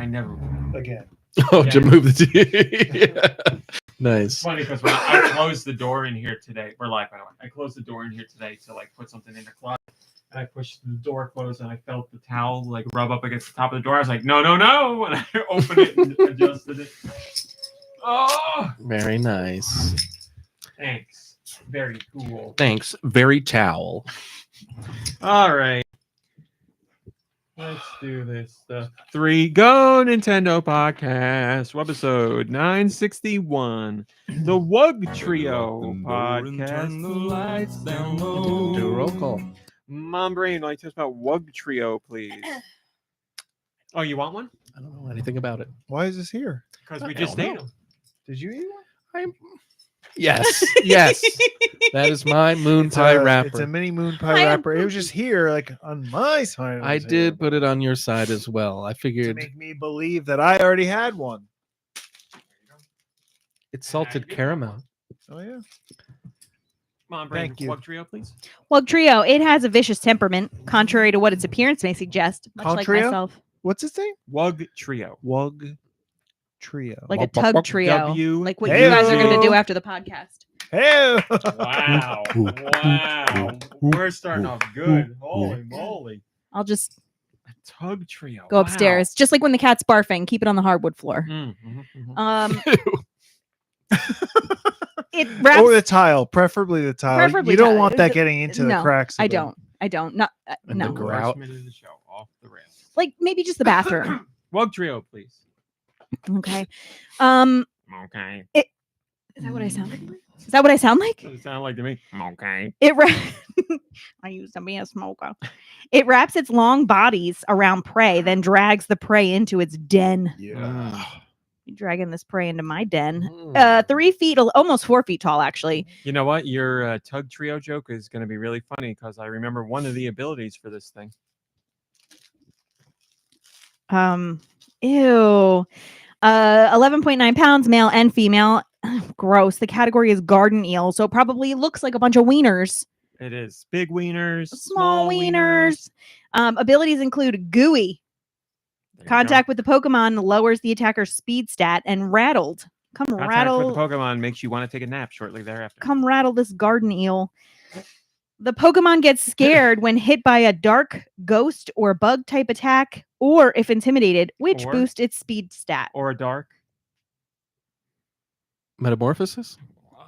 I never again. Oh, Yeah. to move the TV. Yeah. Nice. It's funny because when I closed the door in here today, we're live by the way. I closed the door in here today to like put something in the closet. And I pushed the door closed and I felt the towel like rub up against the top of the door. I was like, no. And I opened it and adjusted it. Oh, Very nice. thanks. Very cool. Thanks. Very towel. All right. Let's do this. The GoNintendo Podcast, episode 961. The Wugtrio Podcast. Do a roll call. Mom Brain, like to tell us about Wugtrio, please. Oh, you want one? I don't know anything about it. Why is this here? Because we I just don't ate know. them. Did you eat one? Yes. Yes. That is my moon pie wrapper. It's a mini moon pie wrapper. It was just here, like on my side. I did put it on your side as well. I to figured make me believe that I already had one. it's salted caramel. Oh yeah. Mom Brain, Thank you. Wugtrio, please. Wugtrio, it has a vicious temperament, contrary to what its appearance may suggest. Much like Contrario? myself. What's his name? Wugtrio. Wug Trio. Like a tug trio. W- Like what you guys are going to do Heyo. after the podcast. Hey. Wow. Wow. We're starting off good. Holy moly. I'll just A tug trio. go upstairs. Just like when the cat's barfing, keep it on the hardwood floor. It wraps. Or the tile, preferably the tile. Preferably you don't tile. want that getting into No, the cracks. I of it. don't. I don't. Not, And no. the grout. Minute of the show. Off the rails. Like maybe just the bathroom. Wugtrio, please. Okay. Okay. Is that what I sound like? Is that what I sound like? Doesn't sound like to me. Okay. I used to be a smoker. It wraps its long bodies around prey, then drags the prey into its den. Yeah. You're dragging this prey into my den. Mm. 3 feet, almost 4 feet tall, actually. You know what? Your tug trio joke is going to be really funny because I remember one of the abilities for this thing. Ew. 11.9 pounds, male and female. Gross. The category is garden eel, so it probably looks like a bunch of wieners. It is big wieners, Small wieners. Abilities include gooey. There you go. Contact with the Pokemon lowers the attacker's speed stat, and rattled. Contact Rattle. with the Pokemon makes you want to take a nap shortly thereafter. Come rattle this garden eel. The Pokemon gets scared when hit by a dark, ghost, or bug type attack, or if intimidated, which Or- boosts its speed stat. Or a dark. Metamorphosis?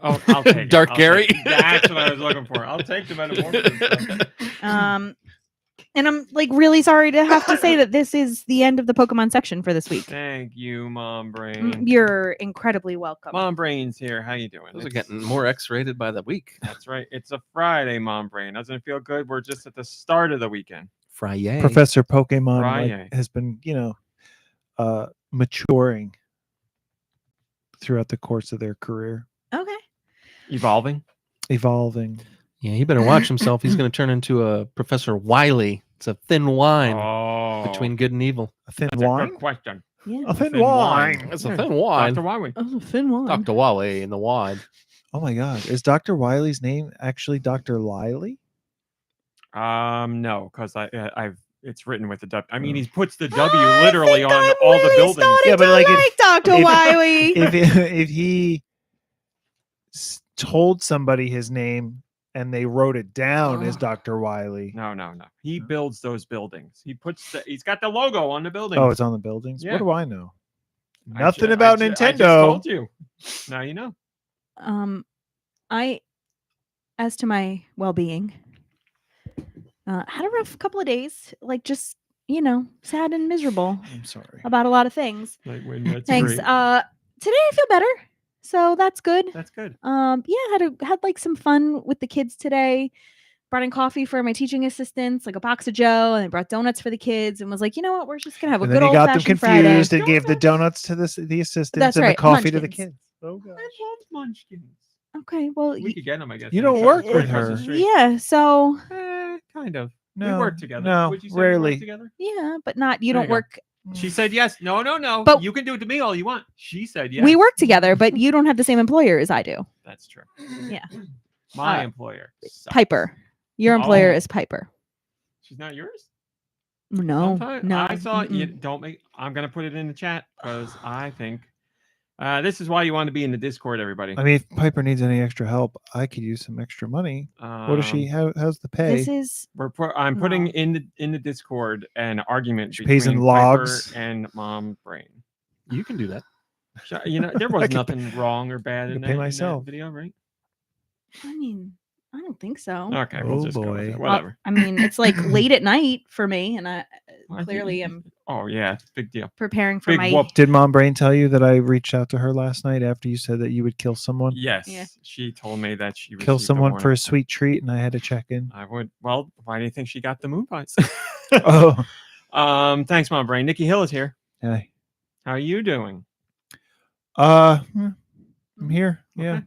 Oh, I'll take it. Dark I'll Gary? take it. That's what I was looking for. I'll take the metamorphosis. And I'm like really sorry to have to say that this is the end of the Pokemon section for this week. Thank you, Mom Brain. You're incredibly welcome. Mom Brain's here. How you doing? Those are It's- getting more X-rated by the week. That's right. It's a Friday, Mom Brain. Doesn't it feel good? We're just at the start of the weekend. Friday. Professor Pokemon Friday. has been, maturing throughout the course of their career, Okay. Evolving. evolving. Yeah, he better watch himself. He's going to turn into a Professor Wiley. It's a thin wine Oh. between good and evil. A thin That's a wine. good question. Yeah. A thin Thin wine. wine. It's a thin wine. Dr. Wiley. Oh, Finn one. Dr. Wiley in the wine. Oh my God! Is Dr. Wiley's name actually Dr. Liley? No, because I've it's written with the W. I mean, Oh. he puts the W literally on all the buildings. Yeah, but like Dr. if- Wiley. If he told somebody his name and they wrote it down as Dr. Wiley. No. He builds those buildings. He's got the logo on the building. Oh, it's on the buildings. Yeah. What do I know? I Nothing ju- about I just Nintendo. told you. Now you know. As to my well-being, had a rough couple of days, like just, sad and miserable I'm sorry. about a lot of things. Like when that's Thanks. great. Today I feel better. So that's good. That's good. Had like some fun with the kids today. Brought in coffee for my teaching assistants, like a box of Joe, and I brought donuts for the kids, and was like, you know what, we're just gonna have a And good then he old got them fashioned confused Friday. and gave the donuts to the assistants That's and right, the coffee to the munchkins. kids. Oh gosh. I love munchkins. Okay, well, We could get them, I guess. You in don't the work shop with across the her. street. yeah. So Kind of. No, We work together. no, Would you say we work rarely. together? yeah, but not you There don't you go. work. She said yes. No. But- you can do it to me all you want. She said yes. We work together, but you don't have the same employer as I do. That's true. Yeah. My Uh, employer. sucks. Piper. Your employer Oh. is Piper. She's not yours? No, Sometimes no. I thought you mm-mm. don't make. I'm gonna put it in the chat because I think this is why you want to be in the Discord, everybody. I mean, if Piper needs any extra help, I could use some extra money. What does she? How's the pay? This is I'm putting No. in the Discord an argument She pays in between logs. Piper and Mom Brain. You can do that. You know, there was I could nothing wrong or bad in could pay that myself. video, right? I mean, I don't think so. Okay, we'll Oh, just go with boy. it. Whatever. I mean, it's like late at night for me, and I Well, I think- clearly am Oh yeah, big deal. preparing for Big my. whoop. Did Mom Brain tell you that I reached out to her last night after you said that you would kill someone? Yes, Yeah. she told me that she Kill received a someone for warning. a sweet treat, and I had to check in. I would. Well, why do you think she got the moon pies? Oh, Thanks, Mom Brain. Nikki Hill is here. hey. How are you doing? I'm here. Yeah.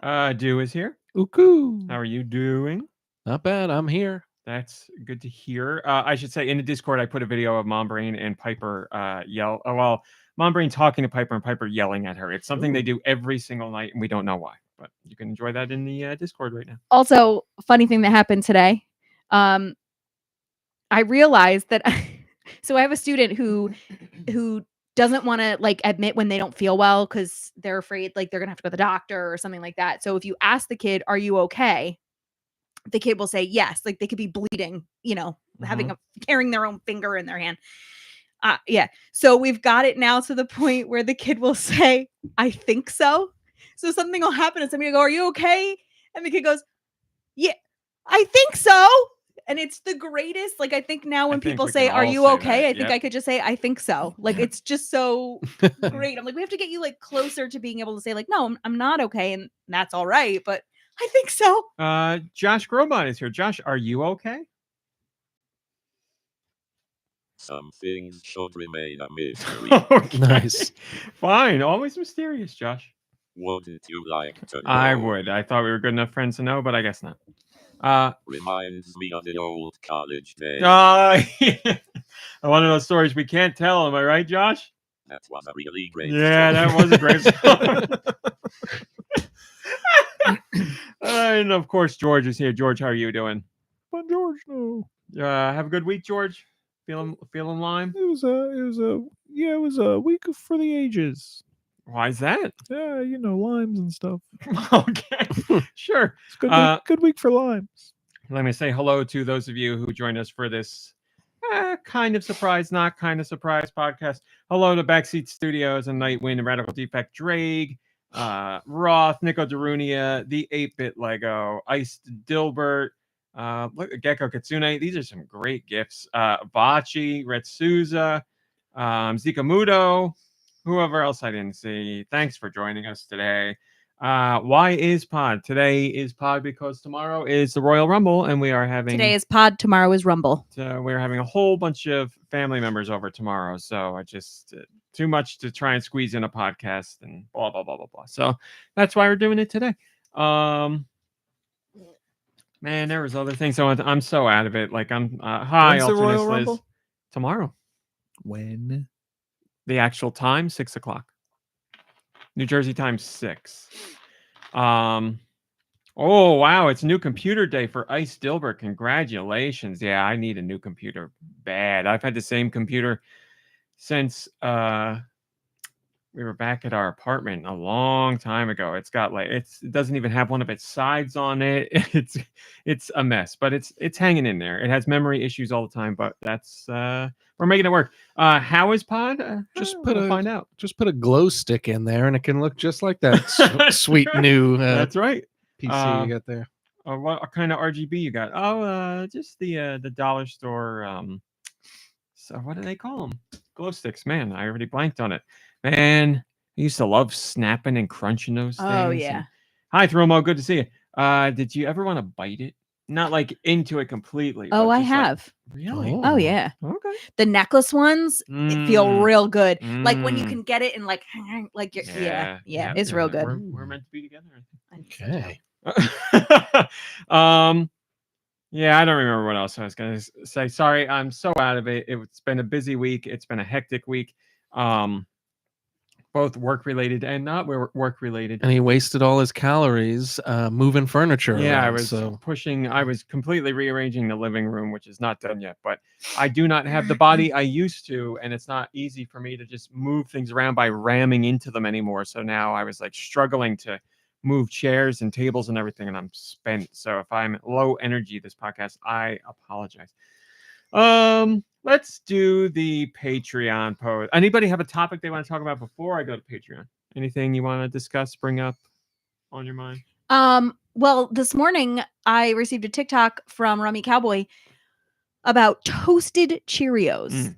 Okay. Dew is here. Ooh, How are you doing? not bad. I'm here. That's good to hear. I should say in the Discord, I put a video of Mom Brain and Piper yell. Oh, well, Mom Brain talking to Piper and Piper yelling at her. It's something they do every single night, and we don't know why. But you can enjoy that in the Discord right now. Also, funny thing that happened today. I realized that. So I have a student who doesn't want to like admit when they don't feel well because they're afraid like they're gonna have to go to the doctor or something like that. So if you ask the kid, "Are you okay?" the kid will say yes. Like they could be bleeding, having carrying their own finger in their hand. Yeah. So we've got it now to the point where the kid will say, "I think so." So something will happen and somebody will go, "Are you okay?" And the kid goes, "Yeah, I think so." And it's the greatest. Like, I think now when I think people we say, can "Are all you say okay?" that, I think yep. I could just say, "I think so." Like, it's just so great. I'm like, we have to get you like closer to being able to say, like, "No, I'm not okay," and that's all right. But I think so. Josh Grobot is here. Josh, are you okay? Some things should remain a mystery. Okay. Nice. Fine. Always mysterious, Josh. Wouldn't you like to know? I would. I thought we were good enough friends to know, but I guess not. Reminds me of the old college days. One of those stories we can't tell. Am I right, Josh? That was a really great Yeah, that story. was a great story. And of course, George is here. George, how are you doing? But George, no. Have a good week, George. Feeling lime? It was a week for the ages. Why is that? Yeah, limes and stuff. Okay, sure. It's a good week for limes. Let me say hello to those of you who joined us for this kind of surprise, not kind of surprise podcast. Hello to Backseat Studios and Nightwind and Radical Defect Drake, Roth, Nico Darunia, the 8-Bit Lego, Iced Dilbert, Gecko Kitsune. These are some great gifts. Bachi, Retsuza, Zikamudo, whoever else I didn't see. Thanks for joining us today. Why is pod? Today is pod because tomorrow is the Royal Rumble, and we are having Today is pod, tomorrow is Rumble. we're having a whole bunch of family members over tomorrow. So I just too much to try and squeeze in a podcast and blah blah blah blah blah. So that's why we're doing it today. Man, there was other things. I'm so out of it. Like I'm hi. When's the Royal Alternus Liz. Rumble? Tomorrow. When? The actual time, 6:00. New Jersey time, 6. Oh wow, it's new computer day for Ice Dilbert. Congratulations. Yeah, I need a new computer bad. I've had the same computer since we were back at our apartment a long time ago. It's got like it doesn't even have one of its sides on it. It's a mess, but it's hanging in there. It has memory issues all the time, but that's we're making it work. How is pod? We'll find out. Just put a glow stick in there, and it can look just like that sweet new That's right. PC you got there. What kind of RGB you got? Oh, just the dollar store. So what do they call them? Glow sticks. Man, I already blanked on it. Man, I used to love snapping and crunching those things. Oh, yeah. Hi, Thromo. Good to see you. Did you ever want to bite it? Not like into it completely. Oh, but I just, like, have. really? Oh. Oh, yeah. Okay. The necklace ones feel real good. Like when you Mm. can get it and like yeah, it's real good. We're meant to be together. I think. Okay. Yeah, I don't remember what else I was gonna say. Sorry, I'm so out of it. It's been a busy week. It's been a hectic week. both work related and not work related. And he wasted all his calories moving furniture. Yeah, I around, was so I was completely rearranging the living room, which is not done yet, but I do not have the body I used to, and it's not easy for me to just move things around by ramming into them anymore. So now I was like struggling to move chairs and tables and everything, and I'm spent. So if I'm low energy this podcast, I apologize. Let's do the Patreon post. Anybody have a topic they want to talk about before I go to Patreon? Anything you want to discuss, bring up on your mind? Well, this morning I received a TikTok from Rummy Cowboy about toasted Cheerios.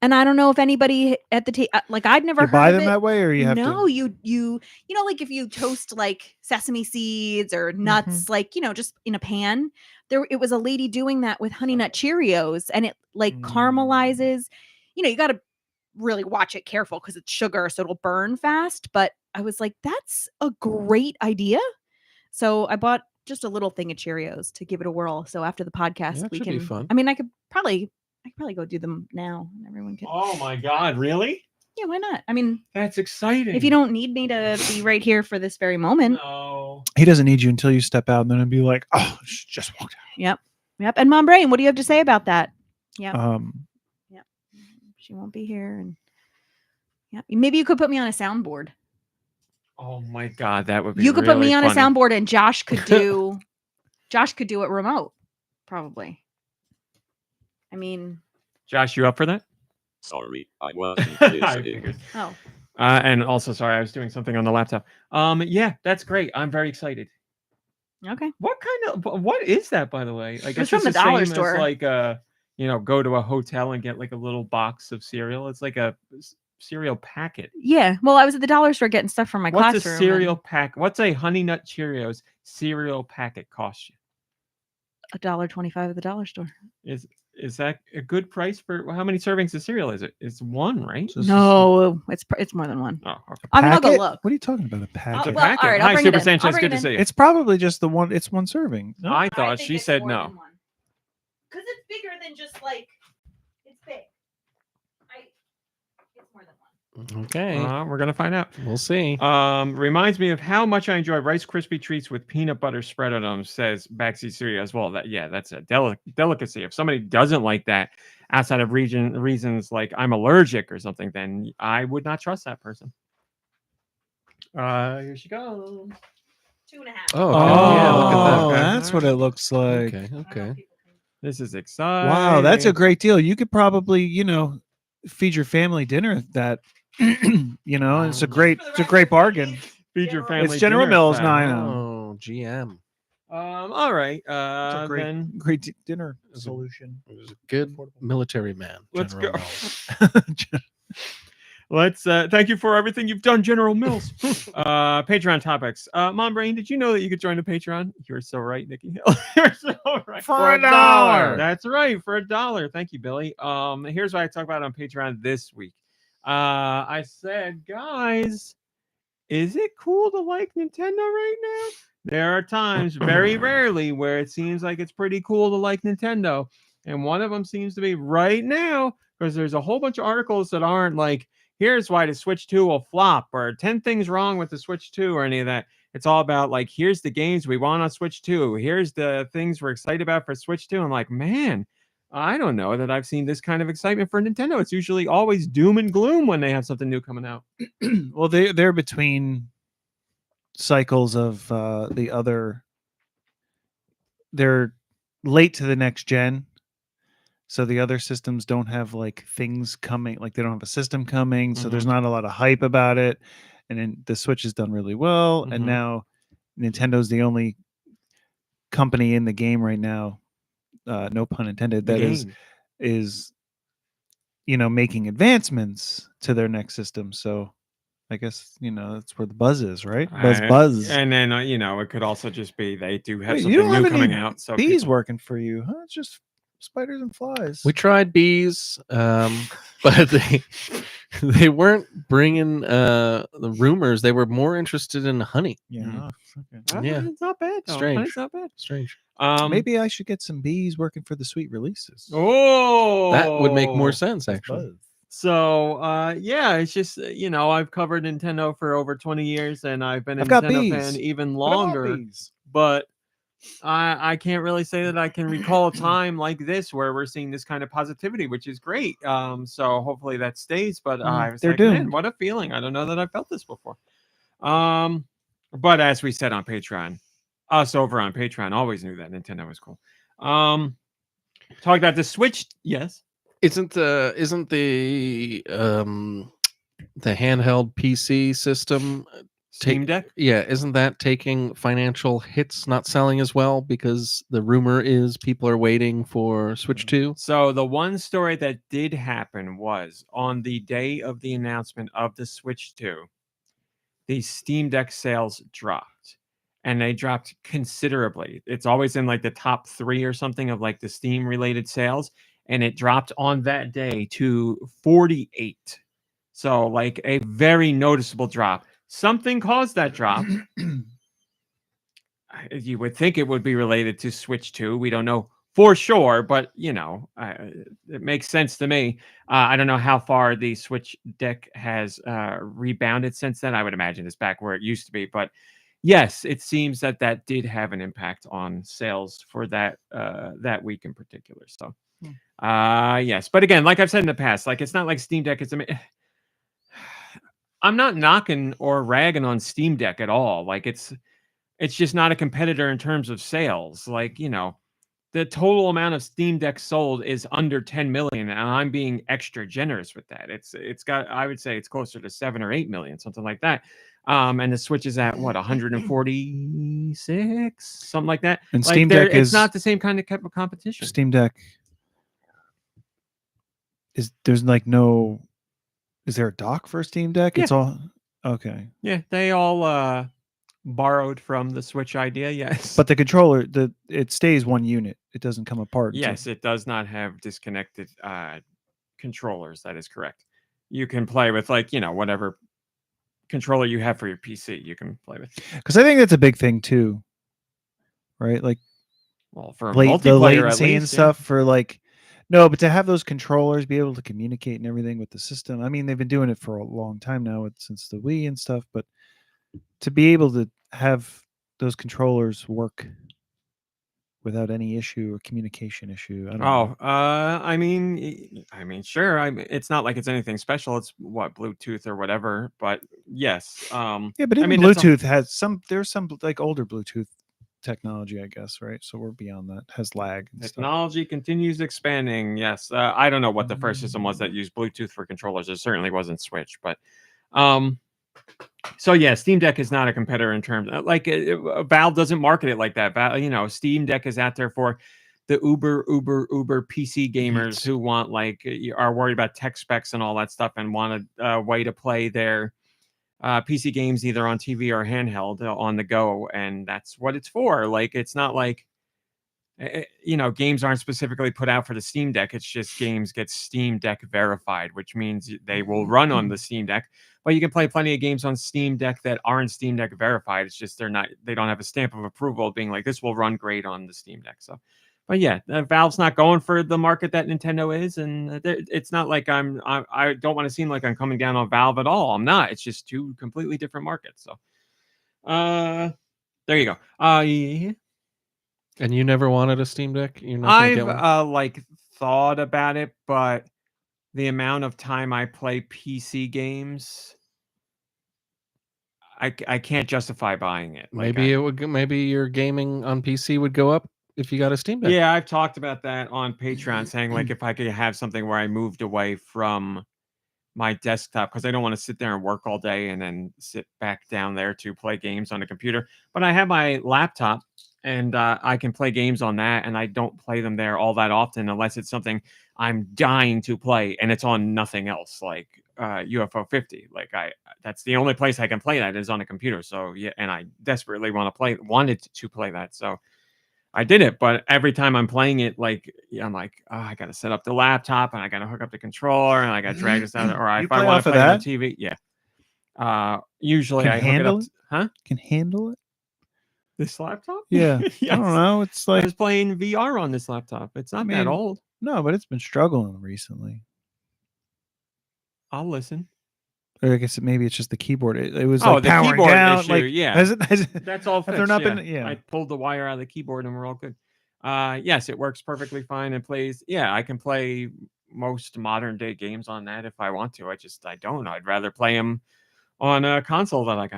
And I don't know if anybody at the like I'd never You heard buy of them it. that way, or you have No, to. you know, like if you toast like sesame seeds or nuts, like, you know, just in a pan. It was a lady doing that with Honey Nut Cheerios, and it like caramelizes. You know, you got to really watch it careful because it's sugar, so it'll burn fast. But I was like, that's a great idea. So I bought just a little thing of Cheerios to give it a whirl. So after the podcast, that we should can. be fun. I mean, I could probably go do them now, and everyone can. Oh my God, really? Yeah, why not? I mean, That's exciting. if you don't need me to be right here for this very moment. No. He doesn't need you until you step out, and then it'd be like, oh, she just walked Yep. And Mom Brain, what do you have to say about that? Yep. out. She won't be here, and yeah, maybe you could put me on a soundboard. Oh my God, that would be. You could put me on funny. a soundboard, and Josh could do it remote, probably. I mean, Josh, you up for that? Sorry, I wasn't I listening. figured. oh, And also, sorry, I was doing something on the laptop. Yeah, that's great. I'm very excited. okay. What is that, by the way? I guess from the dollar store. As like go to a hotel and get like a little box of cereal. It's like a cereal packet. Yeah. Well, I was at the dollar store getting stuff for my What's classroom. a cereal pack? What's a Honey Nut Cheerios cereal packet cost you? $1.25 at the dollar store. Is that a good price for how many servings of cereal is it? It's one, right? So this is No, it's more than one. Oh, okay. I mean, I'll go packet? look. What are you talking about? A packet? It's a well, packet. all right, I'll Hi, bring it Super in. Sanchez. I'll bring Good it to in. see you. It's probably just the one. It's one serving. No? I thought she said no. Because it's bigger than just like it's big. It's more than one. okay, We're gonna find out. we'll see. Reminds me of how much I enjoy Rice Krispie treats with peanut butter spread on them, says Backseat Cereal as well. That's a delicacy. If somebody doesn't like that outside of reasons like I'm allergic or something, then I would not trust that person. Here she goes. 2.5. Oh, Oh, okay. Yeah, look at that. Okay. that's what it looks like. Okay. This is exciting. Wow, that's a great deal. You could probably, feed your family dinner that, it's a great bargain. Feed your family. It's General dinner Mills, style. no, I know. Oh, GM. All right. It's a great, Then great dinner solution. It was a good military man. Let's General go. Mills. let's thank you for everything you've done, General Mills. Patreon topics. Mom Brain, did you know that you could join the Patreon? You're so right, Nicky. You're so right. For $1. That's right, for $1. Thank you, Billy. Here's what I talk about on Patreon this week. I said, guys, is it cool to like Nintendo right now? There are times, very rarely, where it seems like it's pretty cool to like Nintendo. And one of them seems to be right now, because there's a whole bunch of articles that aren't like, here's why the Switch 2 will flop, or 10 things wrong with the Switch 2, or any of that. It's all about like, here's the games we want on Switch 2. Here's the things we're excited about for Switch 2. I'm like, man, I don't know that I've seen this kind of excitement for Nintendo. It's usually always doom and gloom when they have something new coming out. Well, they're between cycles of the other. They're late to the next gen, so the other systems don't have like things coming. Like they don't have a system coming, so there's not a lot of hype about it. And then the Switch has done really well, and now Nintendo's the only company in the game right now. No pun intended. That is making advancements to their next system. So I guess that's where the buzz is, right? Buzz. And then it could also just be they do have Wait, something you don't new have coming any out. So bees people- working for you, huh? It's just spiders and flies. We tried bees, but they weren't bringing the rumors. They were more interested in honey. Yeah. Okay. Yeah. It's not bad. Though. Strange. It's not bad. Strange. Maybe I should get some bees working for the sweet releases. Oh, That would make more sense, actually. Buzz. So yeah, it's just I've covered Nintendo for over 20 years, and I've been a I've got Nintendo fan bees. even But I want longer. bees. But I can't really say that I can recall a time like this where we're seeing this kind of positivity, which is great. So hopefully that stays. But I was They're like, man, doomed. what a feeling! I don't know that I felt this before. But as we said on Patreon, us over on Patreon always knew that Nintendo was cool. Talk about the Switch. Yes. Isn't the handheld PC system Steam Deck. isn't that taking financial hits, not selling as well, because the rumor is people are waiting for Switch 2? So the one story that did happen was on the day of the announcement of the Switch 2, the Steam Deck sales dropped. And they dropped considerably. It's always in like the top 3 or something of like the Steam related sales. And it dropped on that day to 48. So like a very noticeable drop. Something caused that drop. You would think it would be related to Switch 2. We don't know for sure, but it makes sense to me. I don't know how far the Switch Deck has rebounded since then. I would imagine it's back where it used to be, but yes, it seems that did have an impact on sales for that week in particular. So, yes, but again, like I've said in the past, like it's not like Steam Deck is. I'm not knocking or ragging on Steam Deck at all. Like it's just not a competitor in terms of sales. Like the total amount of Steam Deck sold is under 10 million, and I'm being extra generous with that. It's got, I would say it's closer to 7 or 8 million, something like that. And the Switch is at what, 146, something like that. And Like Steam Deck it's is not the same kind of competition. Steam Deck is there's like no. Is there a dock for a Steam Deck? Yeah. It's all okay. Yeah, they all borrowed from the Switch idea. Yes, But the controller, it stays one unit. It doesn't come apart. yes, it does not have disconnected controllers. That is correct. You can play with like whatever controller you have for your PC. You can play with. Because I think that's a big thing too, right? Like Well, for the multiplayer latency at least, and stuff for like. No, but to have those controllers be able to communicate and everything with the system. I mean, they've been doing it for a long time now since the Wii and stuff, but to be able to have those controllers work without any issue or communication issue. I don't know. I mean, sure. It's not like it's anything special. It's what, Bluetooth or whatever. But yes. Yeah, but I even mean, Bluetooth has some. There's some like older Bluetooth technology, I guess, right? So we're beyond that. Has lag. And stuff. Technology continues expanding. Yes. I don't know what the first system was that used Bluetooth for controllers. It certainly wasn't Switch, but so yeah, Steam Deck is not a competitor in terms like Valve doesn't market it like that. Steam Deck is out there for the uber PC gamers who want are worried about tech specs and all that stuff and want a way to play their PC games either on TV or handheld on the go, and that's what it's for. Like it's not like games aren't specifically put out for the Steam Deck. It's just games get Steam Deck verified, which means they will run on the Steam Deck. But you can play plenty of games on Steam Deck that aren't Steam Deck verified. It's just they don't have a stamp of approval being like, this will run great on the Steam Deck. So, but yeah, Valve's not going for the market that Nintendo is, and it's not like I don't want to seem like I'm coming down on Valve at all. I'm not. It's just two completely different markets. So, there you go. Yeah. And you never wanted a Steam Deck? You're not gonna get one? I've thought about it, but the amount of time I play PC games, I can't justify buying it. Maybe maybe your gaming on PC would go up if you got a Steam Deck. Yeah, I've talked about that on Patreon, saying like if I could have something where I moved away from my desktop, because I don't want to sit there and work all day and then sit back down there to play games on a computer. But I have my laptop, and I can play games on that, and I don't play them there all that often unless it's something I'm dying to play and it's on nothing else, like UFO 50. Like that's the only place I can play that is on a computer. So yeah, and I desperately wanted to play that. So I did it, but every time I'm playing it, I'm like, oh, I got to set up the laptop and I got to hook up the controller and I got to drag this out. Or if I want to play it on TV, yeah. Usually I hook it up. Huh? Can handle it. This laptop? Yeah. Yes. I don't know. It's like I was playing VR on this laptop. It's not that old. No, but it's been struggling recently. I'll listen. Or I guess maybe it's just the keyboard. It was Oh, like the powering keyboard down. issue, Like, yeah. has it, That's all have there fixed. not Yeah. been? Yeah. I pulled the wire out of the keyboard and we're all good. Yes, it works perfectly fine and plays. Yeah, I can play most modern day games on that if I want to. I don't. I'd rather play them on a console that I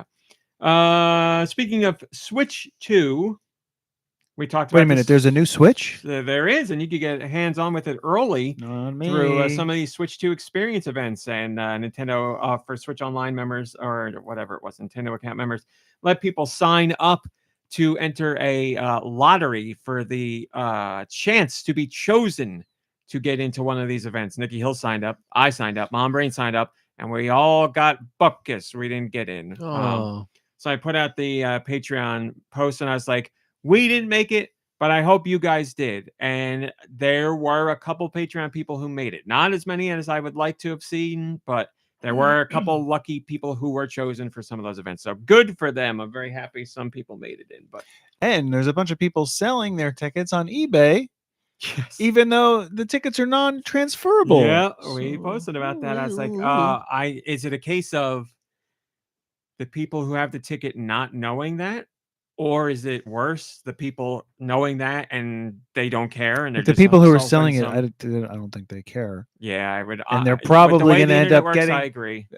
got. Speaking of Switch 2, we talked about Wait a minute. There's a new Switch. There is, and you could get hands on with it early Not me. through some of these Switch 2 experience events, and Nintendo for Switch Online members or whatever it was, Nintendo account members, let people sign up to enter a lottery for the chance to be chosen to get into one of these events. Nicky Hill signed up. I signed up. Mom Brain signed up, and we all got bupkis. We didn't get in. Oh, So I put out the Patreon post, and I was like, we didn't make it, but I hope you guys did. And there were a couple Patreon people who made it. Not as many as I would like to have seen, but there were a couple lucky people who were chosen for some of those events. So good for them. I'm very happy some people made it in. But And there's a bunch of people selling their tickets on eBay, yes. even though the tickets are non-transferable. Yeah, we posted about that. I was like, is it a case of the people who have the ticket not knowing that? Or is it worse, the people knowing that and they don't care and they're The just people who are sulfering selling it, some- I don't think they care. Yeah, I would. And they're with the probably way going to the end internet up works, getting. I agree.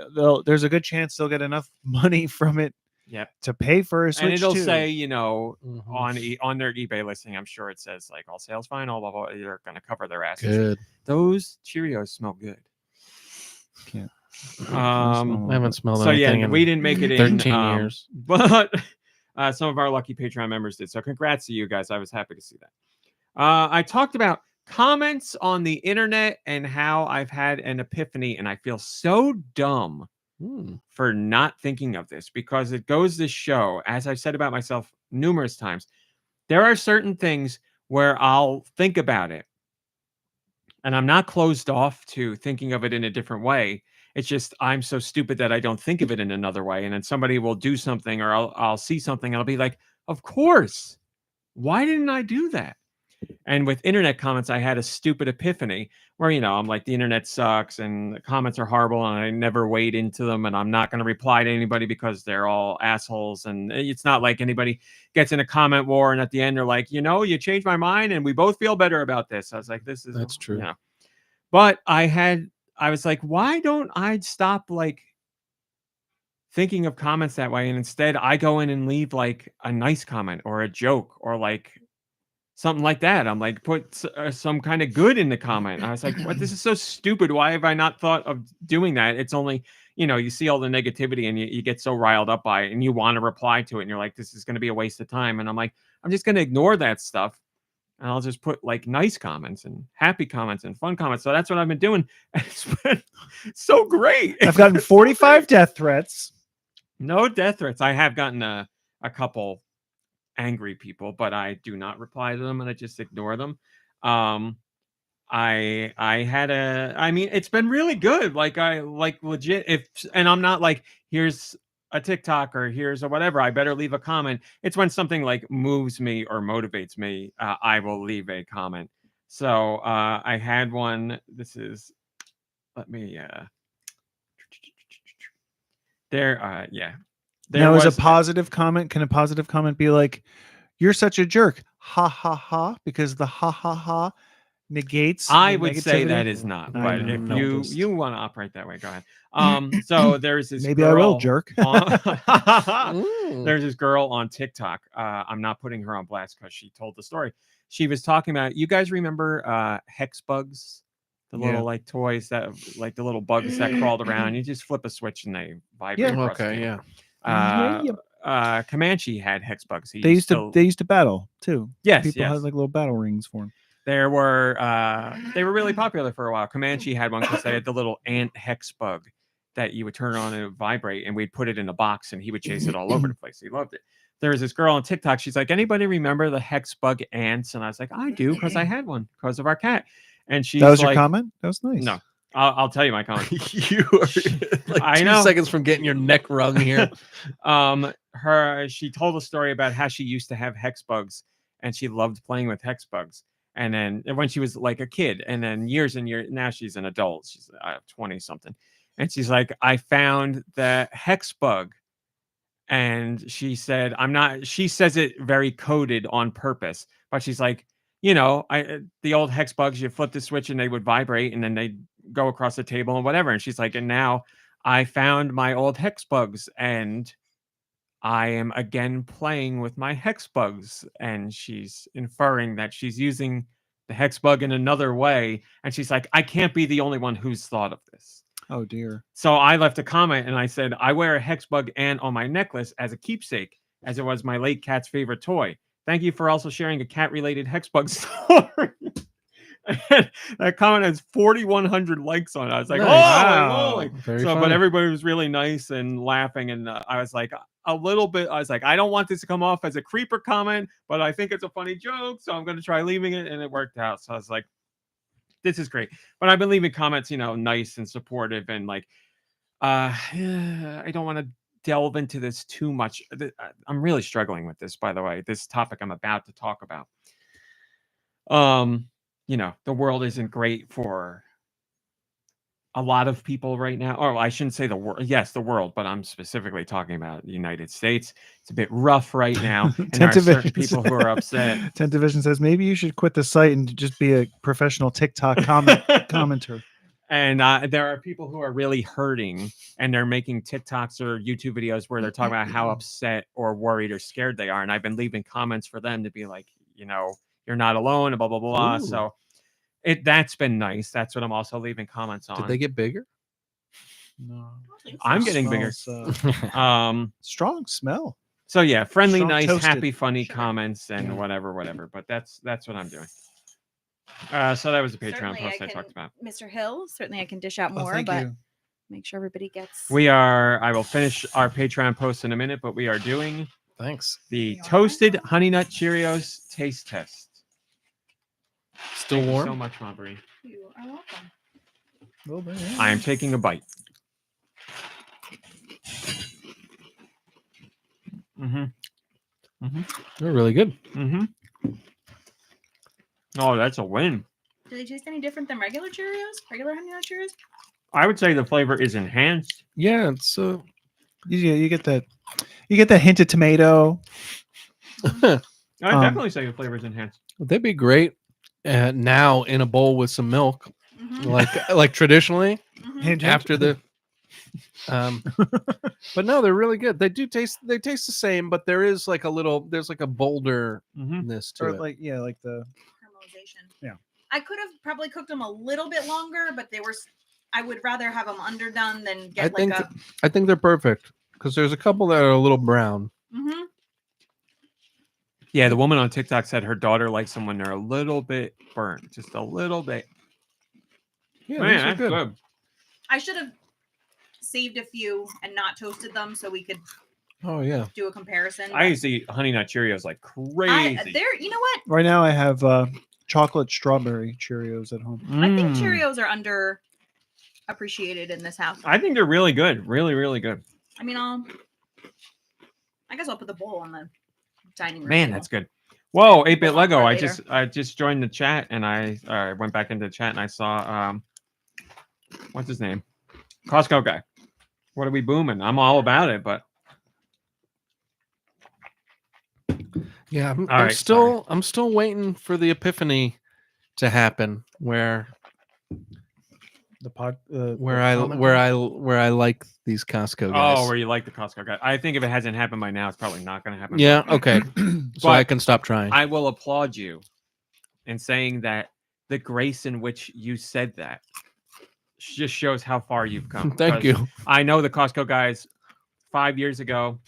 There's a good chance they'll get enough money from it Yep. to pay for a Switch. And it'll 2. say, Mhm. on their eBay listing, I'm sure it says like all sales fine, all blah blah. They're going to cover their asses. good. Those Cheerios smell good. Can't. I haven't smelled So anything yeah, in we didn't make it in 13 years. but some of our lucky Patreon members did. So congrats to you guys. I was happy to see that. I talked about comments on the internet and how I've had an epiphany, and I feel so dumb for not thinking of this because it goes to show, as I've said about myself numerous times, there are certain things where I'll think about it and I'm not closed off to thinking of it in a different way. It's just I'm so stupid that I don't think of it in another way. And then somebody will do something or I'll see something and I'll be like, of course. Why didn't I do that? And with internet comments, I had a stupid epiphany where, I'm like, the internet sucks and the comments are horrible and I never wade into them and I'm not going to reply to anybody because they're all assholes. And it's not like anybody gets in a comment war and at the end they're like, you changed my mind and we both feel better about this. I was like, that's true. But I was like, why don't I stop like thinking of comments that way? And instead I go in and leave like a nice comment or a joke or like something like that. I'm like, put some kind of good in the comment. I was like, what? This is so stupid. Why have I not thought of doing that? It's only, you see all the negativity and you get so riled up by it and you want to reply to it. And you're like, this is going to be a waste of time. And I'm like, I'm just going to ignore that stuff. And I'll just put like nice comments and happy comments and fun comments. So that's what I've been doing. And it's been so great. I've gotten 45 death threats. No death threats. I have gotten a couple angry people, but I do not reply to them and I just ignore them. I mean, it's been really good. Like I like legit and I'm not like, here's a TikTok or here's a whatever, I better leave a comment. It's when something like moves me or motivates me, I will leave a comment. So I had one. This is, let me there. Yeah. Now, is a positive comment, can a positive comment be like, you're such a jerk, ha ha ha, because the ha ha ha negates I the was say negativity? that is not, I but know, if you want to operate that way, go ahead. So there's this Maybe girl I will, jerk. There's this girl on TikTok. I'm not putting her on blast because she told the story. She was talking about, you guys remember hex bugs? The little like toys that like the little bugs that crawled around. You just flip a switch and they vibrate. Yeah. across the Okay, table. yeah. Comanche had hex bugs. They used to battle too. Yes, People yes. had like little battle rings for them. They were really popular for a while. Comanche had one because they had the little ant hex bug that you would turn on and it would vibrate, and we'd put it in a box and he would chase it all over the place. He loved it. There was this girl on TikTok. She's like, anybody remember the hex bug ants? And I was like, I do, because I had one because of our cat. And she's That was like, your comment? That was nice. No, I'll tell you my comment. You are like I 2 know. seconds from getting your neck wrung here. She told a story about how she used to have hex bugs and she loved playing with hex bugs. And then when she was like a kid, and then years and years, now she's an adult. She's 20 something. and she's like, I found the hex bug. And she said, I'm not, she says it very coded on purpose, but she's like, you know, the old hex bugs, you flip the switch and they would vibrate and then they'd go across the table and whatever. And she's like, and now I found my old hex bugs and I am again playing with my hex bugs. And she's inferring that she's using the hex bug in another way. And she's like, I can't be the only one who's thought of this. Oh dear. So I left a comment and I said, I wear a hex bug ant on my necklace as a keepsake, as it was my late cat's favorite toy. Thank you for also sharing a cat-related hex bug story. And that comment has 4,100 likes on it. I was like, Nice. holy. Very So, but funny. everybody was really nice and laughing. And I was like, a little bit, I was like, I don't want this to come off as a creeper comment, but I think it's a funny joke. So I'm going to try leaving it. And it worked out. So I was like, this is great. But I've been leaving comments, you know, nice and supportive and like, I don't want to delve into this too much. I'm really struggling with this, by the way, this topic I'm about to talk about. You know, the world isn't great for a lot of people right now. Or I shouldn't say the world. Yes, the world, but I'm specifically talking about the United States. It's a bit rough right now. And there are certain people who are upset. 10 Division says maybe you should quit the site and just be a professional TikTok commenter. And there are people who are really hurting and they're making TikToks or YouTube videos where they're talking about how upset or worried or scared they are. And I've been leaving comments for them to be like, you know, you're not alone, blah, blah, blah, blah. Ooh. So that's been nice. That's what I'm also leaving comments on. Did they get bigger? No. I'm getting bigger. Strong smell. So yeah, friendly, Strong nice, toasted. happy, funny Sure. comments and Yeah. whatever. But that's what I'm doing. So that was the Patreon Certainly post I talked about. Mr. Hill, certainly I can dish out more, Thank but you. make sure everybody gets. I will finish our Patreon post in a minute, but we are doing Thanks. the toasted Honey Nut Cheerios taste test. Still Thank you warm? so much, Marbury. You are welcome. A little bit, yeah. I am taking a bite. They're really good. Oh, that's a win. Do they taste any different than regular Cheerios? Regular Honey Nut Cheerios? I would say the flavor is enhanced. Yeah, it's You get that. You get that hint of tomato. I definitely say the flavor is enhanced. they'd be great now in a bowl with some milk, Mm-hmm. like traditionally Mm-hmm. Hint, hint. after the. But no, they're really good. They taste the same, but there's like a bolderness to or it. like the Caramelization. Yeah. I could have probably cooked them a little bit longer, but they were. I would rather have them underdone than I get think like a. I think they're perfect because there's a couple that are a little brown. Mm-hmm. Yeah, the woman on TikTok said her daughter likes them when they're a little bit burnt, just a little bit. Yeah, Man, these are that's good. good. I should have saved a few and not toasted them so we could Oh yeah. do a comparison. I used to eat Honey Nut Cheerios like crazy. They're, you know what? right now I have chocolate strawberry Cheerios at home. I think Mm. Cheerios are under appreciated in this house. I think they're really good. Really, really good. I mean, I guess I'll put the bowl on the dining room. Man, table. that's good. Whoa, 8-bit We'll Lego. talk I about it I just joined the chat and I went back into the chat and I saw what's his name? Costco guy. What are we booming? I'm all about it, but Yeah, I'm right, still waiting for the epiphany to happen where The pod. where I like these Costco guys. oh, where you like the Costco guy. I think if it hasn't happened by now, it's probably not going to happen. Yeah, okay. So I But can stop trying. I will applaud you in saying that the grace in which you said that just shows how far you've come. Thank Because you. I know the Costco guys 5 years ago,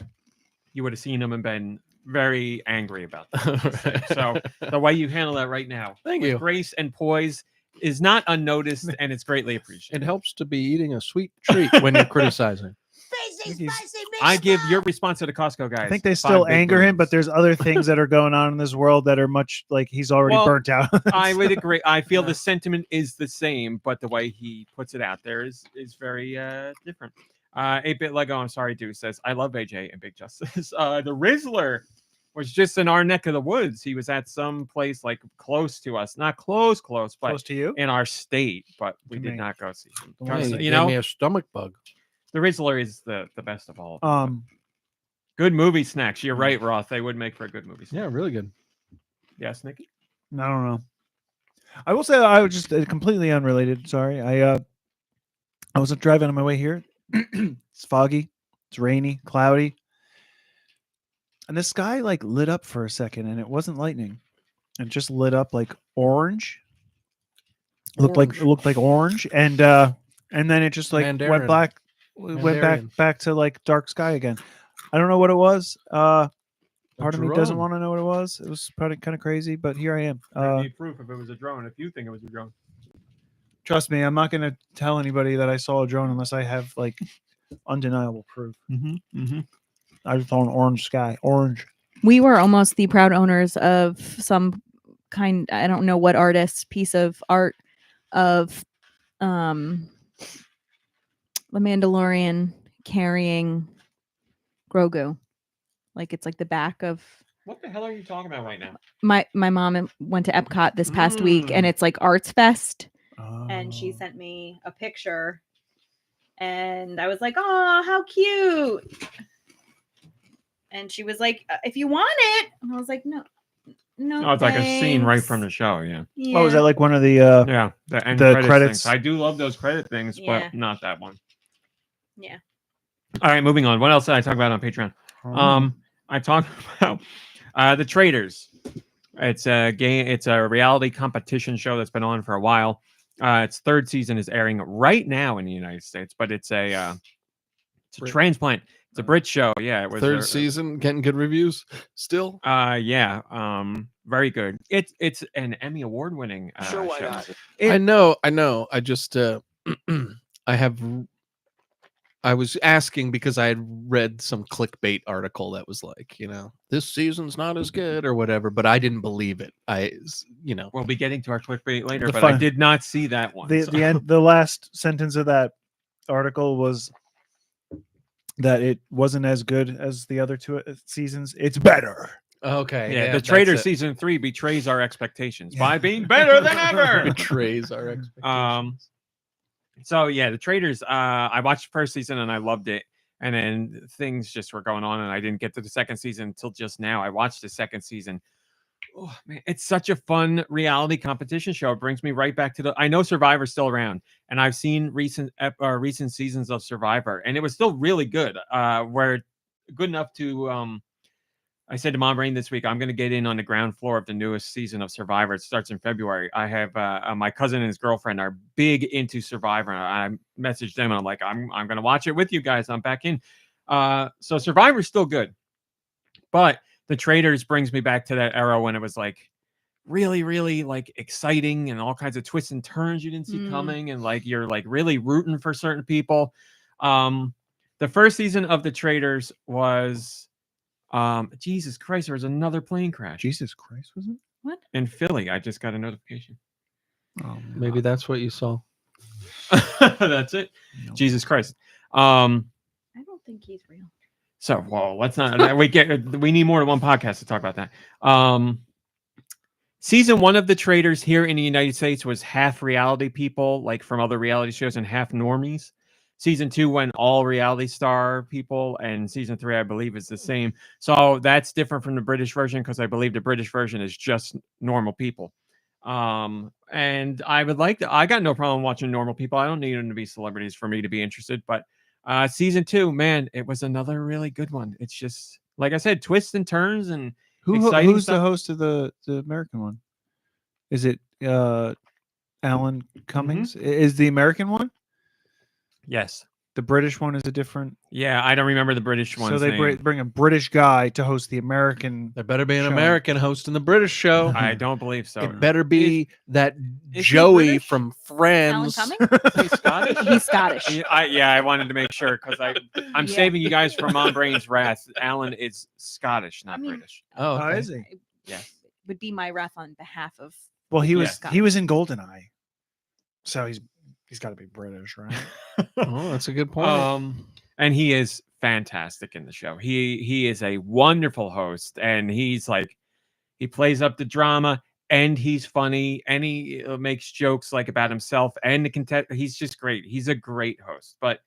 you would have seen them and been very angry about that. So the way you handle that right now, Thank with you. grace and poise, is not unnoticed and it's greatly appreciated. It helps to be eating a sweet treat when you're criticizing. I give your response to the Costco guys. I think they 5 still big anger him, booms. but there's other things that are going on in this world that are much like he's already Well, burnt out. I would agree. I feel the sentiment is the same, but the way he puts it out there is very different. 8-bit Lego, I'm sorry, dude, says I love AJ and Big Justice. The Rizzler was just in our neck of the woods. He was at some place like close to us, not close, but Close to you. in our state, but we To did me. not go see him. The one Because, that Hey, you gave know, me a stomach bug. the Rizzler is the best of all. Of them, but good movie snacks. You're right, Roth. They would make for a good movie snack. Yeah, really good. Yes, Nicky? I don't know. I will say I was just completely unrelated. Sorry, I was driving on my way here. It's foggy, it's rainy, cloudy, and the sky like lit up for a second, and it wasn't lightning. It just lit up like orange. It looked like orange, and then it just like Mandarin. went black, went back to like dark sky again. I don't know what it was. Part of me doesn't drone. want to know what it was. It was probably kind of crazy, but here I am. I need proof if it was a drone. If you think it was a drone. Trust me, I'm not going to tell anybody that I saw a drone unless I have like undeniable proof. I just saw an orange sky. Orange. We were almost the proud owners of some kind, I don't know what artist, piece of art of the Mandalorian carrying Grogu. Like it's like the back of What the hell are you talking about right now? my mom went to Epcot this past week and it's like Arts Fest. Oh. And she sent me a picture and I was like, oh, how cute. And she was like, if you want it. And I was like, no. Oh, it's like a scene right thanks." from the show. Yeah. Yeah. Oh, was that like one of the Yeah. The end The credits. credits. Things. I do love those credit things, Yeah. but not that one. Yeah. All right, moving on. What else did I talk about on Patreon? I talked about the Traders. It's a game. It's a reality competition show that's been on for a while. Its third season is airing right now in the United States, but it's a transplant. It's a Brit show. Yeah, it was Third season, getting good reviews still. Yeah. Very good. It's an Emmy award winning Sure, why show. not? I know. I just I was asking because I had read some clickbait article that was like, this season's not as good or whatever, but I didn't believe it. We'll be getting to our clickbait later, The but I fun- did not see that one. the last sentence of that article was that it wasn't as good as the other two seasons. It's better. Okay. Yeah, the that's Trader it. season 3 betrays our expectations by being better than ever. Betrays our expectations. So yeah, the Traders. I watched the first season and I loved it, and then things just were going on, and I didn't get to the second season until just now. I watched the second season. Oh man, it's such a fun reality competition show. It brings me right back to I know Survivor's still around, and I've seen recent seasons of Survivor, and it was still really good. Where good enough to I said to Mom Brain this week, I'm going to get in on the ground floor of the newest season of Survivor. It starts in February. I have my cousin and his girlfriend are big into Survivor. I messaged them and I'm like, I'm going to watch it with you guys. I'm back in. So Survivor's still good, but the Traders brings me back to that era when it was like really, really like exciting and all kinds of twists and turns you didn't see coming, and like you're like really rooting for certain people. The first season of the Traders was. Jesus Christ, there was another plane crash. Jesus Christ, was it? What? In Philly. I just got a notification. Maybe that's what you saw. That's it. No. Jesus Christ. I don't think he's real. So, well, let's not. We need more than one podcast to talk about that. Season 1 of the Traders here in the United States was half reality people, like from other reality shows, and half normies. Season 2 went all reality star people, and season 3, I believe, is the same. So that's different from the British version because I believe the British version is just normal people. And I would like to. I got no problem watching normal people. I don't need them to be celebrities for me to be interested. But season 2, man, it was another really good one. It's just like I said, twists and turns and exciting Who's stuff. the host of the American one? Is it Alan Cummings? Is the American one? Yes. The British one is a different. Yeah, I don't remember the British one. So they bring a British guy to host the American. There better be an show. American hosting the British show. I don't believe so. It better be that is he Joey British? from Alan Friends. Cummings? He's Scottish. He's Scottish. I wanted to make sure because I'm Yeah. saving you guys from On Brain's wrath. Alan is Scottish, not British. Oh, How okay. is he? Yes. Would be my wrath on behalf of. Well, he was Yeah. he was in GoldenEye, so he's got to be British, right? Oh, that's a good point. And he is fantastic in the show. He is a wonderful host, and he's like, he plays up the drama, and he's funny, and he makes jokes like about himself and the content. He's just great. He's a great host. But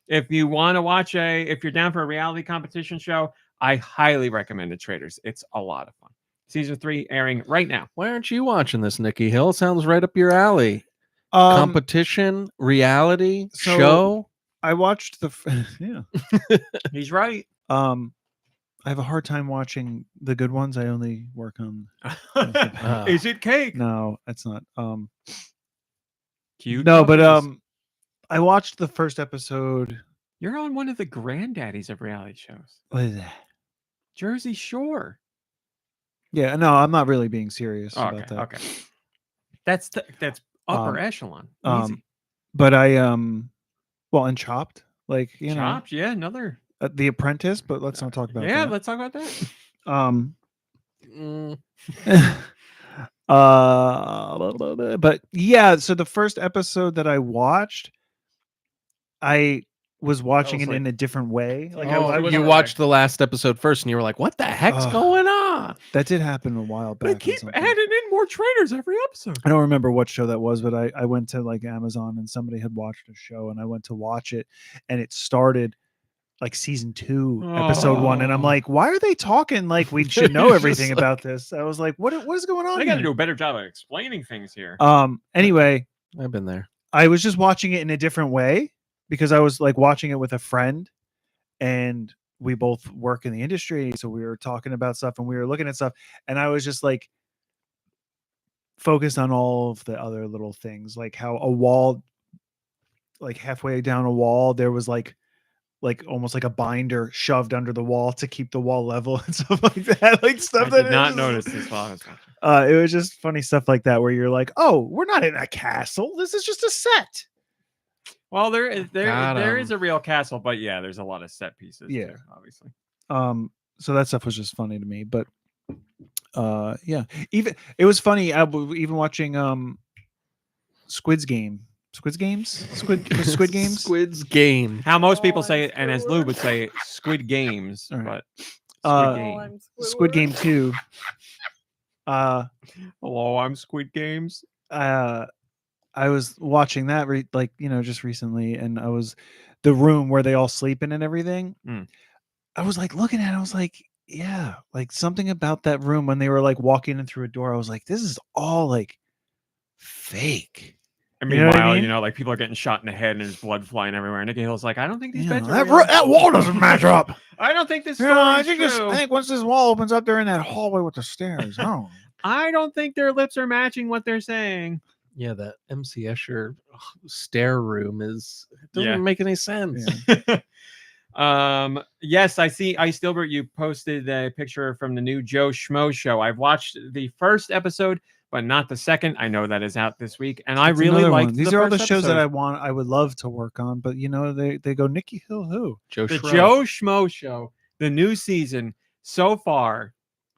if you want to watch if you're down for a reality competition show, I highly recommend The Traders. It's a lot of fun. Season 3 airing right now. Why aren't you watching this, Nicky Hill? Sounds right up your alley. Um, Competition, reality, so- show. I watched the yeah. He's right. I have a hard time watching the good ones. I only work on. Is it cake? No, it's not. Cute. No, but cookies. I watched the first episode. You're on one of the granddaddies of reality shows, What is that? Jersey Shore. Yeah, no, I'm not really being serious Oh, about that. okay. That's upper echelon. Easy. But I well, and Chopped, like Chopped, yeah, another. The Apprentice. But let's not talk about Yeah, that. let's talk about that. But yeah, so the first episode that I watched, I was watching it like- in a different way. Like Oh, I you wasn't- watched the last episode first, and you were like, "What the heck's Ugh. going on?" that did happen a while back. They on keep something. adding in more traders every episode. I don't remember what show that was, but I went to like Amazon and somebody had watched a show and I went to watch it and it started like season 2, episode 1. And I'm Oh. like, why are they talking like we should know everything about this? I was like, what is going on? They got to here? do a better job of explaining things here. Anyway, I've been there. I was just watching it in a different way because I was like watching it with a friend and we both work in the industry. So we were talking about stuff and we were looking at stuff and I was just like focused on all of the other little things, like how a wall, like halfway down a wall, there was like almost like a binder shoved under the wall to keep the wall level and stuff like that. Like stuff I that did not is- notice this while I was watching. It was just funny stuff like that where you're like, oh, we're not in a castle. This is just a set. Well, there Got is a real castle, but yeah, there's a lot of set pieces. Yeah. too, obviously. So that stuff was just funny to me, but yeah, even it was funny. Even watching Squid Games, Squid Games. Squid's Game. How most people Oh, say I'm it, and as Lou would say, it, Squid Games, All right. but Squid Uh, Game. Squid Game 2. Hello, I'm Squid Games. I was watching that just recently, and I was the room where they all sleep in and everything. Mm. I was like looking at it, I was like, yeah, like something about that room when they were like walking in through a door. I was like, this is all like fake. And You know what I meanwhile, mean? like people are getting shot in the head and there's blood flying everywhere. And Nicky Hill's like, I don't think these Yeah, beds are that, real. that wall doesn't match up. I don't think this. I story's think true. I think once this wall opens up, they're in that hallway with the stairs. Oh, I don't think their lips are matching what they're saying. Yeah, that MC Escher stair room it doesn't Yeah. make any sense. Yes, I see. Ice Dilbert, you posted a picture from the new Joe Schmo show. I've watched the first episode, but not the second. I know that is out this week, and I That's really another like one. These are all the shows that I would love to work on, but they go Nicky Hill who? The Joe Schmo show, the new season so far.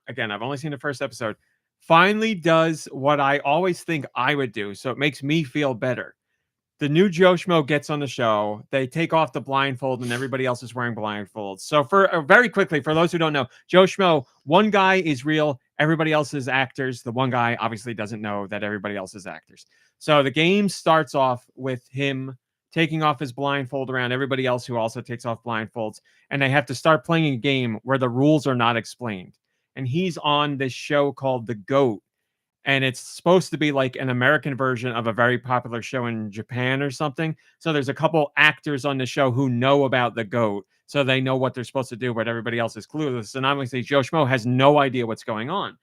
Again, I've only seen the first episode. Finally does what I always think I would do, so it makes me feel better. The new Joe Schmo gets on the show. They take off the blindfold, and everybody else is wearing blindfolds. So, for very quickly, for those who don't know, Joe Schmo, one guy is real, everybody else is actors. The one guy obviously doesn't know that everybody else is actors. So the game starts off with him taking off his blindfold around everybody else who also takes off blindfolds, and they have to start playing a game where the rules are not explained. And he's on this show called The GOAT. And it's supposed to be like an American version of a very popular show in Japan or something. So there's a couple actors on the show who know about the GOAT. So they know what they're supposed to do, but everybody else is clueless. And obviously, Joe Schmo has no idea what's going on.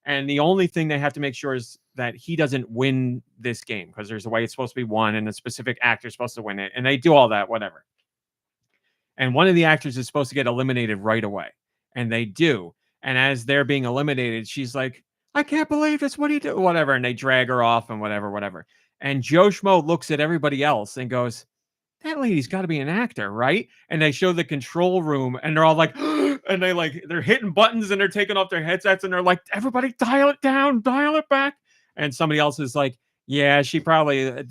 And the only thing they have to make sure is that he doesn't win this game because there's a way it's supposed to be won and a specific actor is supposed to win it. And they do all that, whatever. And one of the actors is supposed to get eliminated right away. And they do. And as they're being eliminated, she's like, I can't believe this. What do you do? Whatever. And they drag her off and whatever. And Joe Schmo looks at everybody else and goes, that lady's got to be an actor, right? And they show the control room and they're all like, and they're hitting buttons and they're taking off their headsets and they're like, everybody dial it down, dial it back. And somebody else is like, yeah, she probably, I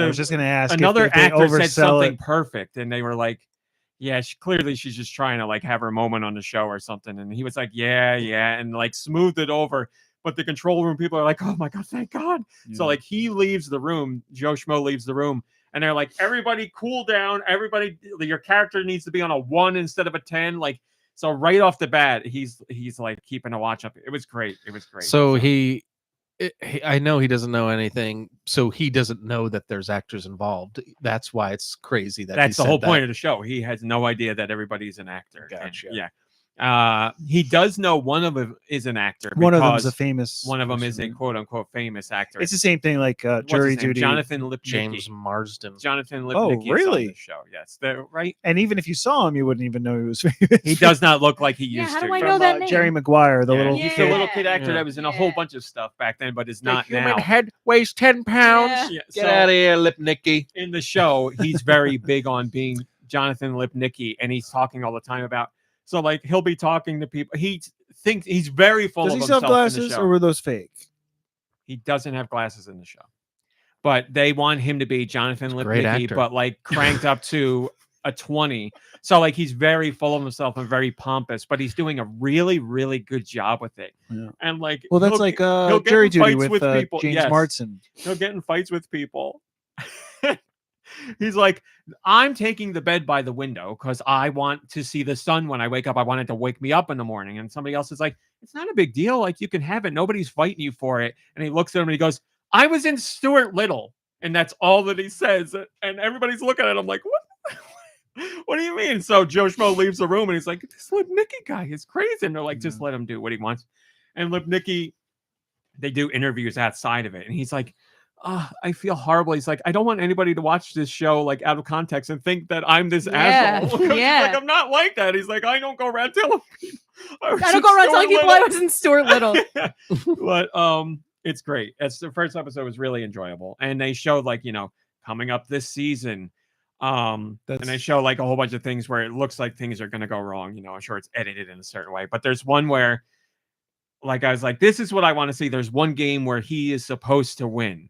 was just going to ask another if they actor said oversell something it. perfect. And they were like, Yeah, clearly she's just trying to like have her moment on the show or something. And he was like, yeah, and like smoothed it over. But the control room people are like, oh my God, thank God. Yeah. So like he leaves the room, Joe Schmo leaves the room, and they're like, everybody cool down. Everybody, your character needs to be on a 1 instead of a 10. Like, so right off the bat, he's like keeping a watch up. It was great. So I know he doesn't know anything, so he doesn't know that there's actors involved. That's why it's crazy that that's he the whole said point that. of the show. He has no idea that everybody's an actor. And, Gotcha. yeah. He does know one of them is an actor. One of them's a because famous. one of them is a person, quote unquote famous actor. It's the same thing like What's jury his name? duty. Jonathan Lipnicki. James Marsden. Jonathan Lipnicki Oh, is on really? the show. Yes, they're right. And even if you saw him, you wouldn't even know he was famous. He does not look like he Yeah, used how to. do I you know that name? Jerry Maguire, the Yeah, little he's kid. the little kid actor Yeah. that was in a whole Yeah. bunch of stuff back then, but is not human now. head weighs 10 pounds. Yeah. Yeah, Get out of here, Lipnicki. in the show, he's very big on being Jonathan Lipnicki, and he's talking all the time about. So like he'll be talking to people. He thinks he's very full Does of he still himself have in the glasses, show. or were those fake? He doesn't have glasses in the show, but they want him to be Jonathan a great Lipnicki, actor. but like cranked up to a 20. So like he's very full of himself and very pompous, but he's doing a really, really good job with it. Yeah. And like, Well, that's he'll like get jury in duty fights with people. James Yes. Marsden. He'll get in fights with people. He's like, I'm taking the bed by the window because I want to see the sun when I wake up. I want it to wake me up in the morning. And somebody else is like, it's not a big deal. Like, you can have it. Nobody's fighting you for it. And he looks at him and he goes, I was in Stuart Little. And that's all that he says. And everybody's looking at him like, what? What do you mean? So Joe Schmo leaves the room and he's like, this Lipnicki guy is crazy. And they're like, just let him do what he wants. And Lipnicki, they do interviews outside of it. And he's like, I feel horrible. He's like, I don't want anybody to watch this show like out of context and think that I'm this asshole. 'Cause he's yeah. like, I'm not like that. He's like, I don't go around telling people. I don't go around telling people I was in Stuart Little. But it's great. It's the first episode was really enjoyable, and they showed like coming up this season. And they show like a whole bunch of things where it looks like things are going to go wrong. I'm sure it's edited in a certain way, but there's one where, like, I was like, this is what I want to see. There's one game where he is supposed to win.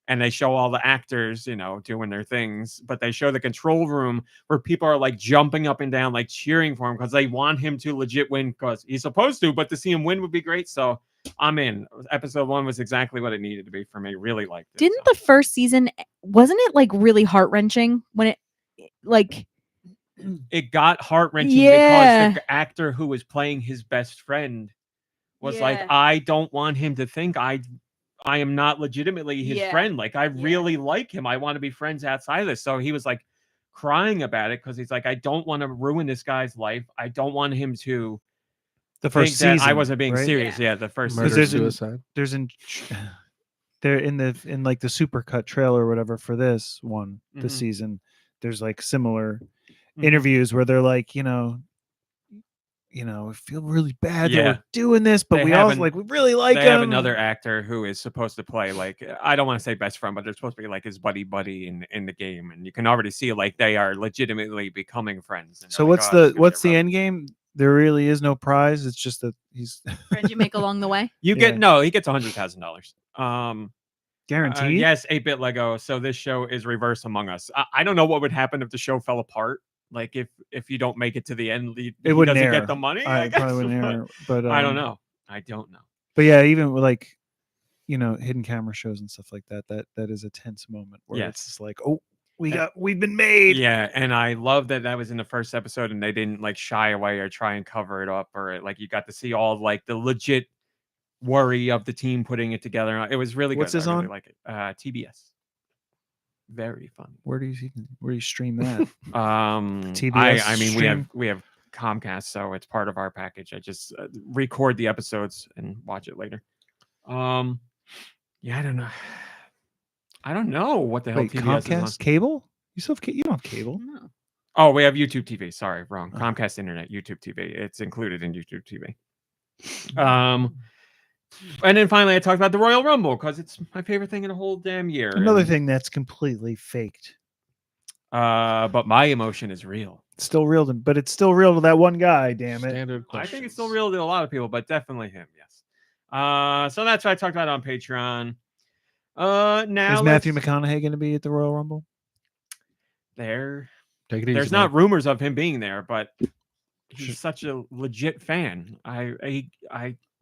And they show all the actors, doing their things, but they show the control room where people are like jumping up and down, like cheering for him because they want him to legit win because he's supposed to, but to see him win would be great. So I'm in. Episode 1 was exactly what it needed to be for me. Really liked it. Didn't the first season, wasn't it like really heart wrenching when it like It got heart wrenching Yeah. because the actor who was playing his best friend was like, Yeah. I don't want him to think I am not legitimately his Yeah. friend. Like, I really like him. I want to be friends outside of this. So he was like crying about it because he's like, I don't want to ruin this guy's life. I don't want him to The think first that season, I wasn't being right? serious. Yeah, the first Murder season. suicide. There's they're in like the supercut trailer or whatever for this one, this Mhm. season. There's like similar Mhm. interviews where they're like, I feel really bad that Yeah. we're doing this, but They we have all an- like we really like They him. have another actor who is supposed to play like, I don't want to say best friend, but they're supposed to be like his buddy in the game, and you can already see like they are legitimately becoming friends. And So you're like, what's "Oh, this is gonna what's be the rough." end game? There really is no prize. It's just that he's friends you make along the way? You Yeah. get no, he gets $100,000. guaranteed. Yes, 8-bit Lego. So this show is Reverse Among Us. I don't know what would happen if the show fell apart. Like if you don't make it to the end, he wouldn't doesn't air. get the money. I guess, probably wouldn't but air, but I don't know. I don't know. But yeah, even with like hidden camera shows and stuff like that, that is a tense moment where Yes. it's just like, oh, we've been made. Yeah, and I love that was in the first episode, and they didn't like shy away or try and cover it up, or like you got to see all like the legit worry of the team putting it together. It was really What's good. this I really on? like it. TBS. Very fun. Where do you stream that? TBS. I mean, we have Comcast, so it's part of our package. I just record the episodes and watch it later. Yeah, I don't know what the hell Wait, TBS is on. Comcast cable? You still have you don't have cable. No. Oh, we have YouTube TV. Sorry, wrong. Oh. Comcast Internet, YouTube TV. It's included in YouTube TV. And then finally, I talked about the Royal Rumble because it's my favorite thing in the whole damn year. Another And, thing that's completely faked. but my emotion is real. It's still real but it's still real to that one guy. Damn it! Standard I think it's still questions. real to a lot of people, but definitely him. Yes. So that's what I talked about on Patreon. Now Is Matthew McConaughey going to be at the Royal Rumble? they're Take it easy. There's not rumors of him being there, but he's such a legit fan. I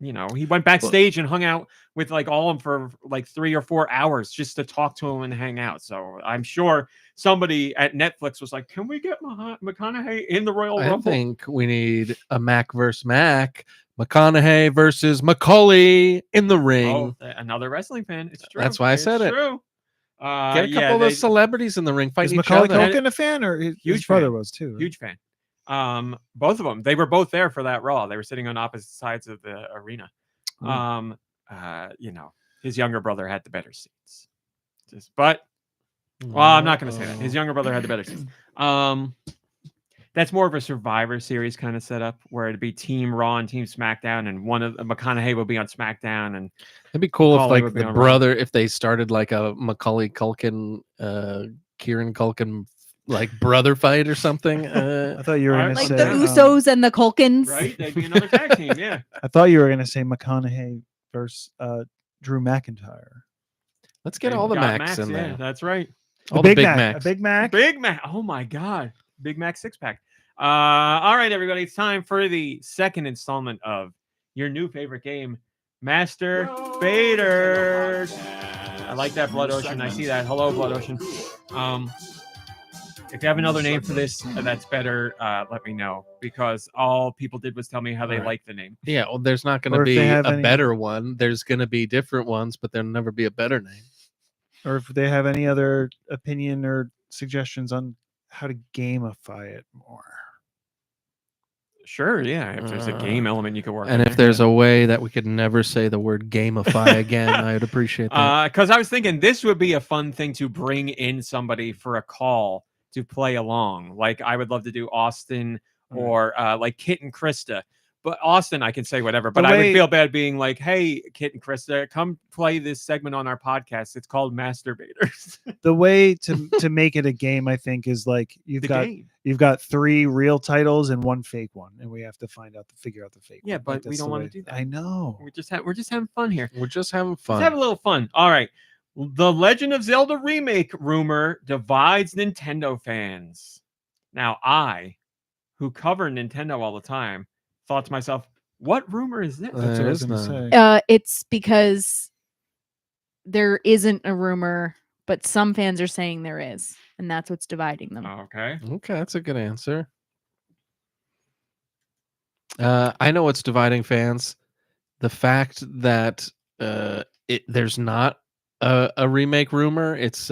he went backstage and hung out with like all of them for like 3 or 4 hours just to talk to him and hang out. So I'm sure somebody at Netflix was like, "Can we get McConaughey in the Royal I Rumble?" think we need a Mac versus Mac. McConaughey versus Macaulay in the ring. Oh, another wrestling fan. It's true. That's why I said it. True. Get a couple of those celebrities in the ring Is fighting each Macaulay other. Culkin a fan, or his Huge brother fan. was too? Right? Huge fan. Both of them. They were both there for that Raw. They were sitting on opposite sides of the arena. His younger brother had the better seats. Well, I'm not going to say that. His younger brother had the better seats. That's more of a Survivor Series kind of setup, where it'd be Team Raw and Team SmackDown, and one of McConaughey would be on SmackDown, and it'd be cool Macaulay if would like be the on brother, if they started like a Macaulay Culkin, Kieran Culkin like brother fight or something. I thought you were going to Like say the Usos and the Culkins. right? They'd be another tag team. Yeah. I thought you were going to say McConaughey versus Drew McIntyre. Let's get They all the got Macs in yeah, there. that's right. All the Big Mac, Macs. a Big Mac. Big Mac. Oh my God. Big Mac 6-pack. All right, everybody. It's time for the second installment of your new favorite game, Master Baders. I like that, Blood Ocean. I see that. Hello, Blood Ocean. If you have another name for this that's better, let me know, because all people did was tell me how they like the name. Yeah, well, there's not going Or to if they be have a any- better one. There's going to be different ones, but there'll never be a better name. Or if they have any other opinion or suggestions on how to gamify it more. Sure, yeah. If there's a game element you could work And in if there. there's a way that we could never say the word gamify again, I would appreciate that. Because I was thinking this would be a fun thing to bring in somebody for a call to play along. Like I would love to do Austin or like Kit and Krista. But Austin, I can say whatever. But I would feel bad being like, "Hey, Kit and Krista, come play this segment on our podcast. It's called Masturbators." The way to make it a game, I think, is like you've got 3 real titles and 1 fake one, and we have to figure out the fake Yeah, one. but Like, we that's don't the want way- to do that. I know. We're just having fun here. We're just having fun. Let's have a little fun. All right. The Legend of Zelda remake rumor divides Nintendo fans. Now, I, who cover Nintendo all the time, thought to myself, what rumor is this? That's what I There was is going to none. say. It's because there isn't a rumor, but some fans are saying there is, and that's what's dividing them. Okay. Okay, that's a good answer. I know what's dividing fans. The fact that there's not a remake rumor. It's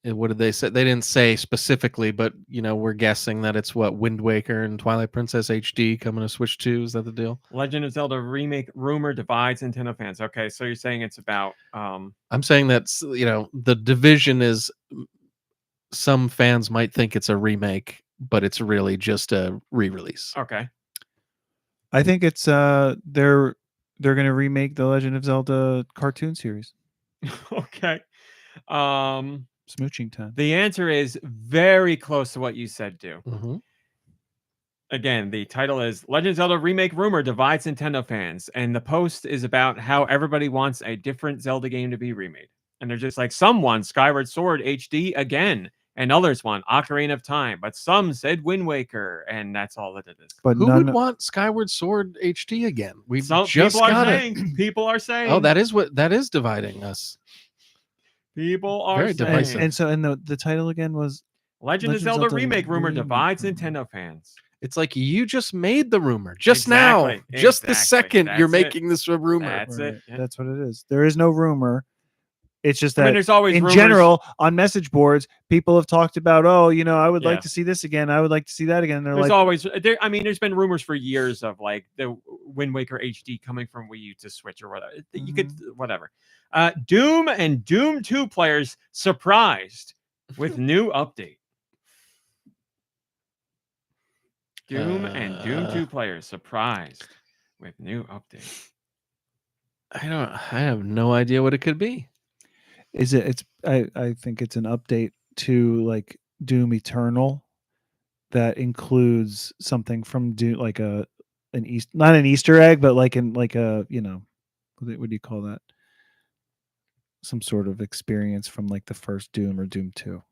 what did they say? They didn't say specifically, but we're guessing that it's what Wind Waker and Twilight Princess HD coming to Switch 2. Is that the deal? Legend of Zelda remake rumor divides Nintendo fans. Okay, so you're saying it's about I'm saying that's the division is some fans might think it's a remake, but it's really just a re-release. okay. I think it's they're going to remake the Legend of Zelda cartoon series. Okay. Smooching time. The answer is very close to what you said, Do. Mm-hmm. Again, the title is Legend of Zelda remake rumor divides Nintendo fans, and the post is about how everybody wants a different Zelda game to be remade. And they're just like, some want Skyward Sword HD again, and others want Ocarina of Time, but some said Wind Waker, and that's all that it is. But Who none would want Skyward Sword HD again? We Some just people are got it. saying. People are saying. Oh, that is dividing us. People are Very saying. divisive. and the title again was Legend of Zelda remake rumor divides Nintendo fans. It's like you just made the rumor just now, Exactly, just the exactly. second you're That's it. making this a rumor. That's it. Yeah. That's what it is. There is no rumor. It's just I that mean, there's always in rumors. general on message boards, people have talked about, I would Yeah. like to see this again. I would like to see that again. They're There's like, always there's been rumors for years of like the Wind Waker HD coming from Wii U to Switch or whatever. You could whatever. Doom and Doom 2 players surprised with new update. Doom and Doom 2 players surprised with new update. I have no idea what it could be. I think it's an update to like Doom Eternal that includes something from Doom, like not an Easter egg, but like a what do you call that? Some sort of experience from like the first Doom or Doom 2.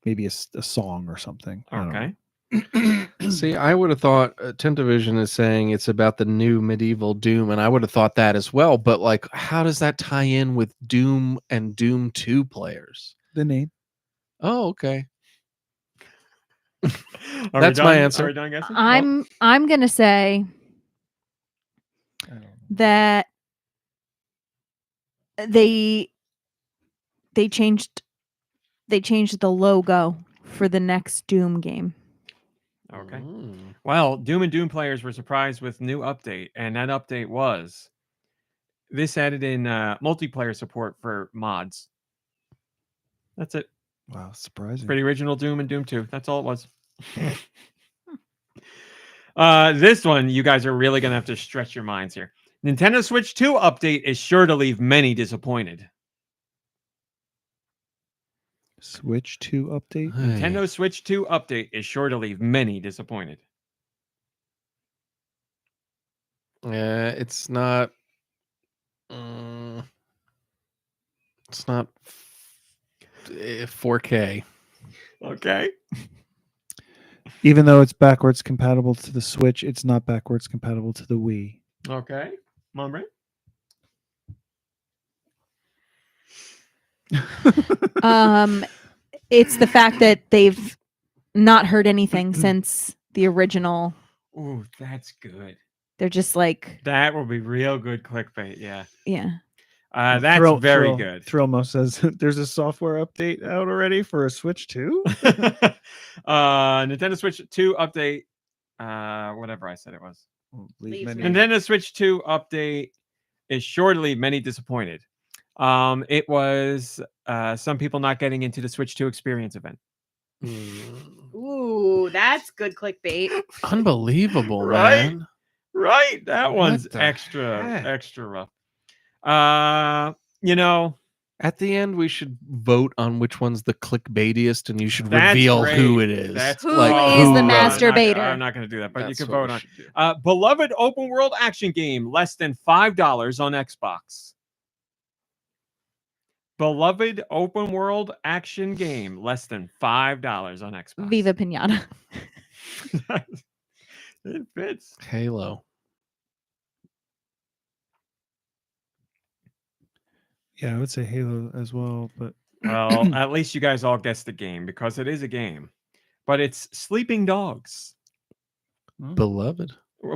maybe a song or something. I don't know. Okay. See, I would have thought Tentavision is saying it's about the new medieval Doom, and I would have thought that as well. But like, how does that tie in with Doom and Doom 2 players? The name. Oh, okay. Are we That's my done? answer. Are we done guessing? I'm gonna say I don't know. that they changed the logo for the next Doom game. Okay. Mm. Well, Doom and Doom players were surprised with new update, and that update was this added in multiplayer support for mods. That's it. Wow, surprising. Pretty original Doom and Doom 2. That's all it was. This one, you guys are really going to have to stretch your minds here. Nintendo Switch 2 update is sure to leave many disappointed. Switch 2 update. Nintendo Switch 2 update is sure to leave many disappointed. It's not. It's not 4K. Okay. Even though it's backwards compatible to the Switch, it's not backwards compatible to the Wii. Okay. Come on, Brent. It's the fact that they've not heard anything since the original. Ooh, that's good. They're just like, That will be real good clickbait. Yeah. yeah. That's very good. Thrillmo says there's a software update out already for a Switch 2. Nintendo Switch 2 update. Whatever I said it was. Leave Many- many- Nintendo Switch 2 update is sure to leave many disappointed. It was some people not getting into the Switch 2 experience event. Ooh, that's good clickbait. Unbelievable, Right? man. Right. That What one's the extra heck? rough. You know, At the end, we should vote on which one's the clickbaitiest, and you should that's reveal who great. it is. That's Who like, is the I'm not- masturbator? I'm not going to do that, but you That's can what vote we on. should do. Beloved open world action game, less than $5 on Xbox. Beloved open world action game, less than $5 on Xbox. Viva Pinata. It fits. Halo. Yeah, I would say Halo as well, but Well, at least you guys all guessed the game because it is a game, but it's Sleeping Dogs. Beloved.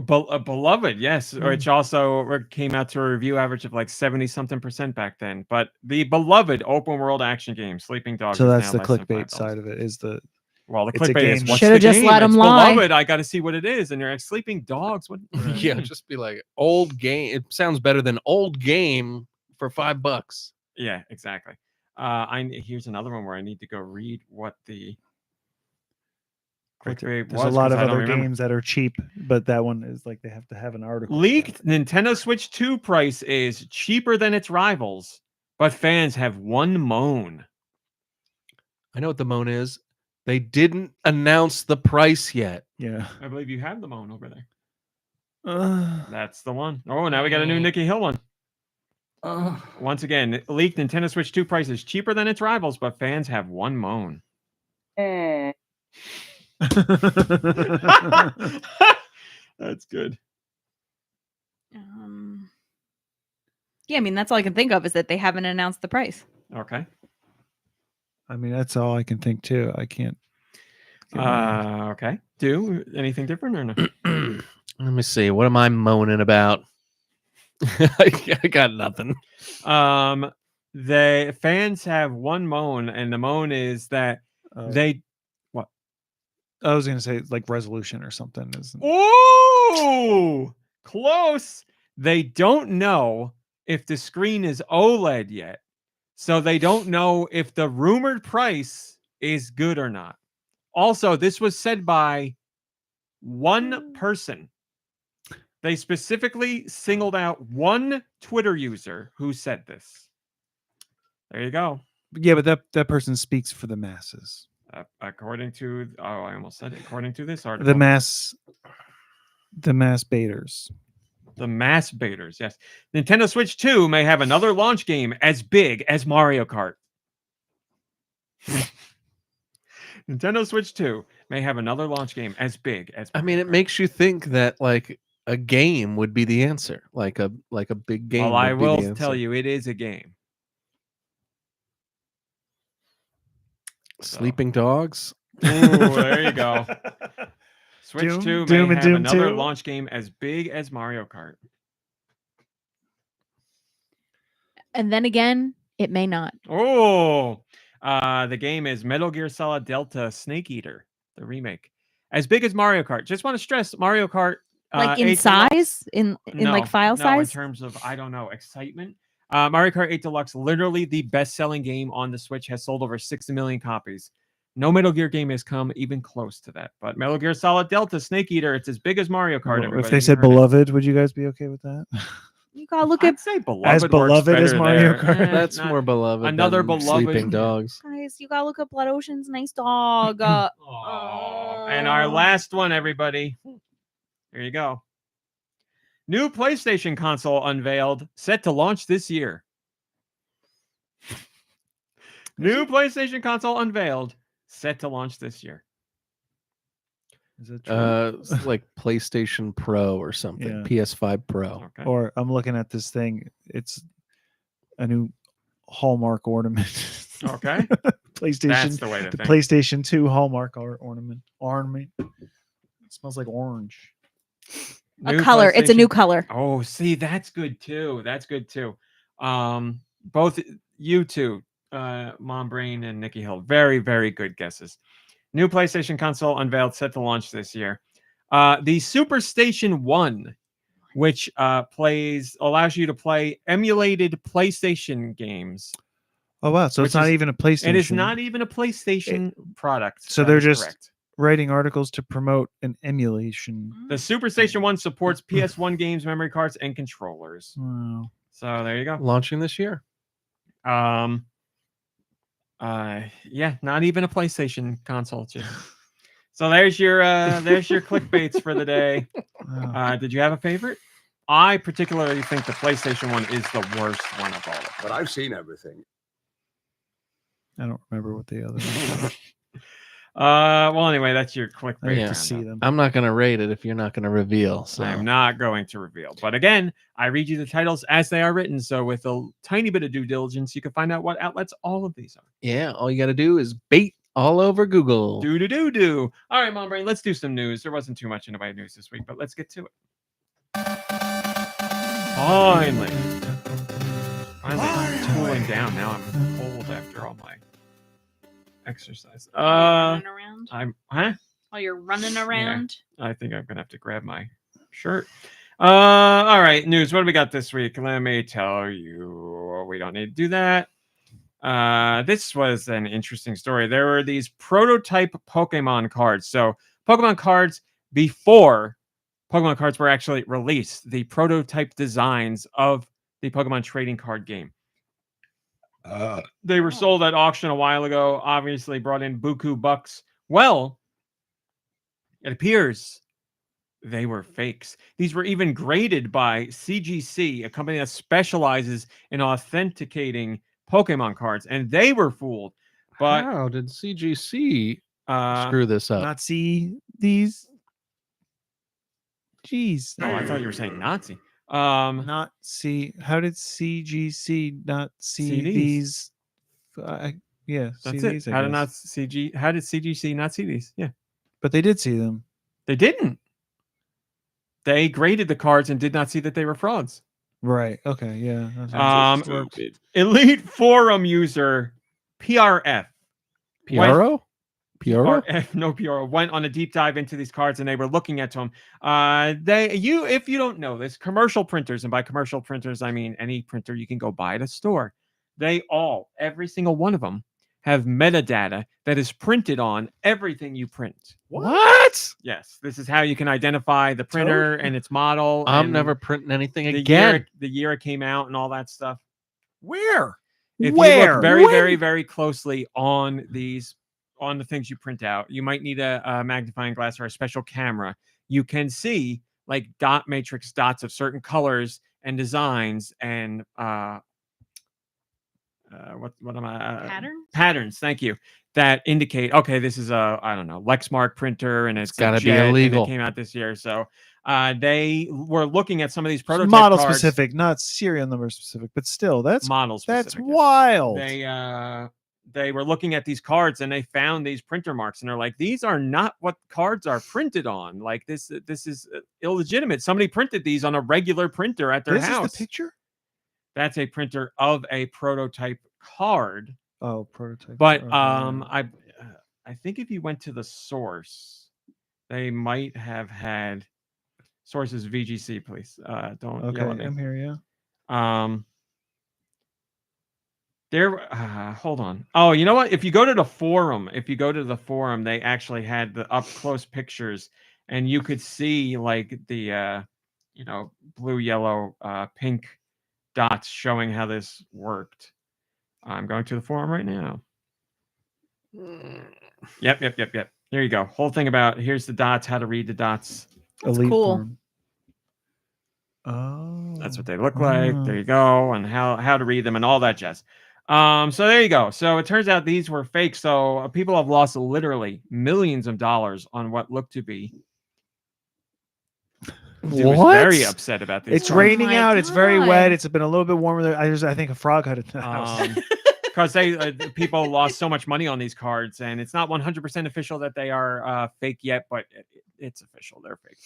Beloved, yes, which also came out to a review average of like 70-something% back then. But the beloved open world action game, Sleeping Dogs. so is that's now the less than clickbait $5. side of it. Is the Well, the It's a clickbait is game. what's Shoulda the just game? let 'em It's lie. Beloved. I got to see what it is, and you're like Sleeping Dogs. What? Yeah, just be like old game. It sounds better than old game for $5. Yeah, exactly. Here's another one where I need to go read what the clickbait there's was. a lot 'cause of I don't other remember. games that are cheap, but that one is like they have to have an article. Leaked Nintendo Switch 2 price is cheaper than its rivals, but fans have one moan. I know what the moan is. They didn't announce the price yet. Yeah. I believe you have the moan over there. Uh, That's the one. Oh, now we got a new Nicky Hill one. Once again, leaked Nintendo Switch 2 price is cheaper than its rivals, but fans have one moan. That's good. Yeah, I mean, that's all I can think of is that they haven't announced the price. Okay. I mean, that's all I can think too. I can't. get my- Okay. Do anything different or no? Let me see. What am I moaning about? I got nothing. The fans have one moan, and the moan is that they. What? I was gonna say like resolution or something. Ooh, close. They don't know if the screen is OLED yet, so they don't know if the rumored price is good or not. Also, this was said by one person. They specifically singled out one Twitter user who said this. There you go. Yeah, but that person speaks for the masses. According to, I almost said it. According to this article, The mass baiters. the mass baiters. Yes, Nintendo Switch 2 may have another launch game as big as Mario Kart. Nintendo Switch 2 may have another launch game as big as. I mean, Mario it Kart. makes you think that like a game would be the answer, like a big game. Well, I would be the will tell answer. you, it is a game. Sleeping Dogs. Ooh, there you go. Switch Doom- 2 Doom may and have Doom another 2? launch game as big as Mario Kart. And then again, it may not. Oh, the game is Metal Gear Solid Delta Snake Eater, the remake. As big as Mario Kart. Just want to stress Mario Kart. Like in 8 Deluxe- size? In like file no, size? in terms of, I don't know, excitement. Mario Kart 8 Deluxe, literally the best-selling game on the Switch, has sold over 60 million copies. No Metal Gear game has come even close to that. But Metal Gear Solid Delta Snake Eater, it's as big as Mario Kart. Well, everybody. if they You said heard it. beloved, would you guys be okay with that? You gotta look I'd at say beloved As works beloved as better Mario there. Kart? That's Not- more beloved. another than beloved- Sleeping Dogs. guys. You gotta look at Blood Ocean's nice dog. Aw. And our last one, everybody. There you go. New PlayStation console unveiled, set to launch this year. New PlayStation console unveiled, set to launch this year. Is it true? It's like PlayStation Pro or something. Yeah. PS5 Pro. Okay. Or I'm looking at this thing. It's a new Hallmark ornament. Okay. PlayStation. That's the way to The think. PlayStation 2 Hallmark ornament. It smells like orange. A New color. It's a new PlayStation- color. Oh, see, that's good too. That's good too. Both you two, Mom Brain and Nicky Hill, very, very good guesses. New PlayStation console unveiled, set to launch this year. The Superstation 1, which allows you to play emulated PlayStation games. Oh wow! So Which it's not is- even a PlayStation. It is not even a PlayStation product. So That they're is just- correct. writing articles to promote an emulation. The Superstation 1 supports PS1 games, memory cards, and controllers. Wow. So there you go. Launching this year. Yeah, not even a PlayStation console. Jim. So there's your clickbaits for the day. Wow. Did you have a favorite? I particularly think the PlayStation one is the worst one of all of them. But I've seen everything. I don't remember what the other. Ones Well, anyway, that's your clickbait. I need Yeah. to see them. I'm not going to rate it if you're not going to reveal. So I'm not going to reveal. But again, I read you the titles as they are written. So with a tiny bit of due diligence, you can find out what outlets all of these are. yeah, all you got to do is bait all over Google. Do. All right, Mom Brain, let's do some news. There wasn't too much in the way of news this week, but let's get to it. Finally cooling down. Now I'm cold after all my exercise. running around. Huh? While you're running around. I think I'm gonna have to grab my shirt. All right, news. What do we got this week? Let me tell you. We don't need to do that. This was an interesting story. There were these prototype Pokemon cards. So Pokemon cards before Pokemon cards were actually released, the prototype designs of the Pokemon trading card game. They were sold at auction a while ago, obviously brought in buku bucks. Well, it appears they were fakes. These were even graded by CGC, a company that specializes in authenticating Pokemon cards, and they were fooled. But How did CGC uh, screw this up? Not see these. Jeez. oh, I thought you were saying Nazi. Not see. How did CGC not see CDs. these? Yeah, see That's these. it. I How did guess. CGC not see these? Yeah, But they did see them. they didn't. They graded the cards and did not see that they were frauds. Right. Okay. Yeah. that's- Stupid. Elite forum user PRF. Piaro? Piaro? No PRO went on a deep dive into these cards, and they were looking at them. If you don't know this, commercial printers, and by commercial printers I mean any printer you can go buy at a store. They every single one of them, have metadata that is printed on everything you print. What? Yes, this is how you can identify the printer and its model. I'm and never printing anything the again. the year it came out and all that stuff. Where? If you Where? look very, When? very, very closely on the things you print out, you might need a magnifying glass or a special camera. You can see like dot matrix dots of certain colors and designs and what am I? Patterns? Patterns. Thank you. That indicate, okay, this is a, I don't know, Lexmark printer, and it's gotta be jet, and illegal. it came out this year. So they were looking at some of these prototype model cards, specific, not serial number specific, but still, that's model that's specific. yes. wild. They were looking at these cards and they found these printer marks, and they're like, these are not what cards are printed on. Like this is illegitimate. Somebody printed these on a regular printer at their This house. is the picture. That's a printer of a prototype card. Oh, prototype. But Oh, I think if you went to the source, they might have had sources VGC, please. Don't okay, yell at me. I'm here. Yeah. There hold on. Oh, you know what? If you go to the forum, they actually had the up close pictures, and you could see like the blue, yellow, pink dots showing how this worked. I'm going to the forum right now. Yep. There you go. Whole thing about here's the dots, how to read the dots. That's Elite cool. form. Oh, That's what they look like. There you go, and how to read them and all that jazz. So there you go. So it turns out these were fake. So people have lost literally millions of dollars on what looked to be. He was very upset about this. It's raining my out. It's very God. wet. It's been a little bit warmer there. I think a frog had it in the house. Because people lost so much money on these cards, and it's not 100% official that they are fake yet, but it's official. They're fake.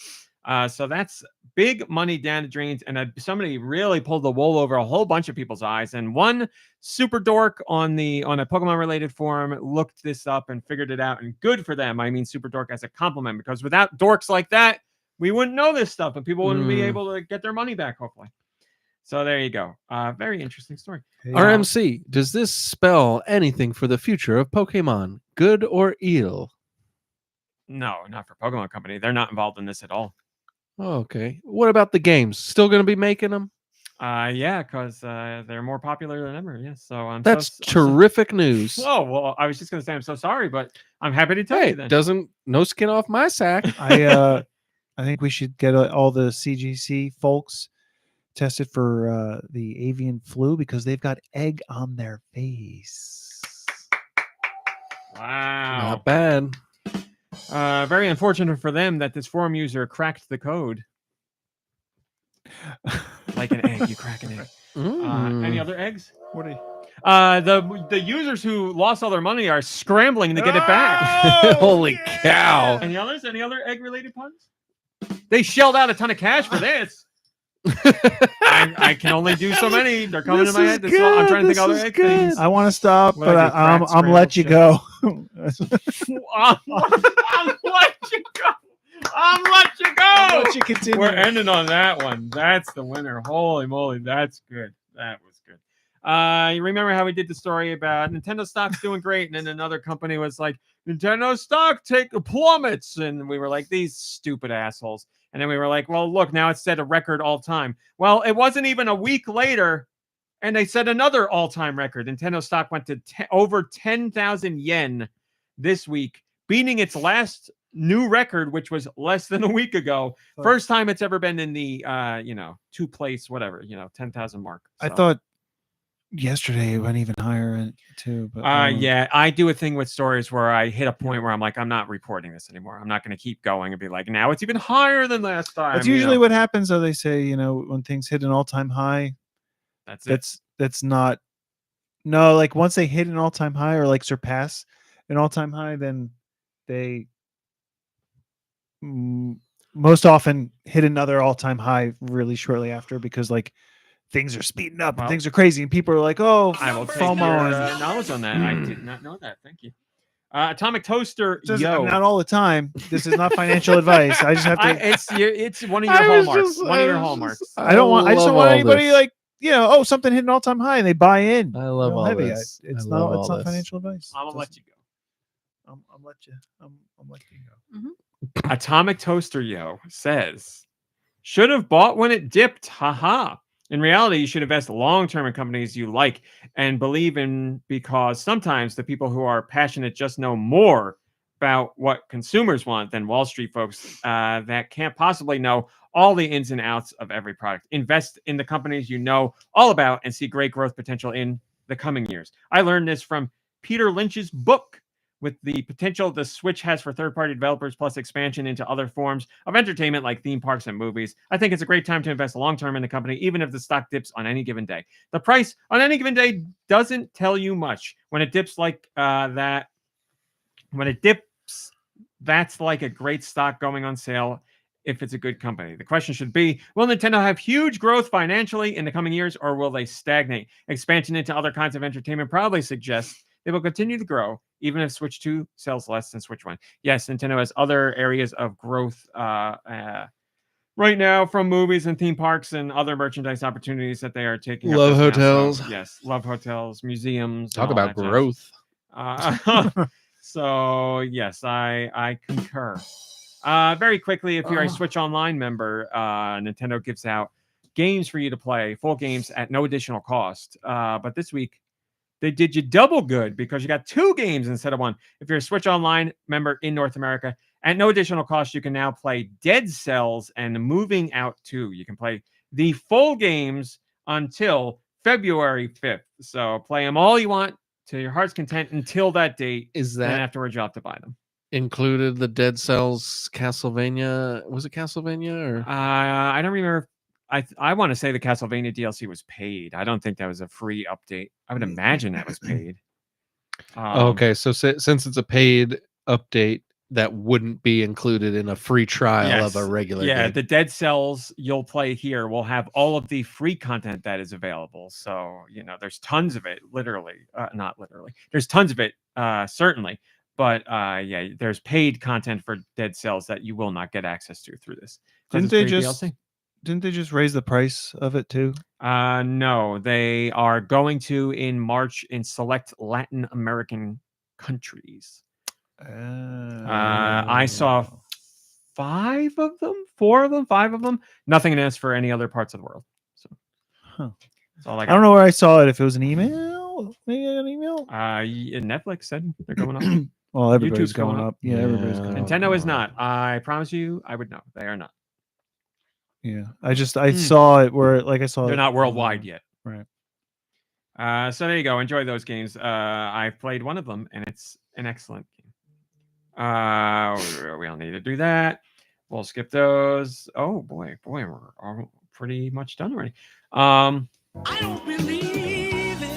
So that's big money down the drains, and somebody really pulled the wool over a whole bunch of people's eyes. And one super dork on a Pokemon related forum looked this up and figured it out, and good for them. I mean, super dork as a compliment, because without dorks like that, we wouldn't know this stuff, and people wouldn't be able to get their money back, hopefully. So there you go. Very interesting story. Hey, RMC, does this spell anything for the future of Pokemon? Good or ill? No, not for Pokemon Company. They're not involved in this at all. Oh, okay. What about the games? Still going to be making them? Yeah, because they're more popular than ever. Yes, so I'm. That's terrific news. Oh well, I was just going to say I'm so sorry, but I'm happy to tell you then. No skin off my sack. I think we should get all the CGC folks tested for the avian flu because they've got egg on their face. Wow, Not bad. Very unfortunate for them that this forum user cracked the code. Like an egg, you crack an egg. Any other eggs? What are you? The users who lost all their money are scrambling to get it back. Holy cow. Any others? Any other egg related puns? They shelled out a ton of cash for this. I can only do so many. They're coming to my head. I'm trying to think of other egg things. I want to stop, What but I do, I'm scrambled let you shit. go. I'm let you go. I'm let you go. Let you continue. We're ending on that one. That's the winner. Holy moly, that's good. That was good. You remember how we did the story about Nintendo stock's doing great, and then another company was like, Nintendo stock plummets, and we were like, these stupid assholes. And then we were like, well, look, now it's set a record all time. Well, it wasn't even a week later, and they set another all-time record. Nintendo stock went to over 10,000 yen this week, beating its last new record, which was less than a week ago. First time it's ever been in the two place, whatever, 10,000 mark. So. I thought yesterday it went even higher too. But yeah, I do a thing with stories where I hit a point where I'm like, I'm not reporting this anymore. I'm not going to keep going and be like, now it's even higher than last time. That's usually what happens. So they say, when things hit an all-time high, that's not. No, like once they hit an all-time high or like surpass an all-time high, then they most often hit another all-time high really shortly after, because like things are speeding up and things are crazy and people are like, oh, I will take FOMO your knowledge on that. I did not know that. Thank you. Atomic Toaster, not all the time. This is not financial advice. I just have to. It's one of your hallmarks. One of your hallmarks. I just don't want anybody like, something hit an all-time high and they buy in. I love all this. It's not financial advice. I'm gonna let you go. I'm letting you go. Mm-hmm. Atomic Toaster says, should have bought when it dipped. Haha. In reality, you should invest long-term in companies you like and believe in, because sometimes the people who are passionate just know more about what consumers want than Wall Street folks that can't possibly know all the ins and outs of every product. Invest in the companies you know all about and see great growth potential in. the coming years. I learned this from Peter Lynch's book. With the potential the Switch has for third-party developers plus expansion into other forms of entertainment like theme parks and movies, I think it's a great time to invest long-term in the company, even if the stock dips on any given day. The price on any given day doesn't tell you much. When it dips like that, that's like a great stock going on sale if it's a good company. The question should be, will Nintendo have huge growth financially in the coming years, or will they stagnate? Expansion into other kinds of entertainment probably suggests they will continue to grow, even if Switch 2 sells less than Switch 1. Yes, Nintendo has other areas of growth right now from movies and theme parks and other merchandise opportunities that they are taking up Love just now. hotels. So, yes, love hotels, museums. Talk and all about that jazz. growth. So, yes, I concur. Very quickly, if you're a Switch Online member, Nintendo gives out games for you to play, full games at no additional cost. But this week, they did you double good because you got 2 games instead of 1. If you're a Switch Online member in North America, at no additional cost, you can now play Dead Cells and Moving Out 2. You can play the full games until February 5th. So play them all you want to your heart's content until that date. Is Then that afterwards, you'll have to buy them. included the Dead Cells Castlevania? Was it Castlevania or? I don't remember. I want to say the Castlevania DLC was paid. I don't think that was a free update. I would imagine that was paid. Okay, so since it's a paid update, that wouldn't be included in a free trial of a regular game. The Dead Cells you'll play here will have all of the free content that is available. So, there's tons of it, literally. Not literally. There's tons of it, certainly. But, there's paid content for Dead Cells that you will not get access to through this. Didn't they just raise the price of it too? No, they are going to in March in select Latin American countries. I saw 5 of them, 4 of them, 5 of them. Nothing in this for any other parts of the world. So, that's all I got. I don't know where I saw it. If it was an email, maybe an email. Netflix said they're going up. Well, everybody's YouTube's going up. Yeah, everybody's going up. Nintendo is not. I promise you, I would know. They are not. Yeah, I saw it where I saw they're not worldwide yet. Right. So there you go. Enjoy those games. I've played one of them, and it's an excellent game. We don't need to do that. We'll skip those. Oh boy, we're all pretty much done already. I don't believe it.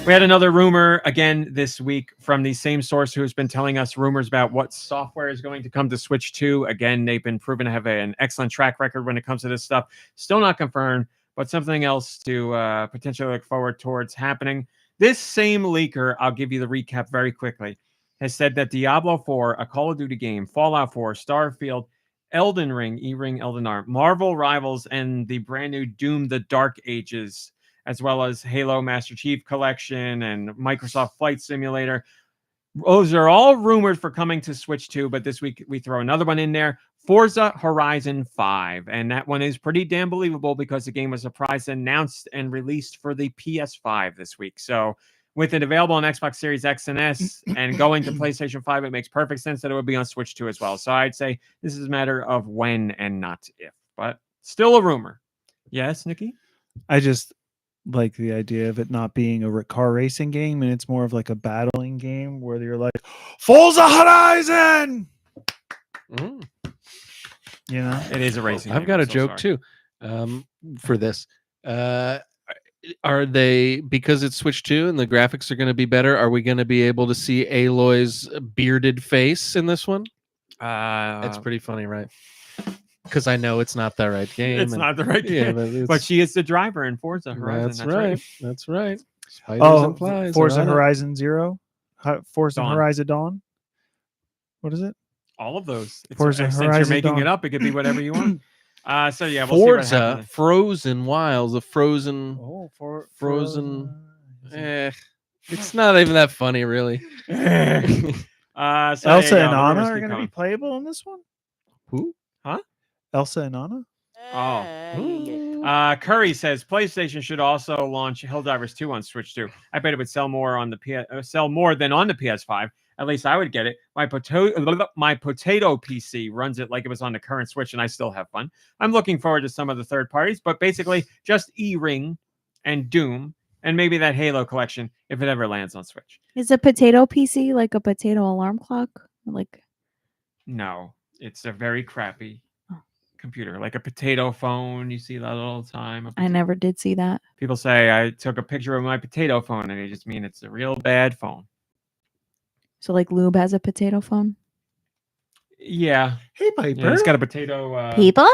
We had another rumor again this week from the same source who has been telling us rumors about what software is going to come to Switch 2. Again, they've been proven to have an excellent track record when it comes to this stuff. Still not confirmed, but something else to potentially look forward towards happening. This same leaker, I'll give you the recap very quickly, has said that Diablo 4, a Call of Duty game, Fallout 4, Starfield, Elden Ring, Elden Ring, Marvel Rivals, and the brand new Doom: The Dark Ages, as well as Halo Master Chief Collection and Microsoft Flight Simulator. Those are all rumored for coming to Switch 2, but this week we throw another one in there, Forza Horizon 5. And that one is pretty damn believable because the game was surprised, announced, and released for the PS5 this week. So with it available on Xbox Series X and S and going to PlayStation 5, it makes perfect sense that it would be on Switch 2 as well. So I'd say this is a matter of when and not if, but still a rumor. Yes, Nicky? I just like the idea of it not being a car racing game, and it's more of like a battling game where you're like, Forza Horizon! It is a racing I've game. got I'm a so joke sorry. too for this. Are they, because it's Switch 2 and the graphics are going to be better, are we going to be able to see Aloy's bearded face in this one? It's pretty funny, right? Because I know it's not the right game. It's not the right game. Yeah, but she is the driver in Forza Horizon. That's right. Spiders and flies. Forza Horizon Zero? Forza Dawn. Horizon Dawn? What is it? All of those. Forza Since Horizon you're making Dawn. it up, it could be whatever you want. So yeah, we'll Forza see what happens. Frozen Wilds, the Frozen. Oh, Frozen. It's not even that funny, really. So Elsa yeah, and the Anna rumors are keep going to be coming. playable in this one? Who? Elsa and Anna? Curry says PlayStation should also launch Helldivers 2 on Switch 2. I bet it would sell more on the sell more than on the PS5. At least I would get it. My potato PC runs it like it was on the current Switch, and I still have fun. I'm looking forward to some of the third parties, but basically just E-Ring and Doom And maybe that Halo collection if it ever lands on Switch. Is a potato PC like a potato alarm clock? Like, No, it's a very crappy Oh. computer, like a potato phone. You see that all the time. I never did see that. People say I took a picture of my potato phone, and they just mean it's a real bad phone. So like Lube has a potato phone. Yeah, Hey, Piper. yeah, he's got a potato People?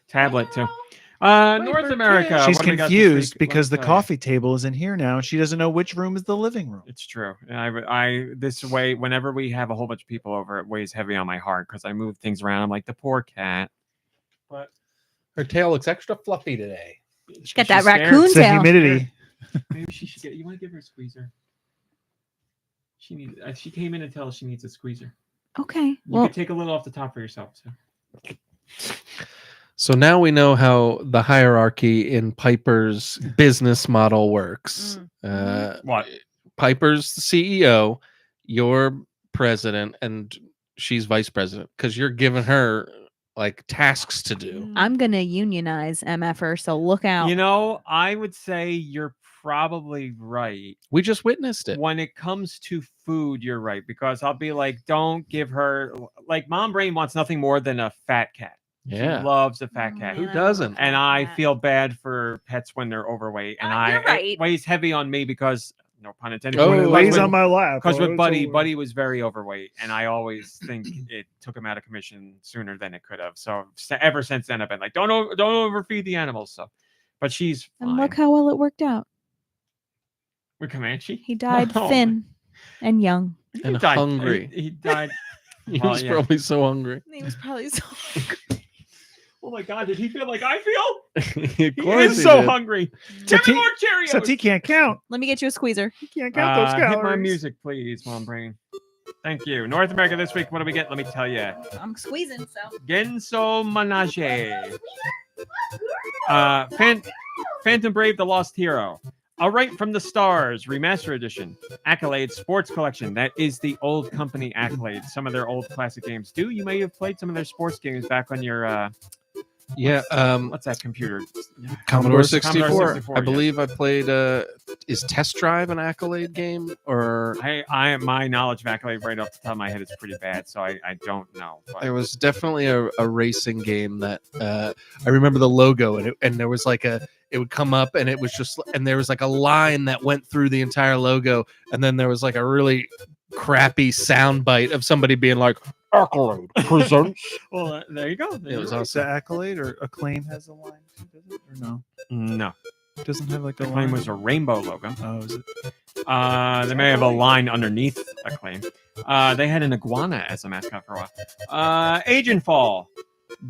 tablet too. North America. She's what do we got this confused week? because the Let me tell you. coffee table is in here now, and she doesn't know which room is the living room. It's true. I this way, whenever we have a whole bunch of people over, it weighs heavy on my heart because I move things around. I'm like the poor cat. But Her tail looks extra fluffy today. She got is that scared? raccoon It's the tail. humidity. Maybe she should get. You want to give her a squeezer? She needs. She came in and tell us she needs a squeezer. Okay. You Well, could take a little off the top for yourself. So. So now we know how the hierarchy in Piper's business model works. What? Piper's the CEO, you're president, and she's vice president because you're giving her like tasks to do. I'm gonna unionize MFR, so look out. You know, I would say you're probably right. We just witnessed it. When it comes to food, you're right because I'll be like, don't give her like Mom Brain wants nothing more than a fat cat. Yeah. She loves a fat cat. Who doesn't? And I feel bad for pets when they're overweight, and You're it right. weighs heavy on me because no pun intended. Oh, When it Because lays with- on my lap. Because oh, with it's Buddy, over. Buddy was very overweight, and I always think it took him out of commission sooner than it could have. So ever since then, I've been like, don't overfeed the animals. So, but she's fine. And look how well it worked out. With Comanche, He died Oh, thin and young. he And died- hungry. He died. He Well, was yeah. probably so hungry. He was probably so. Oh my God! Did he feel like I feel? Of He course is he so did. hungry. Except Give me he- more Cheerios. Except he can't count. Let me get you a squeezer. He can't count those calories. Hit my music, please, Mom Brain. Thank you. North America this week. What do we get? Let me tell you. I'm squeezing, so. Genso Menage. Phantom Brave: The Lost Hero. A Right from the Stars Remaster Edition. Accolade Sports Collection. That is the old company Accolade. Some of their old classic games. You may have played some of their sports games back on your Yeah. what's that computer? Commodore 64. Commodore 64, I yes. believe I played. Is Test Drive an Accolade game or? I my knowledge of Accolade right off the top of my head is pretty bad, so I don't know. But There was definitely a racing game that I remember the logo and there was like it would come up and it was just and there was like a line that went through the entire logo and then there was like a really crappy sound bite of somebody being like Accolade presents. well, there you go. It was Is awesome. that Accolade or Acclaim has a line too, does it? Or no? No. It doesn't have like a Acclaim line. was a rainbow logo. Oh, is it? They may have a line underneath Acclaim. They had an iguana as a mascot for a while. Agent Fall,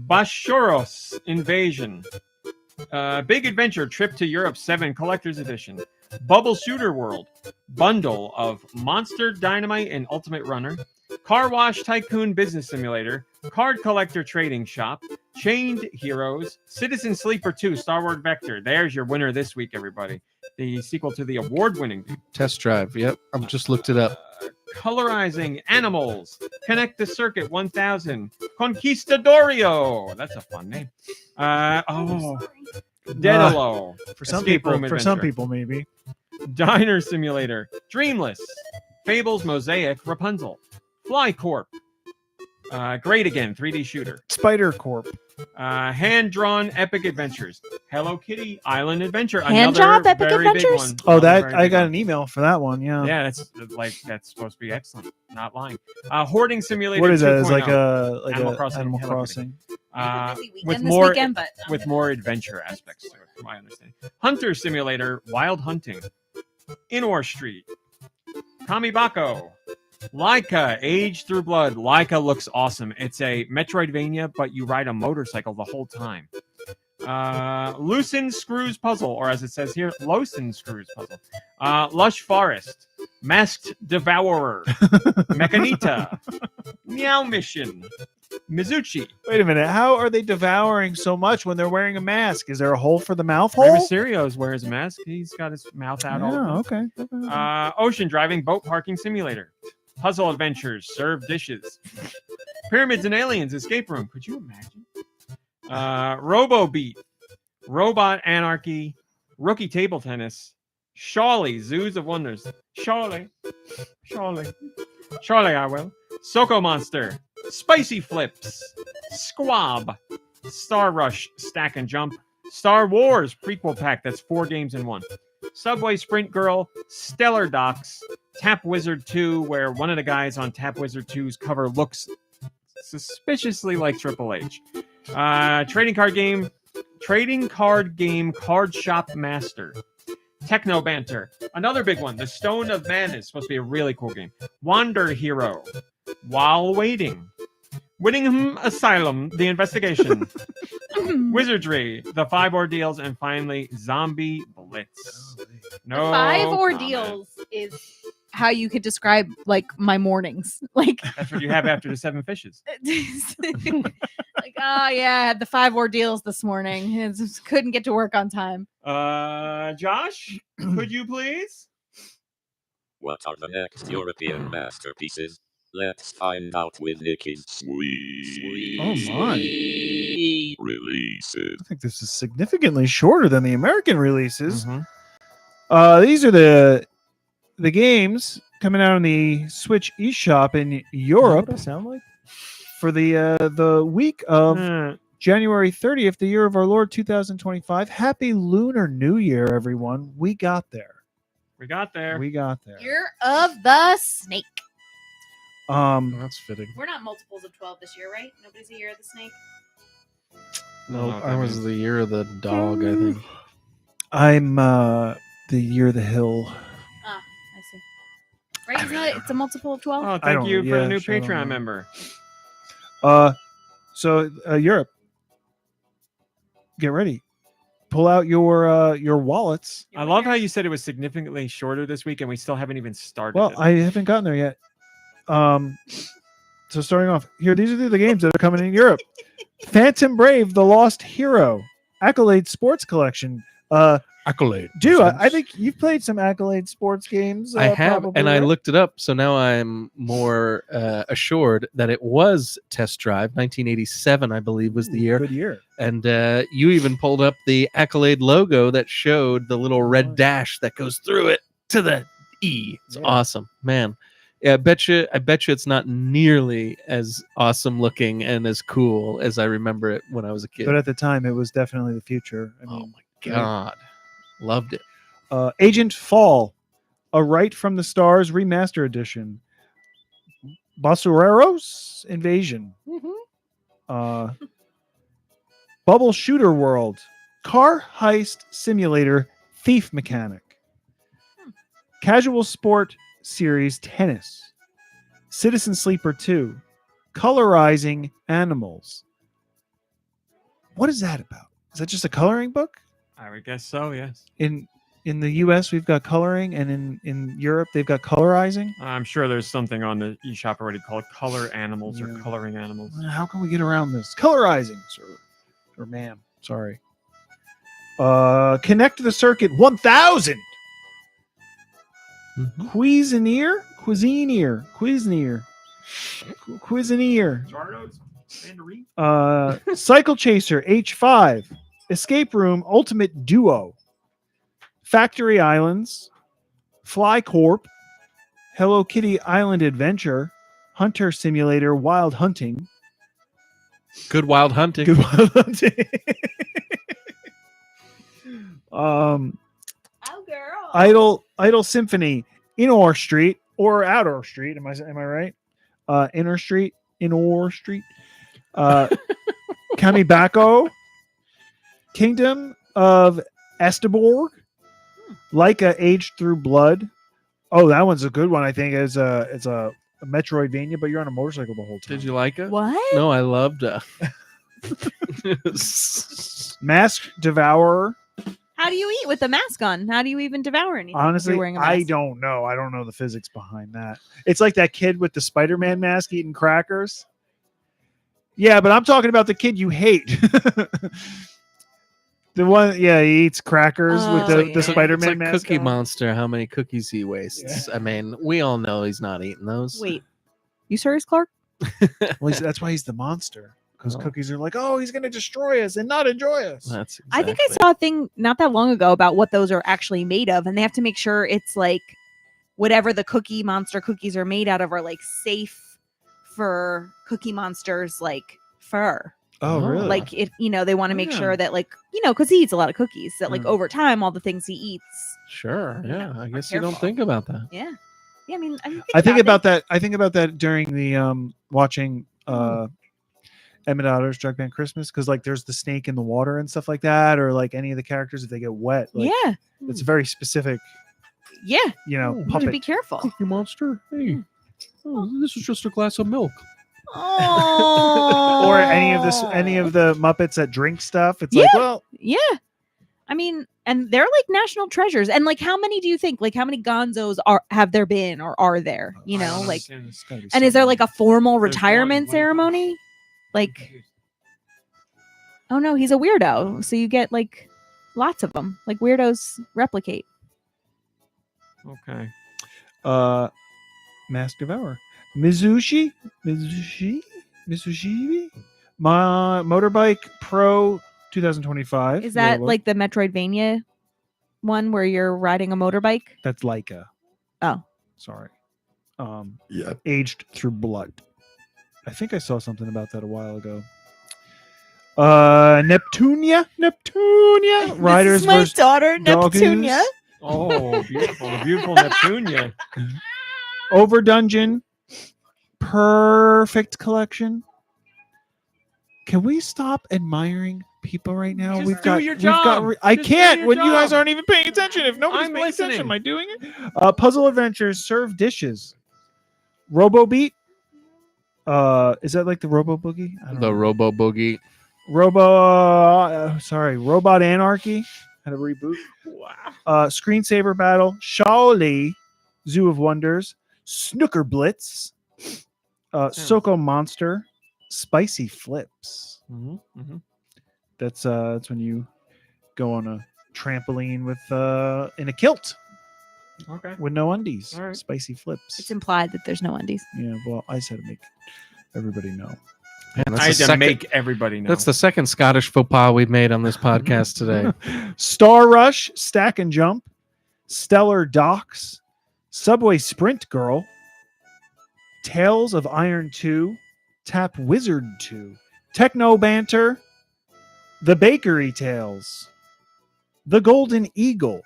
Bashoros Invasion, Big Adventure Trip to Europe 7 Collector's Edition, Bubble Shooter World, bundle of Monster Dynamite and Ultimate Runner, Car Wash Tycoon Business Simulator, Card Collector Trading Shop, Chained Heroes, Citizen Sleeper 2 Star Wars Vector. There's your winner this week, everybody. The sequel to the award-winning game. Test Drive. Yep. I've just looked it up. Colorizing Animals, Connect the Circuit 1000, Conquistadorio. That's a fun name. Daedalo, For some Escape people, Room for some Adventure. people, maybe. Diner Simulator, Dreamless, Fables Mosaic, Rapunzel, Fly Corp, Great Again, 3D Shooter, Spider Corp. Hand-drawn Epic Adventures, Hello Kitty Island Adventure, Hand-drawn another Epic very big Adventures? one. Oh, Another that very I big got one. an email for that one. Yeah. Yeah, that's supposed to be excellent. Not lying. Hoarding Simulator. What is that? It's like 2.0, a Animal Crossing, Animal Hello Crossing. with more with more adventure aspects to it, from my understanding. Hunter Simulator, Wild Hunting, Inor Street, Kamibako, Laika, Age Through Blood. Laika looks awesome. It's a Metroidvania, but you ride a motorcycle the whole time. Loosen Screws Puzzle, or as it says here, Loosen Screws Puzzle. Lush Forest, Masked Devourer, Mechanita, Meow Mission, Mizuchi. Wait a minute. How are they devouring so much when they're wearing a mask? Is there a hole for the mouth hole? Rey Mysterio's wears a mask. He's got his mouth out all the time. Oh, okay. Ocean Driving Boat Parking Simulator. Puzzle Adventures, Serve Dishes. Pyramids and Aliens Escape Room. Could you imagine? Robo Beat, Robot Anarchy, Rookie Table Tennis, Shawley Zoos of Wonders, Shawley, I will. Soko Monster, Spicy Flips, Squab, Star Rush Stack and Jump, Star Wars Prequel Pack, that's 4 games in one. Subway Sprint Girl, Stellar Docs, Tap Wizard 2, where one of the guys on Tap Wizard 2's cover looks suspiciously like Triple H. Trading card game Card Shop Master. Techno Banter. Another big one. The Stone of Man is supposed to be a really cool game. Wander Hero. While Waiting. Whittingham Asylum, The Investigation. Wizardry, The 5 Ordeals, and finally Zombie Blitz. No 5 comment. ordeals is how you could describe like my mornings. Like That's what you have after the 7 fishes. like, oh yeah, I had the 5 ordeals this morning. I just couldn't get to work on time. Josh, could you please? What are the next European masterpieces? Let's find out with Nicky's sweet Oh my. releases. I think this is significantly shorter than the American releases. Mhm. These are the games coming out on the Switch eShop in Europe. What I sound like? For the week of January 30th, the year of our Lord 2025. Happy Lunar New Year, everyone. We got there. We got there. We got there. Year of the snake. That's fitting. We're not multiples of 12 this year, right? Nobody's a year of the snake. No, Oh, I was the year of the dog, I think. I'm the year of the hill. I see. Right? Isn't it? It's a multiple of 12? Oh, I thank don't- you for yeah, the new sure, I don't Patreon know. member. So Europe. Get ready. Pull out your wallets. I love how you said it was significantly shorter this week, and we still haven't even started. Well, it. I haven't gotten there yet. So starting off here, these are the games that are coming in Europe. Phantom Brave, The Lost Hero, Accolade Sports Collection. Accolade. Dude, I think you've played some Accolade Sports games. I have, probably, and I right? looked it up, so now I'm more assured that it was Test Drive. 1987, I believe, was the year. Good year. And you even pulled up the Accolade logo that showed the little red dash that goes through it to the E. It's Yeah. awesome, man. Yeah, I bet you it's not nearly as awesome looking and as cool as I remember it when I was a kid. But at the time, it was definitely the future. I Oh mean, my god, loved it. Agent Fall, A Right from the Stars Remaster Edition. Basureros Invasion. Bubble Shooter World, Car Heist Simulator Thief Mechanic. Casual Sport Series Tennis. Citizen Sleeper 2. Colorizing Animals. What is that about? Is that just a coloring book? I would guess so. Yes. In the US we've got coloring, and in Europe they've got colorizing. I'm sure there's something on the eShop already called Color Animals or Yeah. Coloring Animals. How can we get around this? Colorizing, sir. Or ma'am. Sorry. Connect to the Circuit 1000. Cuisineer. Jardos, Mandarin. Cycle Chaser H5. Escape Room Ultimate Duo. Factory Islands. Fly Corp. Hello Kitty Island Adventure. Hunter Simulator Wild Hunting. Good wild hunting. Good Wild Hunting. Oh, girl. Idle Symphony, Inor Street or Outer Street. Am I right? Inner Street, Inor Street. Kamibako, Kingdom of Esteborg, Leica Aged Through Blood. Oh, that one's a good one. I think it's a Metroidvania, but you're on a motorcycle the whole time. Did you like it? What? No, I loved Mask Devourer. How do you eat with the mask on? How do you even devour anything? if you're Honestly, wearing a I mask? don't know. I don't know the physics behind that. It's like that kid with the Spider-Man mask eating crackers. Yeah, but I'm talking about the kid you hate. The one, yeah, he eats crackers with Oh, the yeah. the Spider-Man it's like mask. Cookie on. Monster, how many cookies he wastes. I mean, we all know he's not eating those. Wait, you serious, Clark? Well, that's why he's the monster. because Oh. cookies are like, oh, he's gonna destroy us and not enjoy us. That's I think I saw a thing not that long ago about what those are actually made of, and they have to make sure it's like whatever the Cookie Monster cookies are made out of are like safe for Cookie Monster's like fur. Oh, Oh. really? Like it, they want to make Yeah. sure that like because he eats a lot of cookies, that like Mm. over time all the things he eats. Sure. Yeah. I guess you careful. don't think about that. Yeah, I mean, I think about that. I think about that during the watching Emmett Otter's Drug Band Christmas, because like there's the snake in the water and stuff like that, or like any of the characters if they get wet. Like, Yeah, it's a very specific, yeah. Oh, You puppet. should be careful. Cookie Monster. Hey. Oh, this is just a glass of milk. Oh, Or any of the Muppets that drink stuff. It's Yeah. like, well, Yeah. I mean, and they're like national treasures. And like, how many do you think? Like, how many Gonzos have there been or are there? Like, it's gotta be and is there like a formal There's retirement one. ceremony? Like, oh no, he's a weirdo. So you get like lots of them. Like weirdos replicate. Okay. Mask Devourer. Mizushi? My Motorbike Pro 2025. Is that There it was. like the Metroidvania one where you're riding a motorbike? That's Leica. Oh. Sorry. Aged through blood. I think I saw something about that a while ago. Neptunia. Riders this is my versus daughter, Doggoos. Neptunia. Oh, beautiful. The beautiful Neptunia. Over Dungeon. Perfect collection. Can we stop admiring people right now? Just do your job. I Just do can't your when you guys job. aren't even paying attention. If nobody's I'm paying attention, listening. am I doing it? Puzzle Adventures, Serve Dishes. RoboBeat. Is that like the Robo Boogie? I don't The know. Robo Boogie. Robot Anarchy. Had a reboot. Wow. Screensaver Battle. Shaoli. Zoo of Wonders. Snooker Blitz. Soko Monster. Spicy Flips. That's when you go on a trampoline with in a kilt Okay. with no undies. All right. Spicy Flips. It's implied that there's no undies. Yeah, well, I said to make everybody know. Man, that's I had the to second- make everybody know. That's the second Scottish faux pas we've made on this podcast today. Star Rush, Stack and Jump, Stellar Docks, Subway Sprint Girl, Tales of Iron 2, Tap Wizard 2, Techno Banter, The Bakery Tales, The Golden Eagle.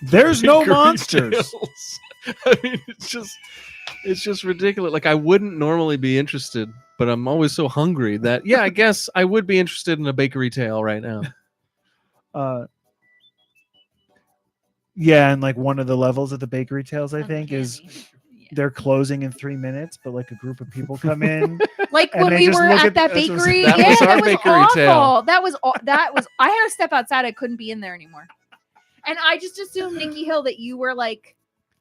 There's no Bakery monsters. Tales. I mean, it's just ridiculous. Like, I wouldn't normally be interested, but I'm always so hungry that I guess I would be interested in a bakery tale right now. Yeah, and like one of the levels of the Bakery Tales, I think, is they're closing in 3 minutes, but like a group of people come in. Like And when they we just were look at at- that that's what- bakery. that Yeah, was our that was bakery awful. tale. That was. I had to step outside. I couldn't be in there anymore. And I just assumed, Nikki Hill, that you were like,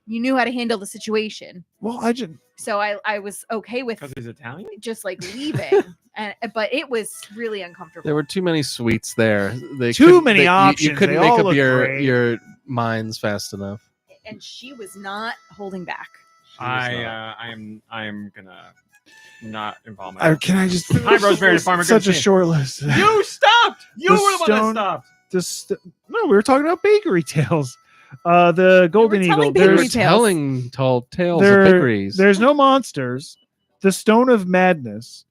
you knew how to handle the situation. Well, I just So I was okay with because he's Italian. just like leaving. But it was really uncomfortable. There were too many sweets there. Too couldn't- many you options. couldn't They make all up look your great. your minds fast enough. And she was not holding back. I am gonna not involve myself. can I just Hi, Rosemary Farmer. Good Such to a see you. short list. You stopped. You The were the one that stone- stopped. No, we were talking about Bakery Tales. The Golden telling Eagle. bakery They were There's, tales. telling tall tales of there- bakeries. there's no monsters. The Stone of Madness.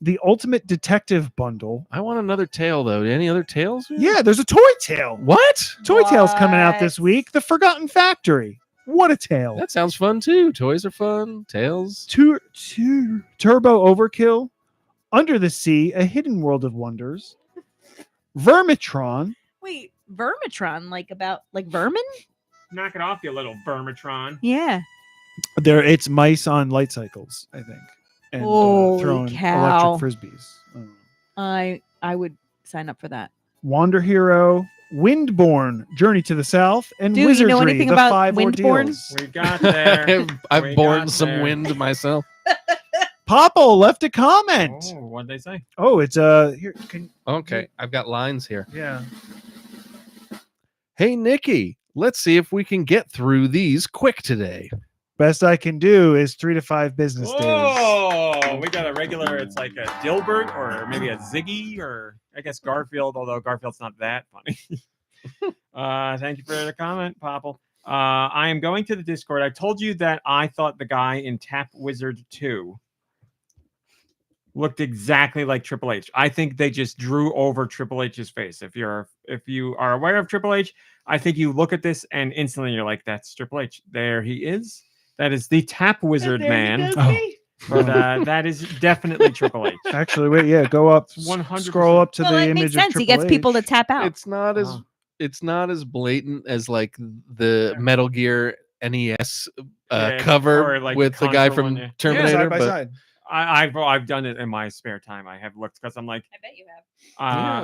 The Ultimate Detective Bundle. I want another tale though. Any other tales? Yeah, there's a Toy Tale. What? Toy Tale's coming out this What? week. The Forgotten Factory. What a tale. That sounds fun too. Toys are fun. Tales. Turbo Overkill. Under the Sea, A Hidden World of Wonders. Vermitron. Wait, Vermitron, like vermin? Knock it off, you little vermitron. Yeah. It's mice on light cycles, I think. And Holy throwing cow. electric frisbees. I would sign up for that. Wander Hero, Windborne, Journey to the South, and Do you Wizardry, know anything the about 5 Windborne? ordeals. We got there. I've We borne got some there. wind myself. Popple left a comment. Oh, what'd they say? Oh, it's here. Okay, I've got lines here. Yeah. Hey, Nicky, let's see if we can get through these quick today. Best I can do is 3 to 5 business days. Oh, we got a regular. It's like a Dilbert or maybe a Ziggy or I guess Garfield. Although Garfield's not that funny. Thank you for the comment, Popple. I am going to the Discord. I told you that I thought the guy in Tap Wizard 2 looked exactly like Triple H. I think they just drew over Triple H's face. If you are aware of Triple H, I think you look at this and instantly you're like, that's Triple H. There he is. That is the Tap Wizard man. But that is definitely Triple H. Actually, wait, yeah, go up, 100%. scroll up to Well, the it image makes of sense. He Triple gets people to H. tap out. It's not as blatant as like the Metal Gear NES Yeah, cover or, like, with the guy console from one, yeah. Terminator. side by but side. I've done it in my spare time. I have looked because I'm like, I bet you have.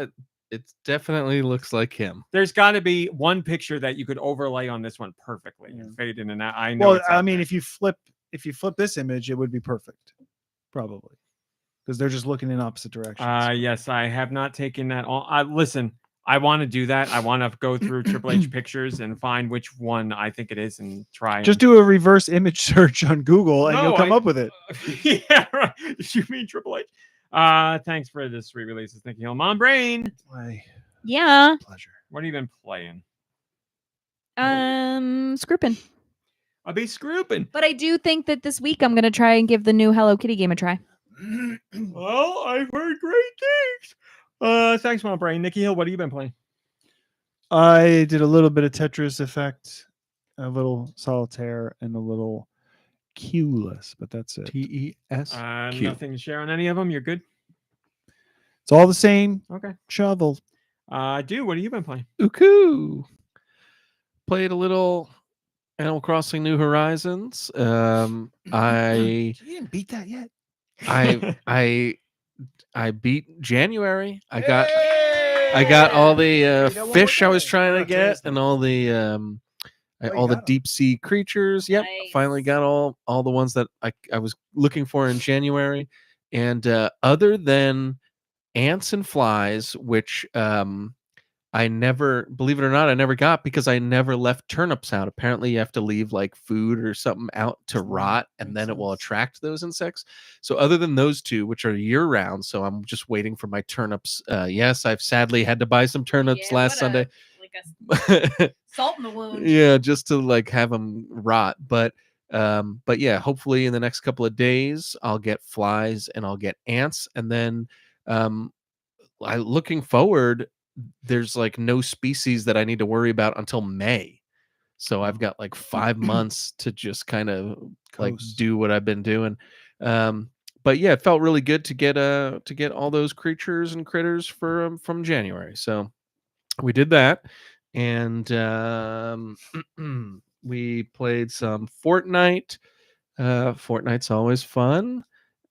yeah, it definitely looks like him. there's got to be one picture that you could overlay on this one perfectly and Yeah. fade in and out. I know. Well, it's I out mean, there. if you flip this image, it would be perfect, probably, because they're just looking in opposite directions. Yes, I have not taken that on. Listen, I want to do that. I want to go through Triple H pictures and find which one I think it is and try. Just do a reverse image search on Google, and No, you'll come up with it. Yeah, right. You mean Triple H? Thanks for this re-releases. Thank you, Mom Brain. My Yeah. pleasure. What have you been playing? Scrooping. I'll be scrooping. But I do think that this week I'm gonna try and give the new Hello Kitty game a try. Well, I've heard great things. Thanks, Mom Brain. Nicky Hill, what have you been playing? I did a little bit of Tetris Effect, a little Solitaire, and a little Q-less, but that's it. TES. Nothing to share on any of them. You're good. It's all the same. Okay. Shovel. Dude, what have you been playing? Uku. Played a little Animal Crossing New Horizons. I You didn't beat that yet. I beat January. I got all the got one fish more I was day. trying to Oh, get today's and the- all the you all the got 'em. deep sea creatures. Yep, Nice. finally got all the ones that I was looking for in January. And other than ants and flies, which I never, believe it or not, I never got because I never left turnips out. Apparently, you have to leave like food or something out to rot, and makes then it will sense. attract those insects. So, other than those two, which are year round, so I'm just waiting for my turnips. Yes, I've sadly had to buy some turnips last Sunday. Salt in the wound. Yeah, just to like have them rot. But yeah, hopefully in the next couple of days, I'll get flies and I'll get ants, and then looking forward. There's like no species that I need to worry about until May. So I've got like 5 months to just kind of like Coast. do what I've been doing. But yeah, it felt really good to get all those creatures and critters from January. So we did that, and we played some Fortnite. Fortnite's always fun.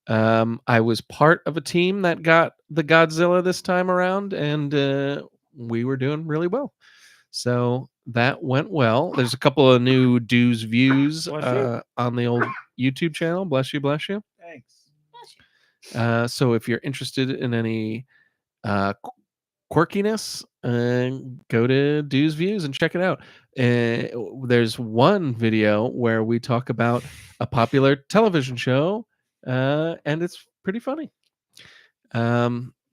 I was part of a team that got the Godzilla this time around, and we were doing really well. So that went well. There's a couple of new Deux views Bless on the old YouTube channel. Bless you, bless you. Thanks. So if you're interested in any quirkiness, go to Deux Views and check it out. There's one video where we talk about a popular television show, and it's pretty funny.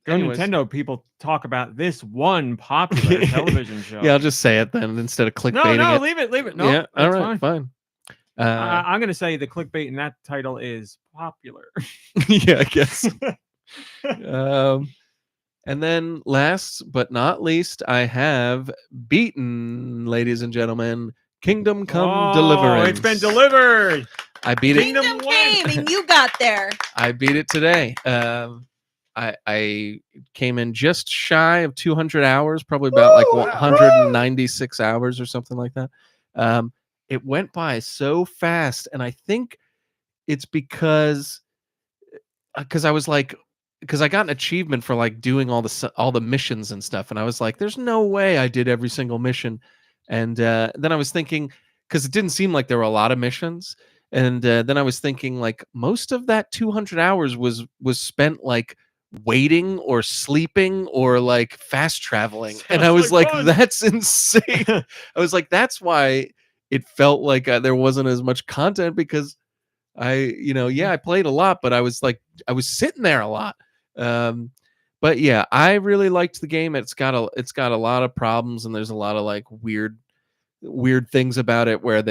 Anyways. Nintendo people talk about this one popular television show. Yeah, I'll just say it then instead of clickbaiting no, it. leave it. No, Yeah, all that's right, fine. I'm gonna say the clickbait in that title is popular. Yeah, I guess. And then last but not least, I have beaten, ladies and gentlemen, Kingdom Come Deliverance. It's been delivered. I beat it. Kingdom came and you got there. I beat it today. I came in just shy of 200 hours, probably about like 196 hours or something like that. It went by so fast, and I think it's because I was like, because I got an achievement for like doing all the missions and stuff, and I was like, there's no way I did every single mission. And then I was thinking, because it didn't seem like there were a lot of missions, and then I was thinking like most of that 200 hours was spent like waiting or sleeping or like fast traveling. And I Sounds was like like, fun. that's insane. I was like, that's why it felt like there wasn't as much content, because I played a lot, but I was sitting there a lot. But yeah, I really liked the game. It's got a lot of problems, and there's a lot of like weird things about it where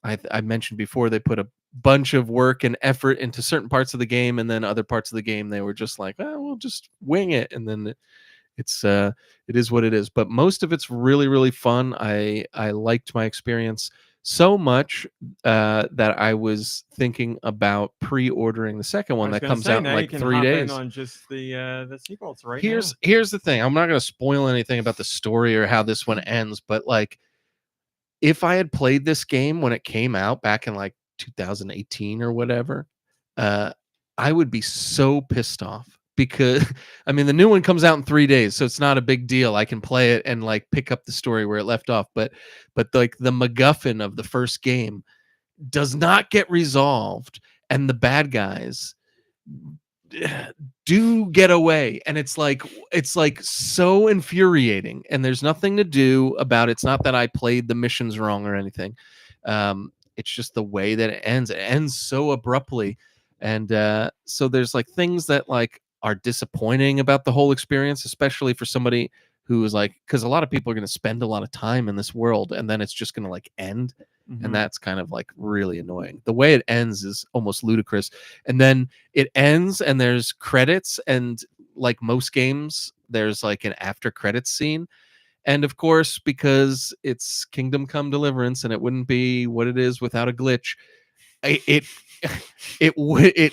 I mentioned before, they put a bunch of work and effort into certain parts of the game, and then other parts of the game they were just like, we'll just wing it, and then it is what it is. But most of it's really, really fun. I liked my experience so much that I was thinking about pre-ordering the second one that comes out in like 3 days. On just the sequels right Here's the thing. I'm not going to spoil anything about the story or how this one ends, but like, if I had played this game when it came out back in like 2018 or whatever, I would be so pissed off, because I mean, the new one comes out in 3 days, so it's not a big deal. I can play it and like pick up the story where it left off. But like the MacGuffin of the first game does not get resolved, and the bad guys do get away, and it's like so infuriating, and there's nothing to do about it. It's not that I played the missions wrong or anything. It's just the way that it ends so abruptly, and so there's like things that like are disappointing about the whole experience, especially for somebody who is like, because a lot of people are going to spend a lot of time in this world and then it's just going to like end. And that's kind of like really annoying. The way it ends is almost ludicrous. And then it ends and there's credits, and like most games, there's like an after credits scene. And of course, because it's Kingdom Come Deliverance and it wouldn't be what it is without a glitch, it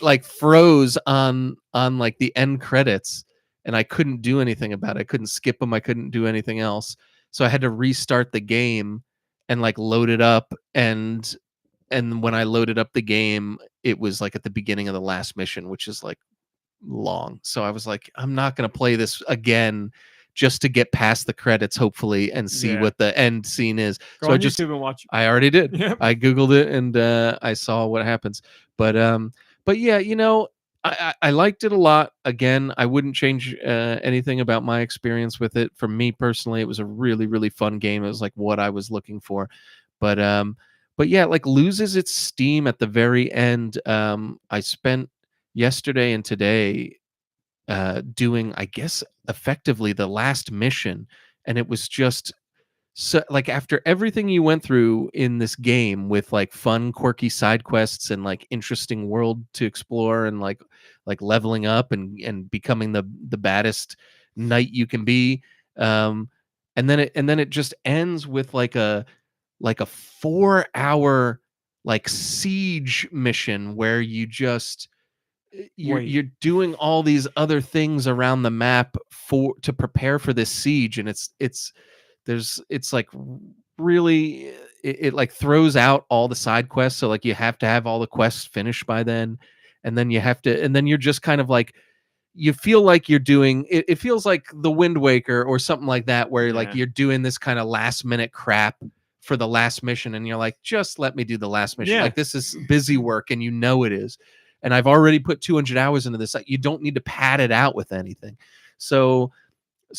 like froze on like the end credits, and I couldn't do anything about it. I couldn't skip them. I couldn't do anything else. So I had to restart the game and like load it up, and when I loaded up the game, it was like at the beginning of the last mission, which is like long. So I was like, I'm not going to play this again just to get past the credits, hopefully, and see what the end scene is. Go so on I just YouTube and watch. I already did. Yep. I Googled it, and I saw what happens. But yeah, I liked it a lot. Again, I wouldn't change anything about my experience with it. For me personally, it was a really, really fun game. It was like what I was looking for. But yeah, it like loses its steam at the very end. I spent yesterday and today doing, I guess, effectively the last mission, and it was just so like, after everything you went through in this game with like fun, quirky side quests and like interesting world to explore, and like leveling up and becoming the baddest knight you can be, and then it just ends with like a 4-hour like siege mission where you just you're doing all these other things around the map to prepare for this siege, and it's like really it like throws out all the side quests. So like you have to have all the quests finished by then, and then you're just kind of like, you feel like you're doing it feels like the Wind Waker or something like that, where like you're doing this kind of last minute crap for the last mission, and you're like, just let me do the last mission. Like, this is busy work, and it is, and I've already put 200 hours into this. You don't need to pad it out with anything. So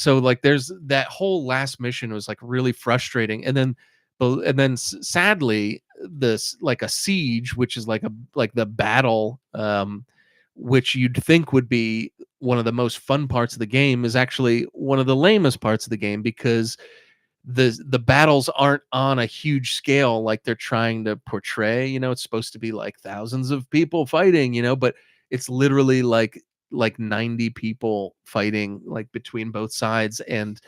like there's that whole last mission was like really frustrating, and then sadly, this like a siege, which is like the battle, which you'd think would be one of the most fun parts of the game, is actually one of the lamest parts of the game, because the battles aren't on a huge scale like they're trying to portray. It's supposed to be like thousands of people fighting, but it's literally like 90 people fighting like between both sides, and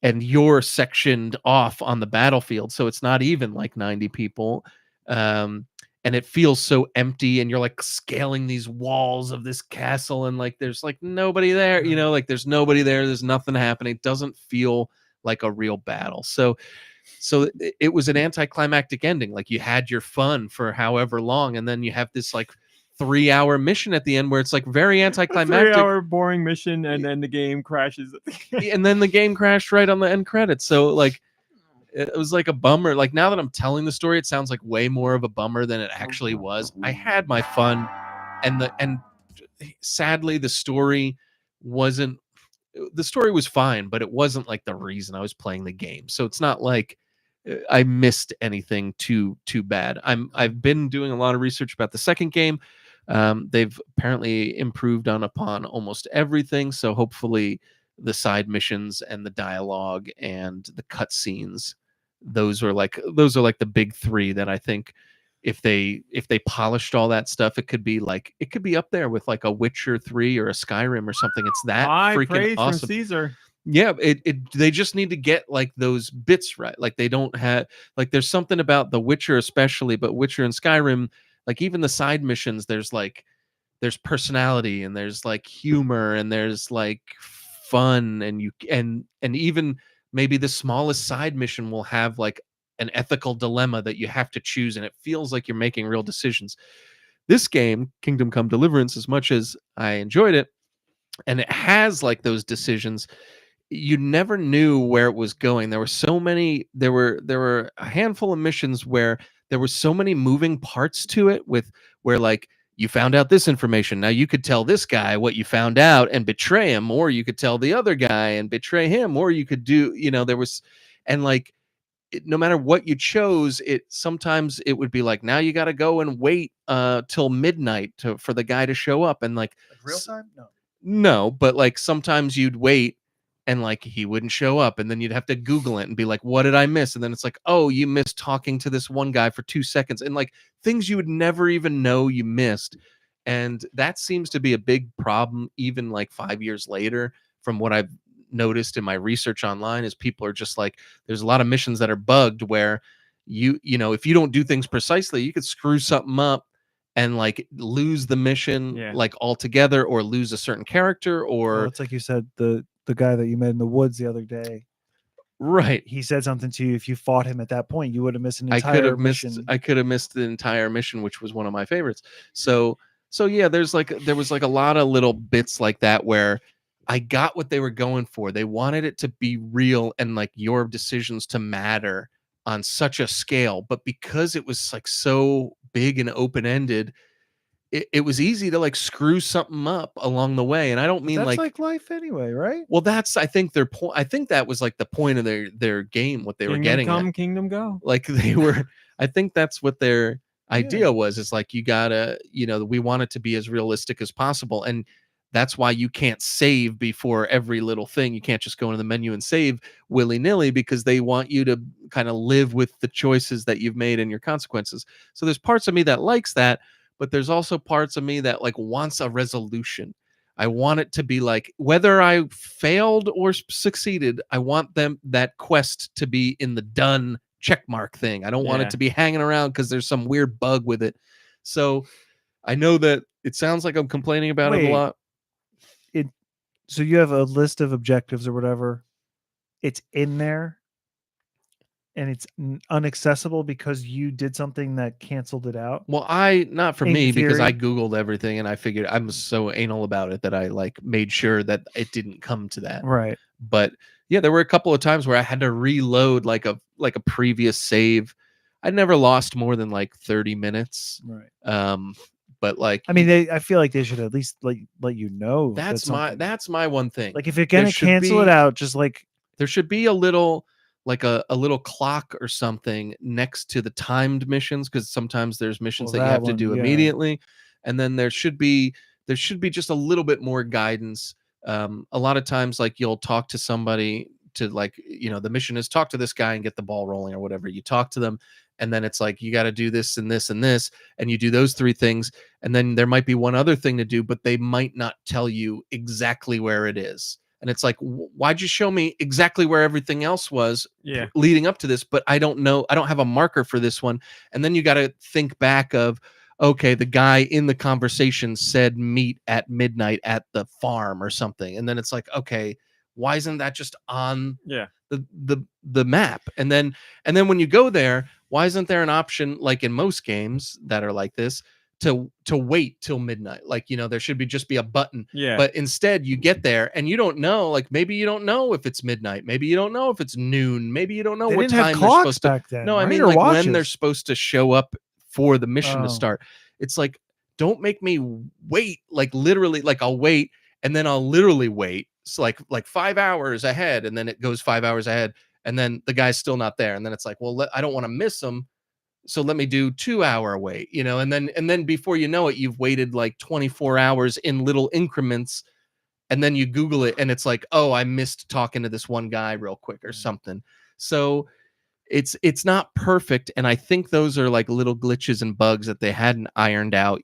you're sectioned off on the battlefield, so it's not even like 90 people, and it feels so empty, and you're like scaling these walls of this castle, and like there's like nobody there, like there's nobody there, there's nothing happening. It doesn't feel like a real battle. So it was an anticlimactic ending. Like, you had your fun for however long, and then you have this like 3-hour mission at the end where it's like very anticlimactic. 3-hour boring mission, and then the game crashes. And then the game crashed right on the end credits. So like, it was like a bummer. Like, now that I'm telling the story, it sounds like way more of a bummer than it actually was. I had my fun, and sadly the story was fine, but it wasn't like the reason I was playing the game. So it's not like I missed anything too bad. I've been doing a lot of research about the second game. They've apparently improved upon almost everything, so hopefully the side missions and the dialogue and the cutscenes, those are like the big three that I think if they polished all that stuff, it could be up there with like a Witcher 3 or a Skyrim or something. It's that High freaking praise from awesome. Caesar. Yeah, they just need to get like those bits right. Like they don't have like there's something about The Witcher especially, but Witcher and Skyrim, like even the side missions, there's personality and there's like humor and there's like fun and even maybe the smallest side mission will have like an ethical dilemma that you have to choose and it feels like you're making real decisions. This game, Kingdom Come Deliverance, as much as I enjoyed it, and it has like those decisions, you never knew where it was going. There were a handful of missions where there were so many moving parts to it where like you found out this information. Now you could tell this guy what you found out and betray him, or you could tell the other guy and betray him, or you could do, there was, and like, no matter what you chose, sometimes it would be like, now you got to go and wait till midnight for the guy to show up. And like real time? No, but like sometimes you'd wait and like he wouldn't show up and then you'd have to Google it and be like, what did I miss? And then it's like, oh, you missed talking to this one guy for 2 seconds, and like things you would never even know you missed. And that seems to be a big problem even like 5 years later, from what I've noticed in my research online, is people are just like, there's a lot of missions that are bugged where if you don't do things precisely, you could screw something up and like lose the mission like altogether, or lose a certain character, or it's like you said, the guy that you met in the woods the other day, right? He said something to you. If you fought him at that point, you would have missed an entire mission. I could have missed the entire mission, which was one of my favorites. So yeah, there was like a lot of little bits like that where I got what they were going for. They wanted it to be real and like your decisions to matter on such a scale, but because it was like so big and open-ended, it was easy to like screw something up along the way. And I don't mean that's like life anyway, right? Well, that's, I think their point. I think that was like the point of their game, what they were getting at. Kingdom go. Like they were, I think that's what their idea was. It's like, you gotta, we want it to be as realistic as possible. And that's why you can't save before every little thing. You can't just go into the menu and save willy-nilly, because they want you to kind of live with the choices that you've made and your consequences. So there's parts of me that likes that, but there's also parts of me that like wants a resolution. I want it to be like, whether I failed or succeeded, I want that quest to be in the done checkmark thing. I don't want it to be hanging around because there's some weird bug with it. So I know that it sounds like I'm complaining about it a lot. So you have a list of objectives or whatever. It's in there and it's unaccessible because you did something that canceled it out. Well, not for me, because I Googled everything and I figured, I'm so anal about it that I like made sure that it didn't come to that. Right. But yeah, there were a couple of times where I had to reload like a previous save. I never lost more than like 30 minutes. Right. But like, I mean, I feel like they should at least let you know. That's my one thing. Like if you're gonna cancel it out, just like there should be a little like a little clock or something next to the timed missions, because sometimes there's missions that you have to do immediately, and then there should be just a little bit more guidance. A lot of times, like you'll talk to somebody to like, the mission is talk to this guy and get the ball rolling or whatever. You talk to them, and then it's like, you got to do this and this and this, and you do those 3 things, and then there might be one other thing to do, but they might not tell you exactly where it is. And it's like, why'd you show me exactly where everything else was leading up to this, but I don't know, I don't have a marker for this one. And then you got to think back of, okay, the guy in the conversation said meet at midnight at the farm or something. And then it's like, okay, why isn't that just on the map? And then when you go there, why isn't there an option, like in most games that are like this, to wait till midnight? Like, there should just be a button. But instead you get there and you don't know, like maybe you don't know if it's midnight, maybe you don't know if it's noon, maybe you don't know what time they're supposed to back then. No, I mean like when they're supposed to show up for the mission to start. It's like, don't make me wait, like literally, like I'll wait and then I'll literally wait. It's like 5 hours ahead, and then it goes 5 hours ahead, and then the guy's still not there, and then it's like, well, I don't want to miss him, so let me do 2-hour wait, and then before you know it, you've waited like 24 hours in little increments, and then you Google it and it's like, oh, I missed talking to this one guy real quick or something. So it's not perfect, and I think those are like little glitches and bugs that they hadn't ironed out.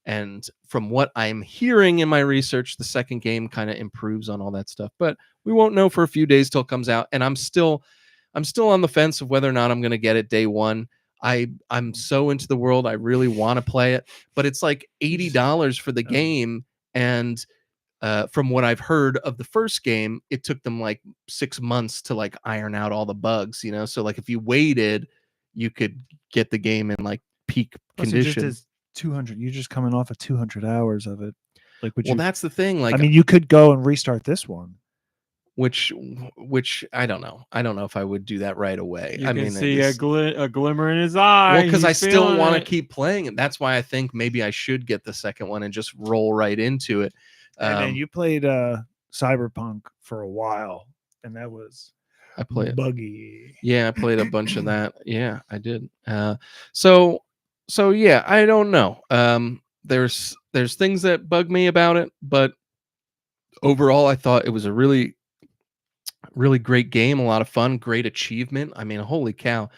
And from what I'm hearing in my research, the second game kind of improves on all that stuff, but we won't know for a few days till it comes out. And I'm still on the fence of whether or not I'm going to get it day one. I'm so into the world. I really want to play it, but it's like $80 for the game. And from what I've heard of the first game, it took them like 6 months to like iron out all the bugs, So like if you waited, you could get the game in like peak condition. 200. You're just coming off of 200 hours of it. Like, that's the thing. Like, I mean, you could go and restart this one. Which I don't know. I don't know if I would do that right away. I mean, see a glimmer in his eye. Well, because I still want to keep playing it. That's why I think maybe I should get the second one and just roll right into it. And then you played Cyberpunk for a while, and that was buggy. Yeah, I played a bunch of that. Yeah, I did. So yeah, I don't know. There's things that bug me about it, but overall, I thought it was a really, really great game. A lot of fun, great achievement. I mean, holy cow!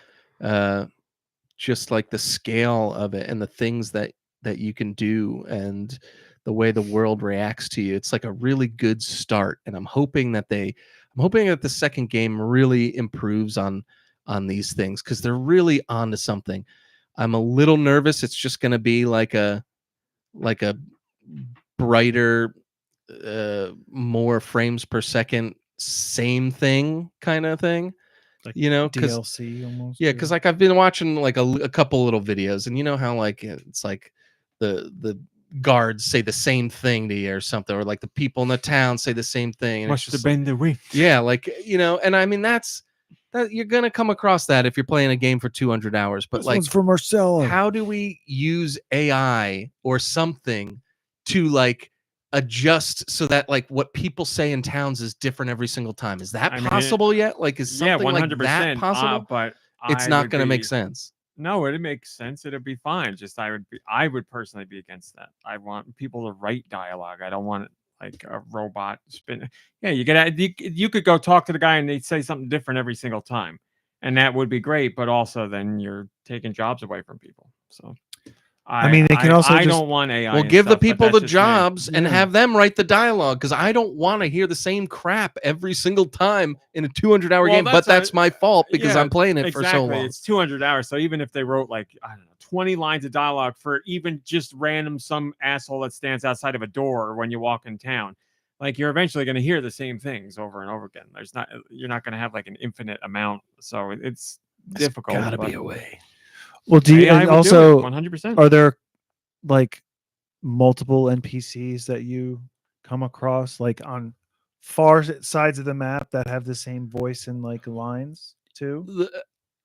Just like the scale of it and the things that you can do and the way the world reacts to you. It's like a really good start, and I'm hoping that the second game really improves on these things, because they're really onto something. I'm a little nervous. It's just going to be like a brighter, more frames per second, same thing kind of thing. Like DLC almost. Yeah, because like I've been watching like a couple little videos, and how like it's like the guards say the same thing to you or something, or like the people in the town say the same thing. And must have been the wind. Yeah, like and I mean that you're gonna come across that if you're playing a game for 200 hours. But this like, one's for Marcella. How do we use AI or something to like adjust so that like what people say in towns is different every single time? Is that possible yet? Like, is something 100%, like that possible? But it's not going to make sense. No, it'd make sense. It'd be fine. Just I would personally be against that. I want people to write dialogue. I don't want like a robot spin. Yeah, you could go talk to the guy and they'd say something different every single time, and that would be great. But also, then you're taking jobs away from people. So, I mean, they can also. I don't want AI. Well, give the people the jobs and have them write the dialogue, because I don't want to hear the same crap every single time in a 200-hour game. But that's my fault, because I'm playing it for so long. It's 200 hours. So even if they wrote like, I don't know, 20 lines of dialogue for even just some asshole that stands outside of a door when you walk in town, like you're eventually going to hear the same things over and over again. You're not going to have like an infinite amount. So it's difficult. Gotta be a way. Well, do you also 100%? Are there like multiple NPCs that you come across like on far sides of the map that have the same voice and like lines too?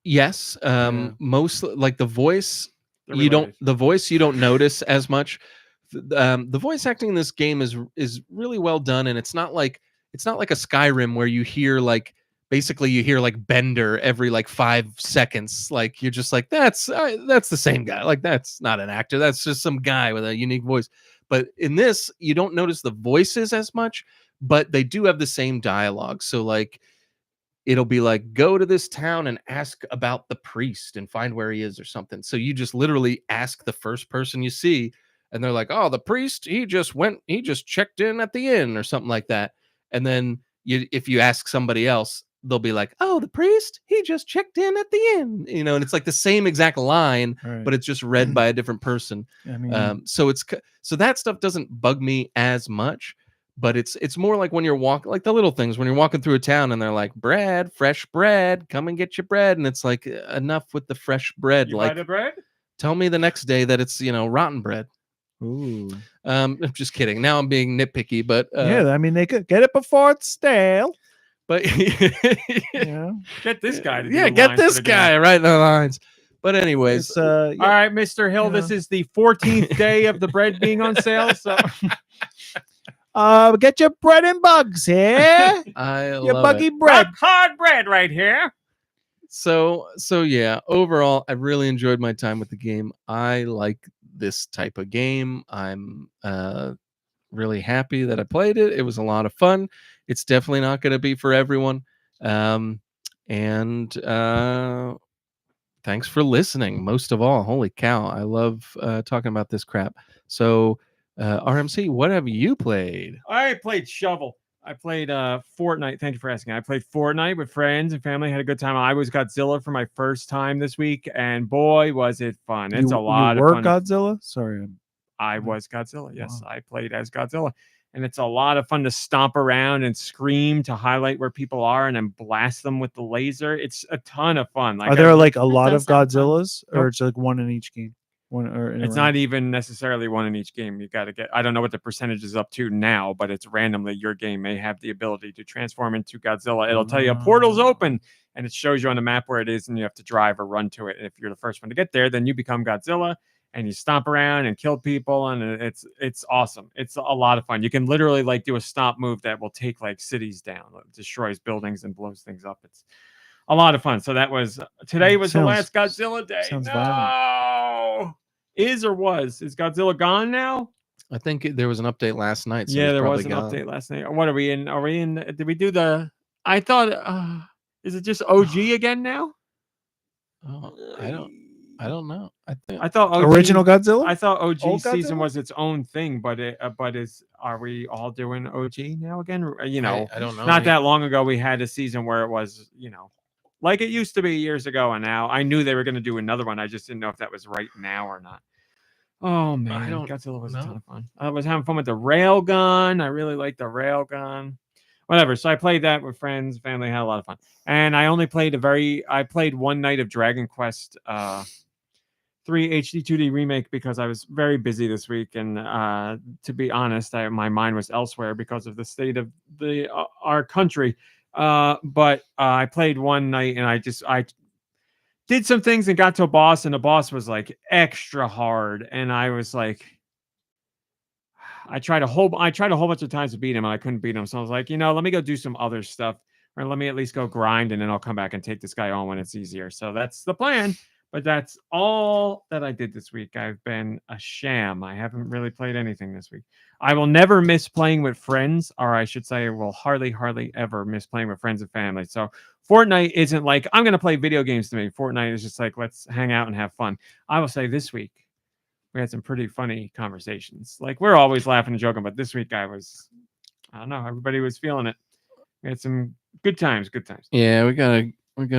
Yes. Mostly like the voice you don't notice as much. The voice acting in this game is really well done, and it's not like a Skyrim where you hear like Bender every like 5 seconds. Like you're just like, that's the same guy. Like that's not an actor. That's just some guy with a unique voice. But in this, you don't notice the voices as much, but they do have the same dialogue. So like, it'll be like, go to this town and ask about the priest and find where he is or something. So you just literally ask the first person you see, and they're like, oh, the priest, he just checked in at the inn or something like that. And then if you ask somebody else, they'll be like, oh, the priest, he just checked in at the inn, and it's like the same exact line, right, but it's just read by a different person. I mean, so that stuff doesn't bug me as much, but it's more like when you're walking, like the little things when you're walking through a town and they're like, bread, fresh bread, come and get your bread. And it's like, enough with the fresh bread. You like buy the bread? Tell me the next day that it's, rotten bread. Ooh. I'm just kidding. Now I'm being nitpicky, but yeah, I mean, they could get it before it's stale. But get this guy. Get this guy right in the lines. But anyways, all right, Mr. Hill, this is the 14th day of the bread being on sale. So, Get your bread and bugs here. I Your love buggy it. bread. Rock hard bread right here. So yeah, overall, I really enjoyed my time with the game. I like this type of game. I'm really happy that I played it. It was a lot of fun. It's definitely not going to be for everyone. And thanks for listening. Most of all, holy cow, I love talking about this crap. So, RMC, what have you played? I played Shovel. I played Fortnite. Thank you for asking. I played Fortnite with friends and family. Had a good time. I was Godzilla for my first time this week, and boy, was it fun! It's a lot you of were fun. Godzilla? Sorry. I was Godzilla. Yes, Wow. I played as Godzilla, and it's a lot of fun to stomp around and scream to highlight where people are, and then blast them with the laser. It's a ton of fun. Are there like a lot does of sound fun. Godzillas, or Nope. it's like one in each game? One or in a It's round? not even necessarily one in each game. You got to get. I don't know what the percentage is up to now, but it's randomly. Your game may have the ability to transform into Godzilla. It'll tell you a portal's open, and it shows you on the map where it is, and you have to drive or run to it. And if you're the first one to get there, then you become Godzilla, and you stomp around and kill people, and it's awesome. It's a lot of fun. You can literally like do a stomp move that will take like cities down, it destroys buildings and blows things up. It's a lot of fun. So that was today was the Sounds- last Godzilla day. sounds no. violent. Is Godzilla gone now? I think there was an update last night. So Yeah, it's there was probably an gone. update last night. What are we in? Are we in? Did we do the? I thought. Is it just OG again now? Oh, I don't know. I think I thought OG, Original Godzilla? I thought OG Old season Godzilla? was its own thing, but are we all doing OG now again? You know, I don't know. not that long ago we had a season where it was, like it used to be years ago, and now I knew they were going to do another one. I just didn't know if that was right now or not. Oh man, don't Godzilla was a ton know. of fun. I was having fun with the railgun. I really liked the railgun. Whatever. So I played that with friends, family, had a lot of fun. And I only played I played one night of Dragon Quest 3 HD 2D remake because I was very busy this week, and to be honest, my mind was elsewhere because of the state of our country. But I played one night, and I did some things and got to a boss, and the boss was like extra hard, and I was like, I tried a whole bunch of times to beat him, and I couldn't beat him. So I was like, let me go do some other stuff, or let me at least go grind, and then I'll come back and take this guy on when it's easier. So that's the plan. But that's all that I did this week. I've been a sham. I haven't really played anything this week. I will never miss playing with friends, or I should say I will hardly ever miss playing with friends and family. So Fortnite isn't like, I'm going to play video games to me. Fortnite is just like, let's hang out and have fun. I will say this week, we had some pretty funny conversations. Like, we're always laughing and joking, but this week I don't know, everybody was feeling it. We had some good times. Yeah, we got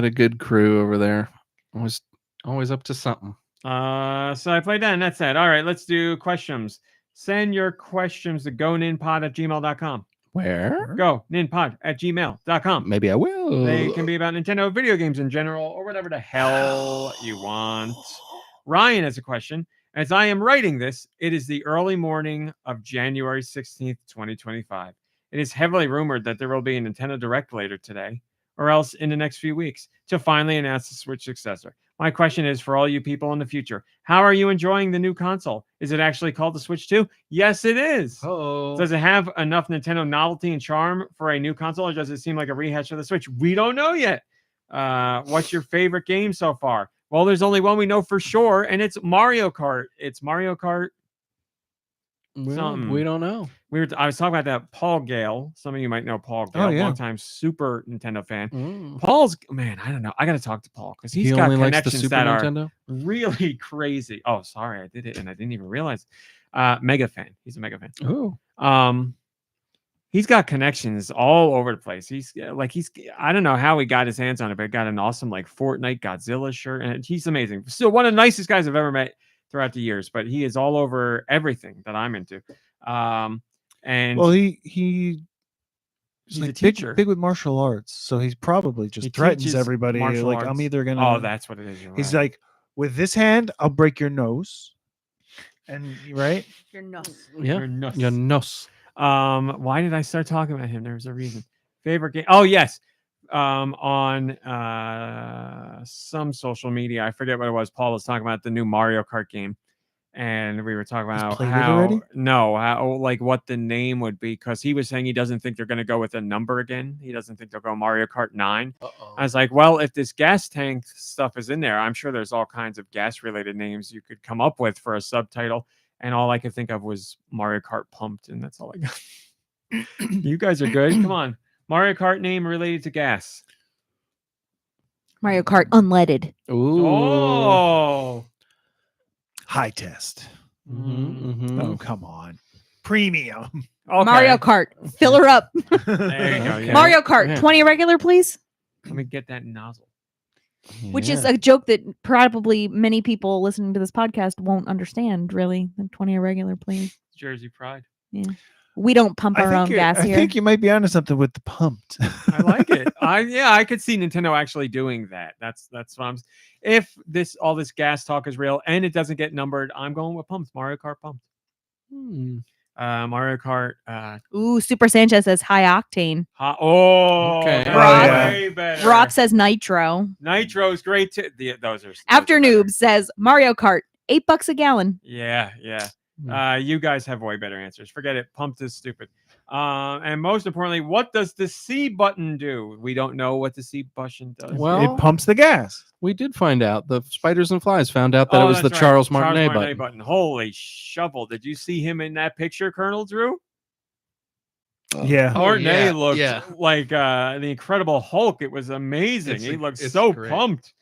a good crew over there. Always up to something. So I played that, and that's that. All right, let's do questions. Send your questions to goninpod@gmail.com. Where? Goninpod@gmail.com. Maybe I will. They can be about Nintendo video games in general, or whatever the hell you want. Ryan has a question. As I am writing this, it is the early morning of January 16th, 2025. It is heavily rumored that there will be a Nintendo Direct later today, or else in the next few weeks, to finally announce the Switch successor. My question is for all you people in the future. How are you enjoying the new console? Is it actually called the Switch 2? Yes, it is. Oh. Does it have enough Nintendo novelty and charm for a new console, or does it seem like a rehash of the Switch? We don't know yet. What's your favorite game so far? Well, there's only one we know for sure, and it's Mario Kart. It's Mario Kart. We something. don't know. I was talking about that Paul Gale. Some of you might know Paul Gale, Oh, yeah. longtime Super Nintendo fan. Mm. Paul's, man, I don't know. I got to talk to Paul because he's He got only likes the connections Super that are Nintendo. really crazy. Oh, sorry, I did it and I didn't even realize. Mega fan. He's a mega fan. Oh. He's got connections all over the place. I don't know how he got his hands on it, but he got an awesome like Fortnite Godzilla shirt, and he's amazing. Still one of the nicest guys I've ever met throughout the years, but he is all over everything that I'm into. And Well, he's a like teacher. big with martial arts, so he's probably just He threatens teaches everybody. martial Like, arts. I'm either gonna. Oh, that's what it is. You're He's right. like, with this hand, I'll break your nose. And right? Your nose. Yeah. You're nuts. Your nose. Why did I start talking about him? There was a reason. Favorite game? Oh, yes. On some social media, I forget what it was. Paul was talking about the new Mario Kart game, and we were talking about played it how already? like what the name would be, because he was saying he doesn't think they're going to go with a number again. He doesn't think they'll go Mario Kart 9. I was like, well, if this gas tank stuff is in there, I'm sure there's all kinds of gas related names you could come up with for a subtitle. And all I could think of was Mario Kart Pumped, and that's all I got. You guys are good. Come on. Mario Kart name related to gas. Mario Kart unleaded. Ooh. Oh. High test. Mhm. Oh, come on. Premium. Okay. Mario Kart, fill her up. There you go. Yeah. Mario Kart, Yeah. 20 regular, please. Let me get that nozzle. Which is Yeah. a joke that probably many people listening to this podcast won't understand, really. The 20 regular, please. Jersey Pride. We don't pump our own gas I here. think you might be onto something with the pumped. I like it. I could see Nintendo actually doing that. That's what I'm. If all this gas talk is real and it doesn't get numbered, I'm going with Pumped. Mario Kart Pumped. Mario Kart. Ooh, Super Sanchez says high octane. Okay. That's Rock. way better. Rock says nitro. Nitro's great too. Those are After better. Noob says Mario Kart, $8 a gallon. Yeah. You guys have way better answers. Forget it. Pumped is stupid. And most importantly, what does the C button do? We don't know what the C button does. Well, It pumps the gas. we did find out. The Spiders and Flies found out that it Oh, was the that's right. Charles Martinet button. Holy shovel! Did you see him in that picture, Colonel Drew? Yeah. Oh, Martinet yeah, looked yeah. like the Incredible Hulk. It was amazing. He looks it's so great. pumped.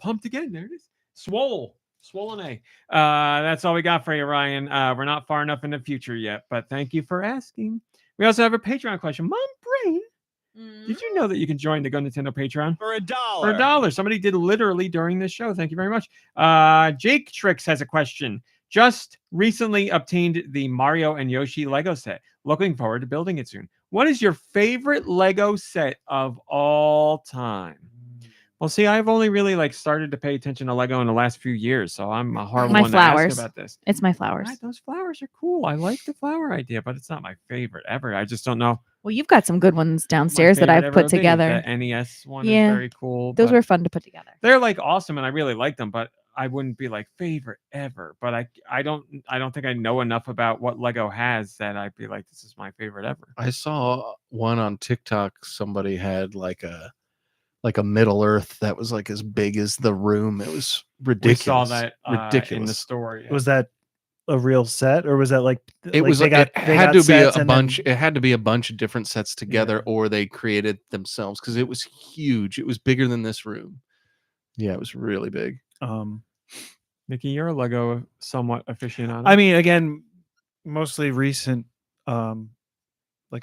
Pumped again. There it is. Swollen A. That's all we got for you, Ryan. We're not far enough in the future yet, but thank you for asking. We also have a Patreon question. Mom Brain, did you know that you can join the GoNintendo Patreon For $1. for $1? Somebody did literally during this show. Thank you very much. Jake Tricks has a question. Just recently obtained the Mario and Yoshi Lego set. Looking forward to building it soon. What is your favorite Lego set of all time? Well, see, I've only really started to pay attention to Lego in the last few years, so I'm a horrible My one to flowers. ask about this. It's my flowers. Right, those flowers are cool. I like the flower idea, but it's not my favorite ever. I just don't know. Well, you've got some good ones my downstairs that favorite I've ever put would be. together. The NES one Yeah, is very cool. Those but were fun to put together. they're awesome, and I really like them. But I wouldn't be favorite ever. But I don't think I know enough about what Lego has that I'd be like, this is my favorite ever. I saw one on TikTok. Somebody had like a Middle Earth that was as big as the room. It was ridiculous. We saw that ridiculous in the store. Yeah. Was that a real set, or was that It was they got it had to be sets a and bunch. then- It had to be a bunch of different sets together, or they created themselves because it was huge. It was bigger than this room. Yeah, it was really big. Nicky, you're a Lego somewhat aficionado. I mean, again, mostly recent. I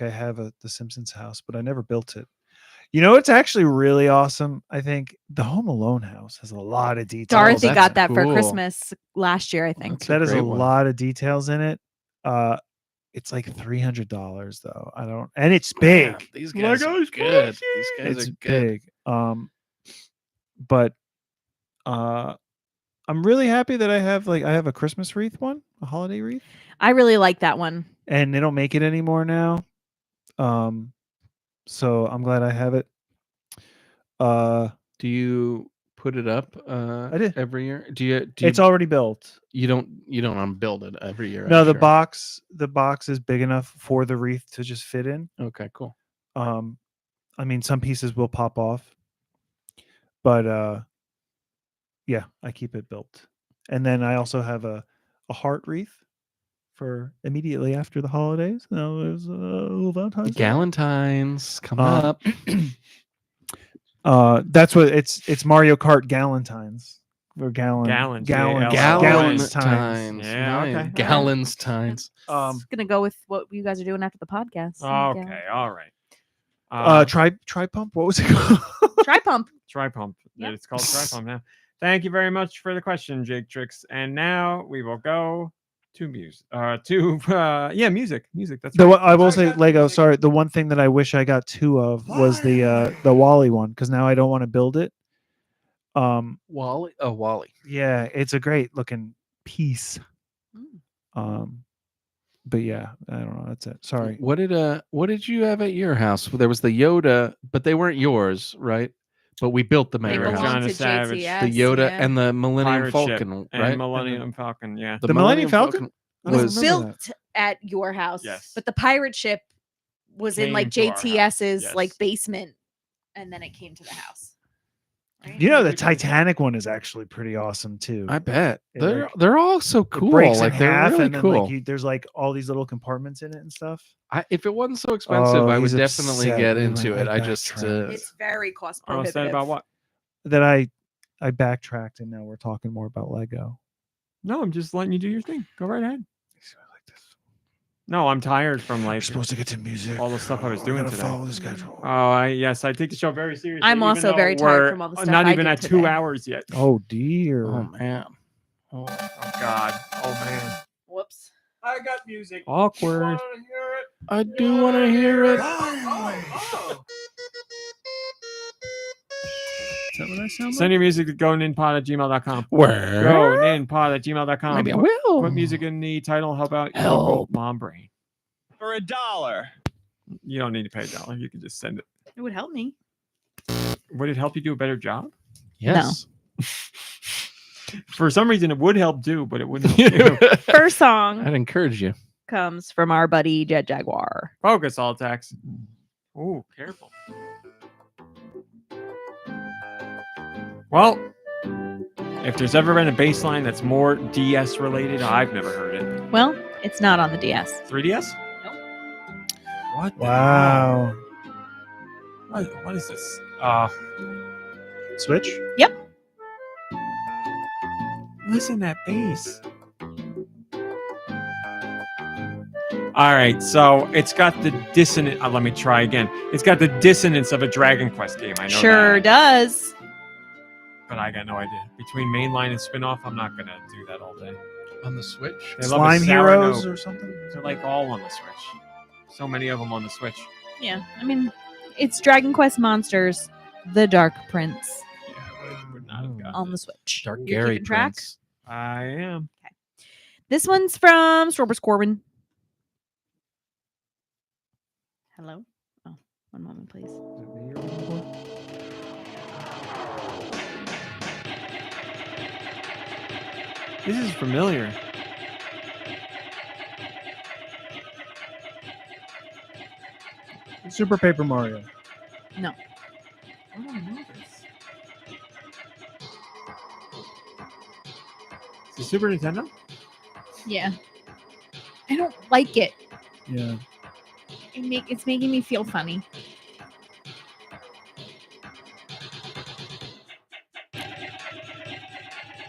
have the Simpsons house, but I never built it. It's actually really awesome. I think the Home Alone house has a lot of details. Dorothy that's got that for cool. Christmas last year, I think. That's That is a great one. lot of details in it. It's like $300 though. And it's big. Man, these guys are Lego's good. These pushing. guys It's are good. big. But I'm really happy that I have a Christmas wreath one, a holiday wreath, I really like that one. and they don't make it anymore now. So I'm glad I have it. Do you put it up? I did. Every year. Do you? It's already built. You don't unbuild it every year. No, I'm the sure. box is big enough for the wreath to just fit in. Okay, cool. I mean, some pieces will pop off, but yeah, I keep it built. And then I also have a heart wreath for immediately after the holidays. There's a little Valentine's Day. Galentine's coming Um, up. That's what it's Mario Kart Galentine's or Gallons, Gallons. Gallons. Galentine's. Yeah, okay. Nice. Galentine's. It's gonna go with what you guys are doing after the podcast. Yeah. Okay, all right. Try pump. What was it called? Try pump. Try Pump. Yep. It's called Try Pump now. Thank you very much for the question, Jake Tricks. And now we will go to music. Music. That's right. I will say Lego. Sorry, the one thing that I wish I got two of was the Wally one, because now I don't want to build it. Wally. Oh, Wally. Yeah, it's a great looking piece. But yeah, I don't know. That's it. Sorry. What did you have at your house? There was the Yoda, but they weren't yours, right? but we built the They Manor Mayor House. belong John to is Savage. JTS. The Yoda yeah. and the Millennium Pirate ship Falcon, and right? Millennium Falcon. Yeah. The Millennium Falcon? I don't was remember built at your house, Yes. but the pirate ship was in like Came to our house, JTS's yes. like basement, and then it came to the house. Right? You know, the Pretty cool. Titanic one is actually pretty awesome too. I bet It, they're like, they're all so It cool. breaks Like in they're half, really and then cool. like there's like all these little compartments in it and stuff. If it wasn't so expensive, Oh, I would he's definitely upset. get We into went it. I just backtracked. It's very cost Oh, prohibitive. sad about what? That I backtracked and now we're talking more about Lego. No, I'm just letting you do your thing. Go right ahead. No, I'm tired from We're like supposed to get to music. all the stuff I was We doing gotta today. follow the schedule. Yes, I take the show very seriously. I'm even also though very tired we're from all the stuff not I even did at 2 today. hours yet. Oh dear. oh man. Oh God. Oh man. Whoops. I got music. Awkward. I do want to hear it. Is that what I sound Send your music to GoNintPod@gmail.com. Where? GoNintPod@gmail.com. Maybe I will. Put music in the title. Help out your Help. local mom brain. For $1. You don't need to pay $1. You can just send it. It would help me. Would it help you do a better job? Yes. For some reason, it would help too, but it wouldn't help you. First song I'd encourage you. comes from our buddy Jet Jaguar. Focus, all attacks. Ooh, careful. Well, if there's ever been a bass line that's more DS related, I've never heard it. Well, it's not on the DS. 3DS? Nope. What? the Wow. hell? What is this? Switch? Listen to that bass. All right, so it's got the dissonant. Let me try again. It's got the dissonance of a Dragon Quest game. I know Sure that, does. but I got no idea. Between mainline and spin-off, I'm not gonna do that all day. On the Switch? They love a Slime sour Heroes note. or something? They're like all on the Switch. So many of them on the Switch. Yeah, I mean, it's Dragon Quest Monsters, The Dark Prince Yeah, I would not have gotten on it. the Switch. Dark You Gary keeping track? Prince. I am. This one's from Strawberry Corbin. Hello? Oh, one moment, please. This is familiar. Super Paper Mario. No. I don't know this. Is it Super Nintendo? Yeah. I don't like it. Yeah. It's making me feel funny.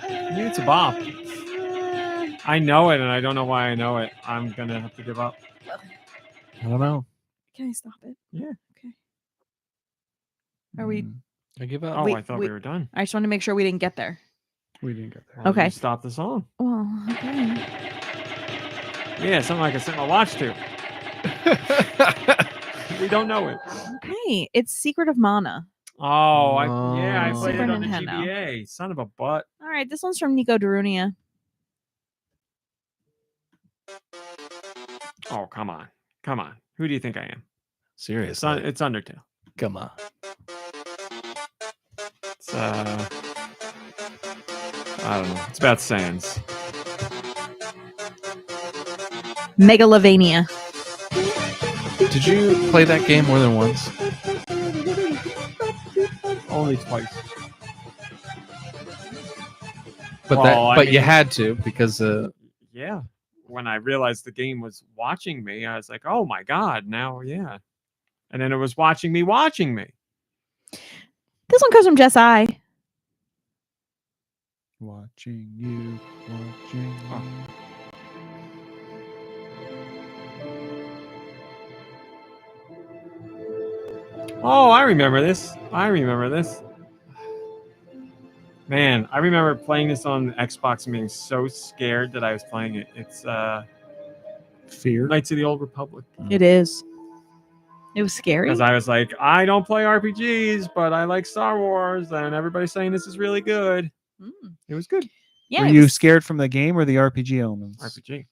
I think it's a bop. I know it, and I don't know why I know it. I'm gonna have to give up. I don't know. Can I stop it? Yeah. Okay. Are we? Mm, I give up. Oh, Wait, I thought wait. we were done. I just want to make sure we didn't get there. we didn't get there. Well, Okay. you Stop the song. Well, okay. Yeah, something like I set my watch to. We don't know it. Okay. It's Secret of Mana. Oh, I Oh. played Super it on the Nintendo. GBA. Son of a butt. All right. This one's from Nico Darunia. Oh, come on. Come on. Who do you think I am? Seriously. It's Undertale. Come on. It's I don't know. It's about Sans. Megalovania. Did you play that game more than once? Only twice. But Well, I you mean- had to because Yeah. When I realized the game was watching me, I was like, oh my God, now, yeah. And then it was watching me. This one comes from Jess I. Watching you. Watching Oh. you. Oh, I remember this. Man, I remember playing this on the Xbox and being so scared that I was playing it. It's Fear. Knights of the Old Republic. It is. It was scary. Because I was like, I don't play RPGs, but I like Star Wars, and everybody's saying this is really good. Mm. It was good. Yeah. Were it you was- scared from the game or the RPG elements? RPG.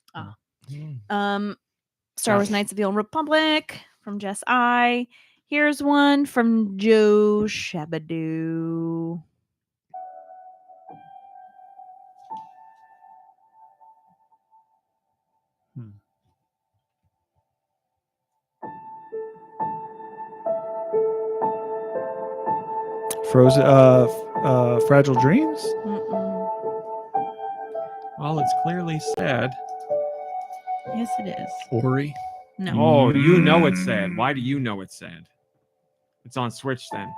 Star Wars Knights of the Old Republic from Jess I. Here's one from Joe Shabadoo. Frozen, Fragile Dreams. Mm-mm. Well, it's clearly sad. Yes, it is. Ori. No. Oh, you know it's sad. Why do you know it's sad? It's on Switch then.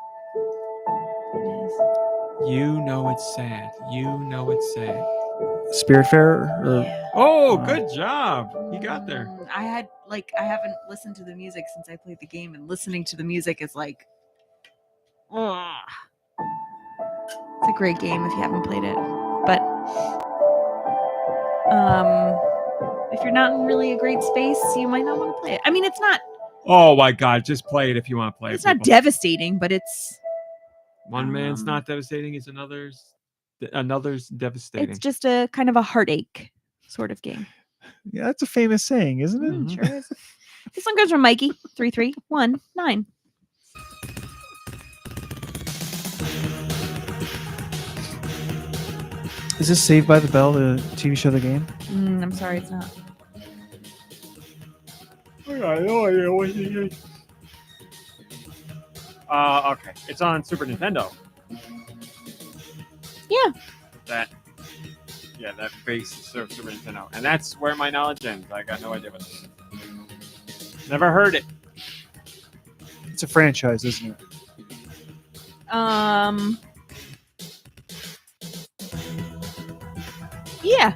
It is. You know it's sad. You know it's sad. Spiritfarer. Or, Yeah. Oh, good job. You got there. I haven't listened to the music since I played the game, and listening to the music is like, ugh. It's a great game if you haven't played it. But if you're not in really a great space, you might not want to play it. I mean, it's not Oh my God! Just play it if you want to play it. it's not people. devastating, but it's One man's not devastating; it's another's devastating. it's just a kind of a heartache sort of game. yeah, that's a famous saying, isn't it? Mhm. Sure is. This one goes from Mikey 3319. Is this Saved by the Bell, the TV show, the game? I'm sorry, it's not. Okay. It's on Super Nintendo. Yeah. That base is Super Nintendo, and that's where my knowledge ends. I got no idea what it is. Never heard it. It's a franchise, isn't it? Yeah.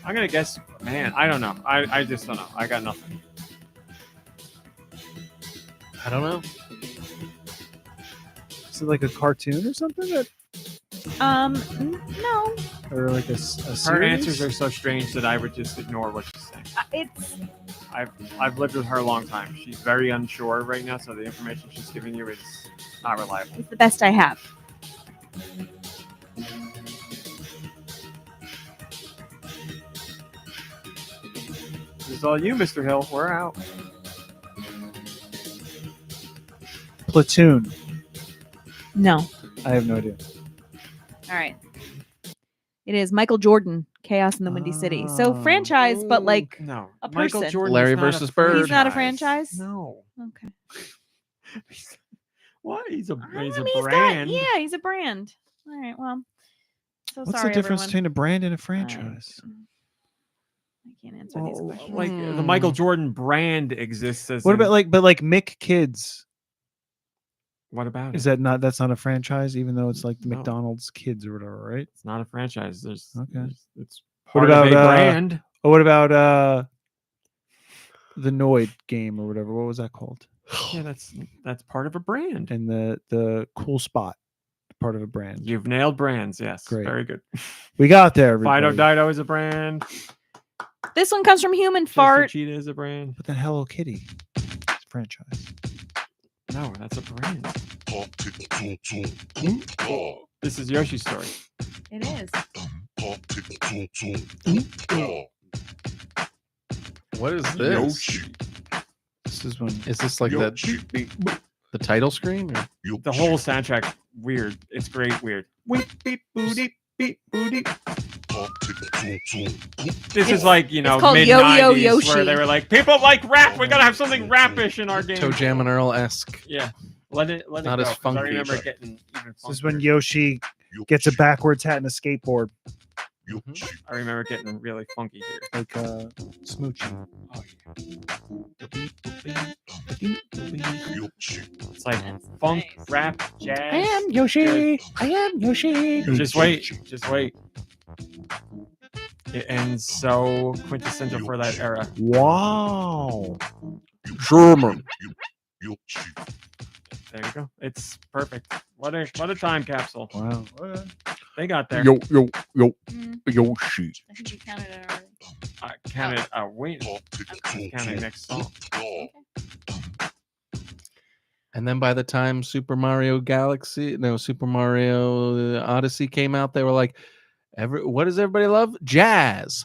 I'm gonna guess. Man, I don't know. I just don't know. I got nothing. I don't know. Is it like a cartoon or something? No. Or like a series? Her answers are so strange that I would just ignore what she's saying. It's I've lived with her a long time. She's very unsure right now, so the information she's giving you is not reliable. it's the best I have. This is all you, Mr. Hill. We're out. Platoon. No. I have no idea. All right. It is Michael Jordan, Chaos in the Windy City. So franchise, but like No. a Michael person. Jordan Larry is not a versus Bird. He's not a franchise? No. Okay. What? He's a I he's a mean, he's got- brand. yeah, he's a brand. All right. Well, so What's sorry, the difference everyone. between a brand and a franchise? I can't answer these Oh, questions. like the Michael Jordan brand exists as What in- about like Mick Kids? what about Is it? that not? That's not a franchise, even though it's like the No. McDonald's Kids or whatever, right? It's not a franchise. Okay. It's What part of about, a brand. Oh, what about the Noid game or whatever? What was that called? Yeah, that's part of a brand. And the Cool Spot, part of a brand. You've nailed brands. Yes, Great. very good. We got there. Fido Everybody. Dido is a brand. This one comes from Human Chester Fart. Cheetah is a brand. But then Hello Kitty, it's a franchise. No, that's a brand. This is Yoshi's story. It is. What is this? This is when Is this like the title screen? Or? The whole soundtrack weird. It's great weird. Weep, beep, booty, beep, booty. This is like, it's called mid Yo-Yo 90s Yoshi. where they were like, people like rap. We gotta have something rapish in our game. Toe Jam and Earl-esque. Yeah, let it Not go. as 'cause funky, I remember but- getting even this is when funkier. Yoshi gets a backwards hat and a skateboard, I remember getting really funky here. like Smoochie. It's like funk, rap, jazz. I am Yoshi. I am Yoshi. Just wait. Just wait. It ends so quintessential for that era. Wow. German. There you go. It's perfect. What a time capsule. Wow. They got there. Yo, Mm, Yoshi. I think you counted it already. I counted a win. Counting next song. And then by the time Super Mario Odyssey came out, they were like, what does everybody love? Jazz.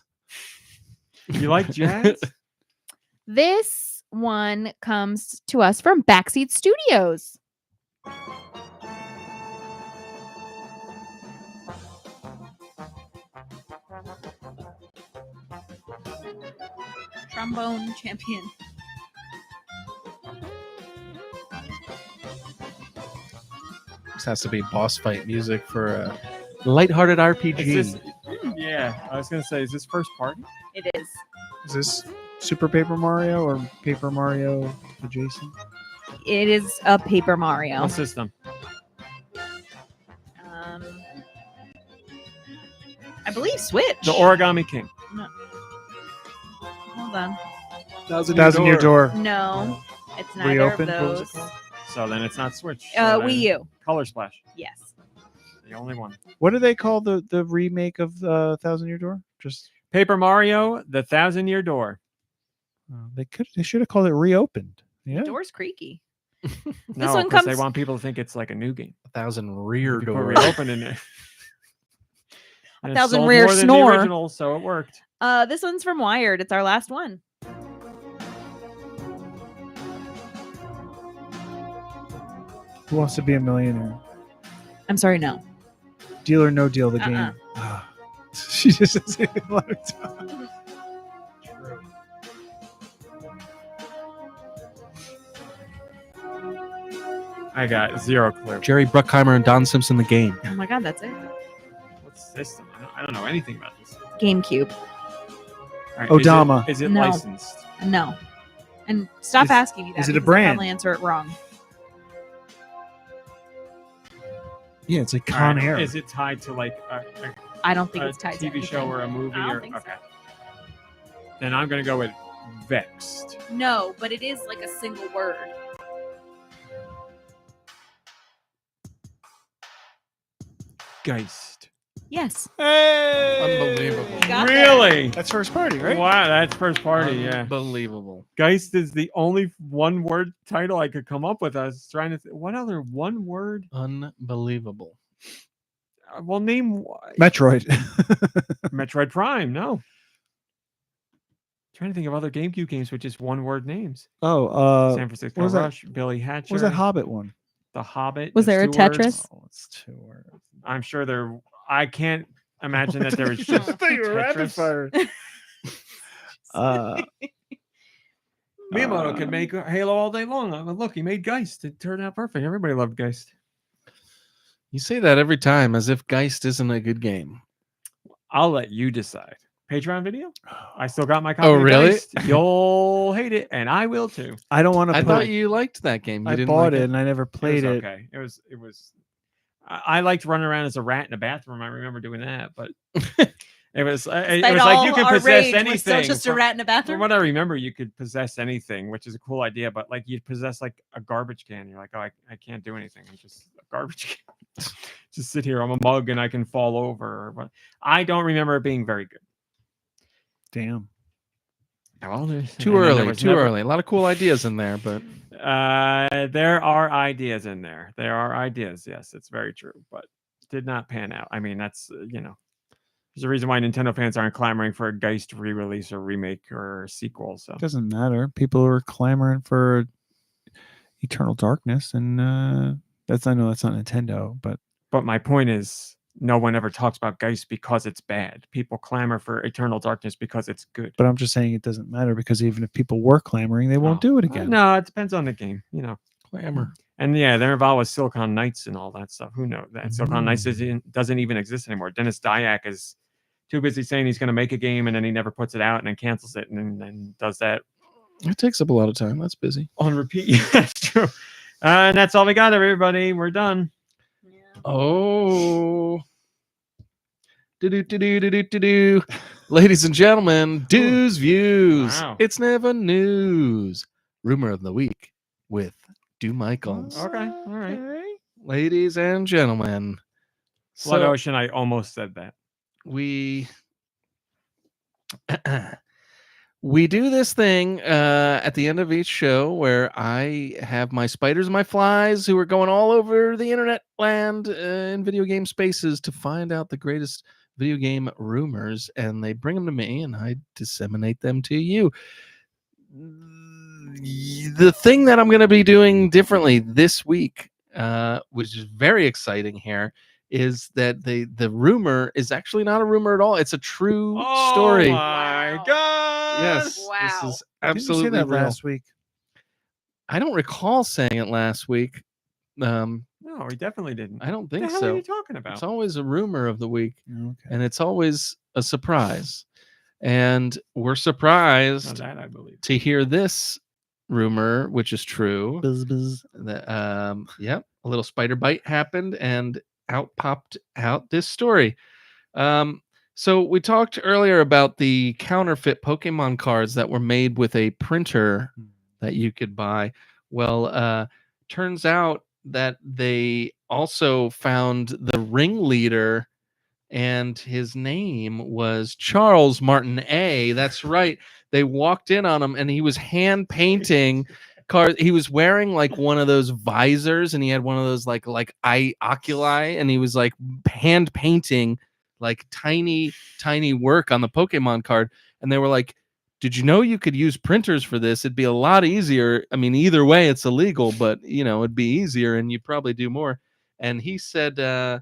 You like jazz? This one comes to us from Backseat Studios. Trombone champion. This has to be boss fight music for a lighthearted RPG. Is this, yeah, I was gonna say, is this first party? It is. Is this Super Paper Mario or Paper Mario adjacent? It is a Paper Mario. What system? I believe Switch. The Origami King. Hold on. Thousand Year Door. No, it's neither Reopened? of What was those. it called? So then it's not Switch. So Wii U. Color Splash. Yes. The only one. What do they call the remake of Thousand Year Door? Just Paper Mario, The 1,000-Year Door. they should have called it Reopened. Yeah. Door's creaky. No, one 'cause they comes- want people to think it's like a new game. 1,000 rear You put door. Reopen in there. And it 1,000 sold Rear more than Snore. The original, so it worked. This one's from Wired. It's our last one. Who Wants to Be a Millionaire? I'm sorry, no. Deal or No Deal, the Uh-uh. game. Ah. She just says it a lot of times. I got zero clue. Jerry Bruckheimer and Don Simpson, the game. Oh my god, that's it. What system? I don't know anything about this. GameCube. All right, Odama. Is it No. licensed? No. And stop Is- asking me that. is it a because I'll brand? probably answer it wrong. Yeah, it's like All Con right, Air. Is it tied to like I don't think a it's tied to TV anything. show or a movie? I don't or think so. okay. Then I'm gonna go with Vexed. No, but it is like a single word. Geist. Yes. Hey! Unbelievable. You got Really? That's first party, right? Wow, that's first party. Yeah. Unbelievable. Geist is the only one-word title I could come up with. I was trying to. What other one-word? Unbelievable. Well, name Metroid. Metroid Prime. No. Trying to think of other GameCube games with just one-word names. Oh, San Francisco what was that? Rush, Billy Hatcher. what was that Hobbit one? The Hobbit. Was the there a Stewards. Tetris? Oh, it's 2 words. I'm sure there. I can't imagine that there was just I thought you were rapid Tetris. fire. Miyamoto could make Halo all day long. Look, he made Geist. It turned out perfect. Everybody loved Geist. You say that every time as if Geist isn't a good game. I'll let you decide. Patreon video? I still got my copy. Oh, of really? Geist. You'll hate it, and I will too. I don't want to I put thought you liked that game. You I didn't bought like it and I never played it. it. Was okay. It was. I liked running around as a rat in a bathroom. I remember doing that, but it was. It was like you could possess anything. rat in a From what I remember, you could possess anything, which is a cool idea. But like you possess like a garbage can, you're like, oh, I can't do anything. I'm just a garbage can. Just sit here. I'm a mug, and I can fall over. But I don't remember it being very good. Damn. Well, Too early. Too early. A lot of cool ideas in there, but there are ideas in there. There are ideas. Yes, it's very true, but did not pan out. I mean, that's there's a reason why Nintendo fans aren't clamoring for a Geist re-release or remake or sequel. So Doesn't matter. People are clamoring for Eternal Darkness, and I know that's not Nintendo, but my point is, no one ever talks about Geist because it's bad. People clamor for Eternal Darkness because it's good. I'm just saying it doesn't matter because even if people were clamoring, they won't do it again. No, it depends on the game. clamor. And yeah, they're involved with Silicon Knights and all that stuff. Who knows? That Silicon Knights doesn't even exist anymore. Dennis Dyack is too busy saying he's going to make a game and then he never puts it out and then cancels it and then does that It takes up a lot of time. That's busy. on repeat. That's true. And that's all we got, everybody. We're done. Oh. Do. Ladies and gentlemen, Deux Views. Wow. It's never news. Rumor of the week with Do Michaels. Okay. All right. Ladies and gentlemen. Blood Ocean, I almost said that. we do this thing at the end of each show where I have my spiders and my flies who are going all over the internet land in video game spaces to find out the greatest video game rumors, and they bring them to me and I disseminate them to you. the thing that I'm going to be doing differently this week, which is very exciting here, is that the rumor is actually not a rumor at all. It's a true story. Oh my Wow. god! Yes, Wow. this is Didn't you absolutely say that real. last week? I don't recall saying it last week. No, he definitely didn't. I don't What the think hell so. are you talking about? It's always a rumor of the week, Okay. and it's always a surprise. And we're Now surprised that I believe. to hear this rumor, which is true. Buzz, buzz. That a little spider bite happened, and out popped out this story. So we talked earlier about the counterfeit Pokemon cards that were made with a printer that you could buy. Well, turns out that they also found the ringleader, and his name was Charles Martin A. That's right. They walked in on him, and he was hand painting cards. He was wearing like one of those visors, and he had one of those like eye oculi, and he was like hand painting like tiny work on the Pokemon card. And they were like, did you know you could use printers for this? It'd be a lot easier. I mean, either way, it's illegal, but it'd be easier, and you'd probably do more. And he said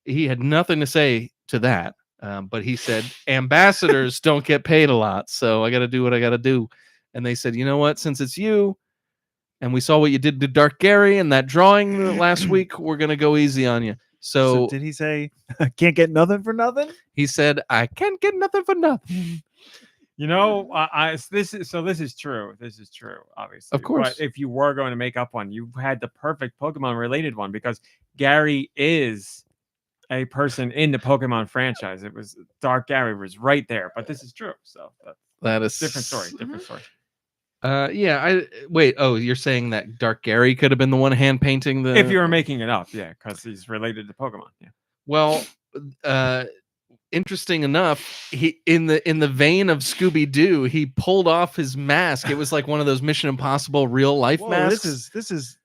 he had nothing to say to that. But he said, ambassadors don't get paid a lot, so I got to do what I got to do. And they said, you know what? Since it's you, and we saw what you did to Dark Gary in that drawing last week, we're going to go easy on you. So did he say, I can't get nothing for nothing? He said, I can't get nothing for nothing. This is true. This is true, obviously. Of course. But if you were going to make up one, you had the perfect Pokemon related one, because Gary is a person in the Pokemon franchise. It was Dark Gary was right there, but this is true. So that is different story. Different story. Wait. Oh, you're saying that Dark Gary could have been the one hand painting the? If you were making it up, yeah, because he's related to Pokemon. Yeah. Well, interesting enough, he in the vein of Scooby-Doo, he pulled off his mask. It was like one of those Mission Impossible real life Whoa, masks. This is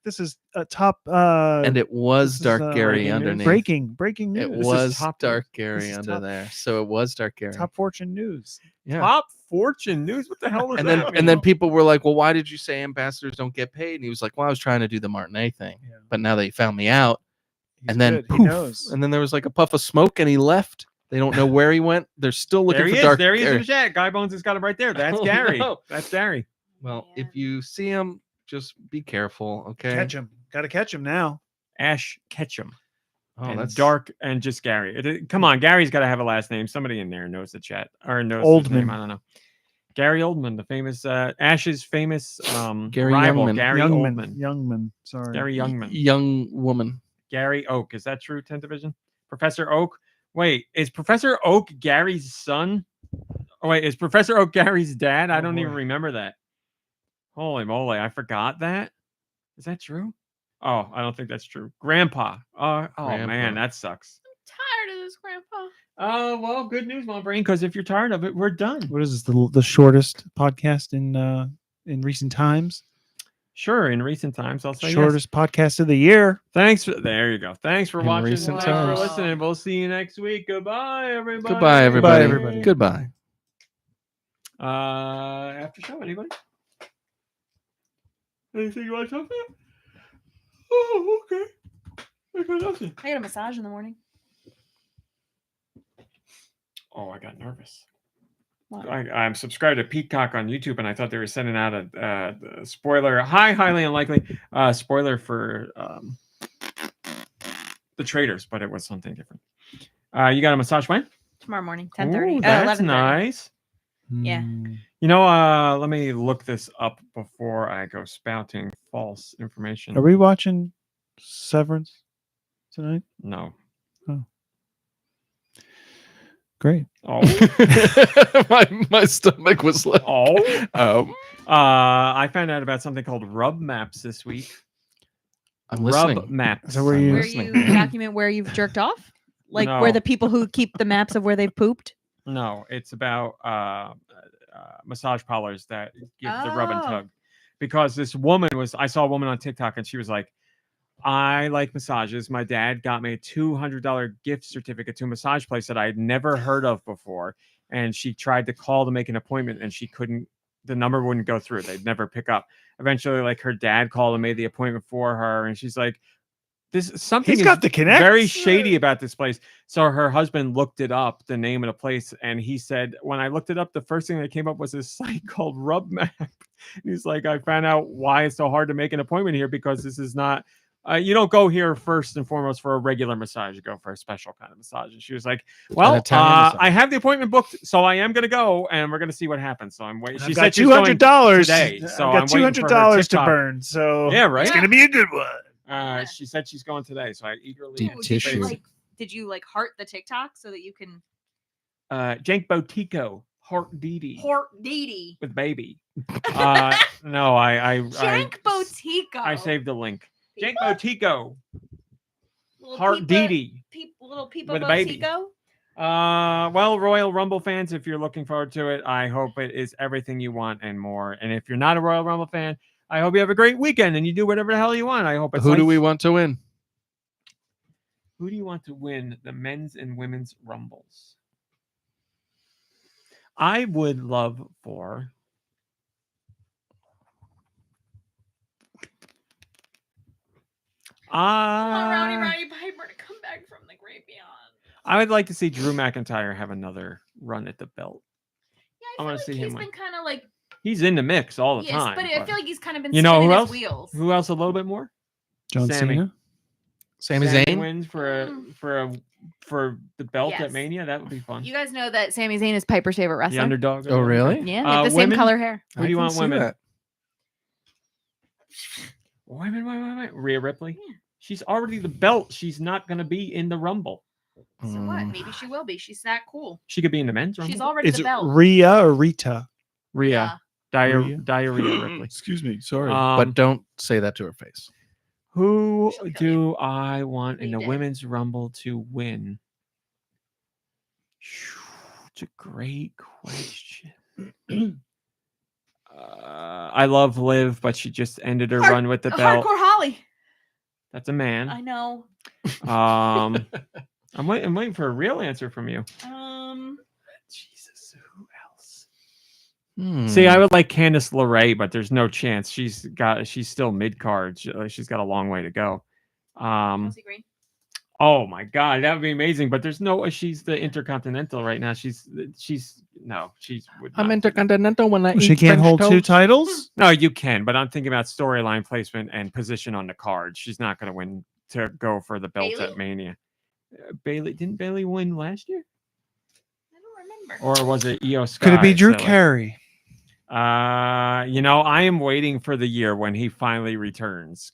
a top and it was this is, Dark Gary breaking news. underneath. breaking news. It This is was top Dark news. Gary This is under top- there. So it was Dark Gary. Top Fortune news. Yeah. Top Fortune news. What the hell is And that? then people were like, well, why did you say ambassadors don't get paid? And he was like, well, I was trying to do the Martin A thing, Yeah. but now they found me out. He's And then good. He poof, knows. and then there was like a puff of smoke, and he left. They don't know where he went. They're still looking there he for is. Dark There he is in Gary. the chat. Guy Bones has got it right there. That's Oh, Gary. no. That's Gary. Well, if Man. you see him, just be careful, okay? Catch him. Got to catch him now. Ash Ketchum. Oh, and that's Dark and just Gary. Come on, Gary's got to have a last name. Somebody in there knows the chat or knows his name. Oldman. I don't know. Gary Oldman, the famous Ash's famous Gary rival. Youngman. Gary Oldman. Youngman. Sorry. Gary Youngman. young woman. Gary Oak. Is that true, 10th Division? Professor Oak. Wait, is Professor Oak Gary's son? Oh, wait, is Professor Oak Gary's dad? I Oh, don't even boy. remember that. Holy moly, I forgot that. Is that true? Oh, I don't think that's true. Grandpa. Oh Grandpa. man, that sucks. Tired of this, Grandpa. Well, good news, my brain, because if you're tired of it, we're done. What is this? The shortest podcast in recent times? Sure, in recent times, I'll say yes. Shortest podcast of the year. There you go. Thanks for In watching. recent Thanks times. for listening. We'll see you next week. Goodbye, everybody. Goodbye, everybody. everybody. Goodbye. After show, anybody? Anything you want to talk about? Oh, okay. I got nothing. I got a massage in the morning. Oh, I got nervous. What? I'm subscribed to Peacock on YouTube, and I thought they were sending out a spoiler. Highly unlikely spoiler for the traders, but it was something different. You got a massage when? Tomorrow morning, Ooh, 10:30. that's 11:30. nice. Yeah. You know, let me look this up before I go spouting false information. Are we watching Severance tonight? No. Great. Oh. my stomach was like, Oh. I found out about something called Rub Maps this week. I'm listening. Rub Maps. So where I'm you- Where listening. you document where you've jerked off? Like No. where the people who keep the maps of where they've pooped? No, it's about massage parlors that give the rub and Oh. tug. Because I saw a woman on TikTok and she was like, I like massages. My dad got me a $200 gift certificate to a massage place that I had never heard of before. And she tried to call to make an appointment and she couldn't the number wouldn't go through. They'd never pick up. Eventually, like her dad called and made the appointment for her, and she's like, "This something He's is got the connects. very shady about this place." So her husband looked it up, the name of the place, and he said, "When I looked it up, the first thing that came up was a site called RubMap." He's like, "I found out why it's so hard to make an appointment here because this is not." You don't go here first and foremost for a regular massage. You go for a special kind of massage. And she was like, "Well, Italian massage. I have the appointment booked, so I am going to go, and we're going to see what happens." So I'm waiting. She I've said got she's going $200 today, so I've I'm got waiting for her $200 to TikTok. burn. So Yeah, right. it's gonna be a good one. She said she's going today, so I eagerly. Deep Ooh, tissue. Did you like heart the TikTok so that you can Jank Botico, Heart Didi heart Didi? with baby. No, Jank Botico. I saved the link. Jank Botico, Little Heart Peepa- Didi. Little people With a baby. Botico. Well, Royal Rumble fans, if you're looking forward to it, I hope it is everything you want and more. And if you're not a Royal Rumble fan, I hope you have a great weekend and you do whatever the hell you want. I hope it's Who do like- we want to win? Who do you want to win the men's and women's Rumbles? I would love for Rowdy Piper to come back from the great beyond. I would like to see Drew McIntyre have another run at the belt. Yeah, I I wanna feel see like him he's win. been kind of like He's in the mix all the yes, time. but I feel like he's kind of been You know spinning who his else? wheels. Who else a little bit more? John Sammy. Cena. Sami Sammy Zayn? wins for the belt Yes. at Mania. That would be fun. You guys know that Sami Zayn is Piper's favorite The wrestler. underdog. Oh, really? Yeah, they have the same women? color hair. Who do you I can want see women? that. Wait. Rhea Ripley. Yeah. She's already the belt. She's not going to be in the Rumble. So what? Mm. Maybe she will be. She's that cool. She could be in the men's Rumble. She's already Is the it belt. Rhea or Rita? Rhea. Rhea? Diarrhea Ripley. Excuse me. Sorry. But don't say that to her face. Who She'll kill do I want in You the did. women's Rumble to win? It's a great question. I love Liv, but she just ended her run with the belt. Hardcore Holly. That's a man. I know. I'm waiting for a real answer from you. Jesus, who else? See, I would like Candice LeRae, but there's no chance. She's still mid card. She's got a long way to go. Chelsea Green. Oh my God, that would be amazing. But there's no. She's the Intercontinental right now. She would. I'm not. intercontinental when I She eat can't French hold two toast. titles. No, you can, but I'm thinking about storyline placement and position on the card. She's not going to win to go for the belt Bayley? at Mania. Didn't Bailey win last year, I don't remember. or was it Io Sky? Could it be Drew Silly. Carey? I am waiting for the year when he finally returns.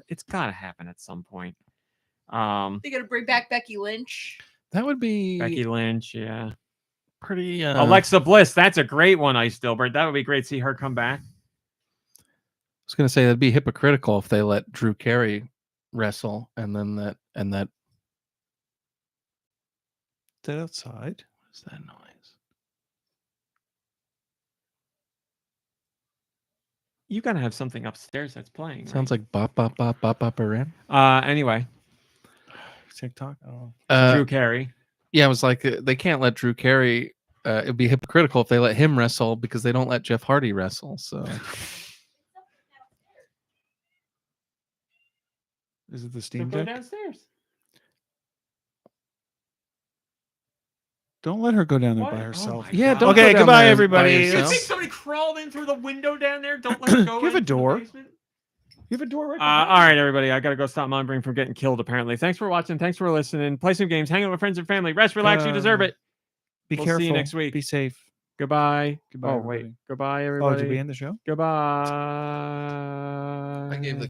It's got to happen at some point. They got to bring back Becky Lynch. That would be Becky Lynch, yeah. pretty. Alexa Bliss, that's a great one, Ice Dilbert. That would be great to see her come back. I was going to say that'd be hypocritical if they let Drew Carey wrestle and then that. Is that outside? What's that noise? You got to have something upstairs that's playing. Sounds like bop bop bop bop bop around. Anyway, TikTok. Oh. Drew Carey. Yeah, it was like they can't let Drew Carey. It'd be hypocritical if they let him wrestle because they don't let Jeff Hardy wrestle. So Is it the So Steam go Deck? downstairs. Don't let her go down there What? by Oh herself. my yeah, God. don't. Okay, go down goodbye, there by everybody. You yourself. think somebody crawled in through the window down there? Don't let her go. You have a in through the door. basement? You have a door right All right, everybody. I got to go stop Mom Brain from getting killed, apparently. Thanks for watching. Thanks for listening. Play some games. Hang out with friends and family. Rest, relax. You deserve it. Be We'll careful. see you next week. Be safe. Goodbye. Goodbye, Oh, wait. everybody. Goodbye, Oh, everybody. did we end the show? Goodbye. I gave the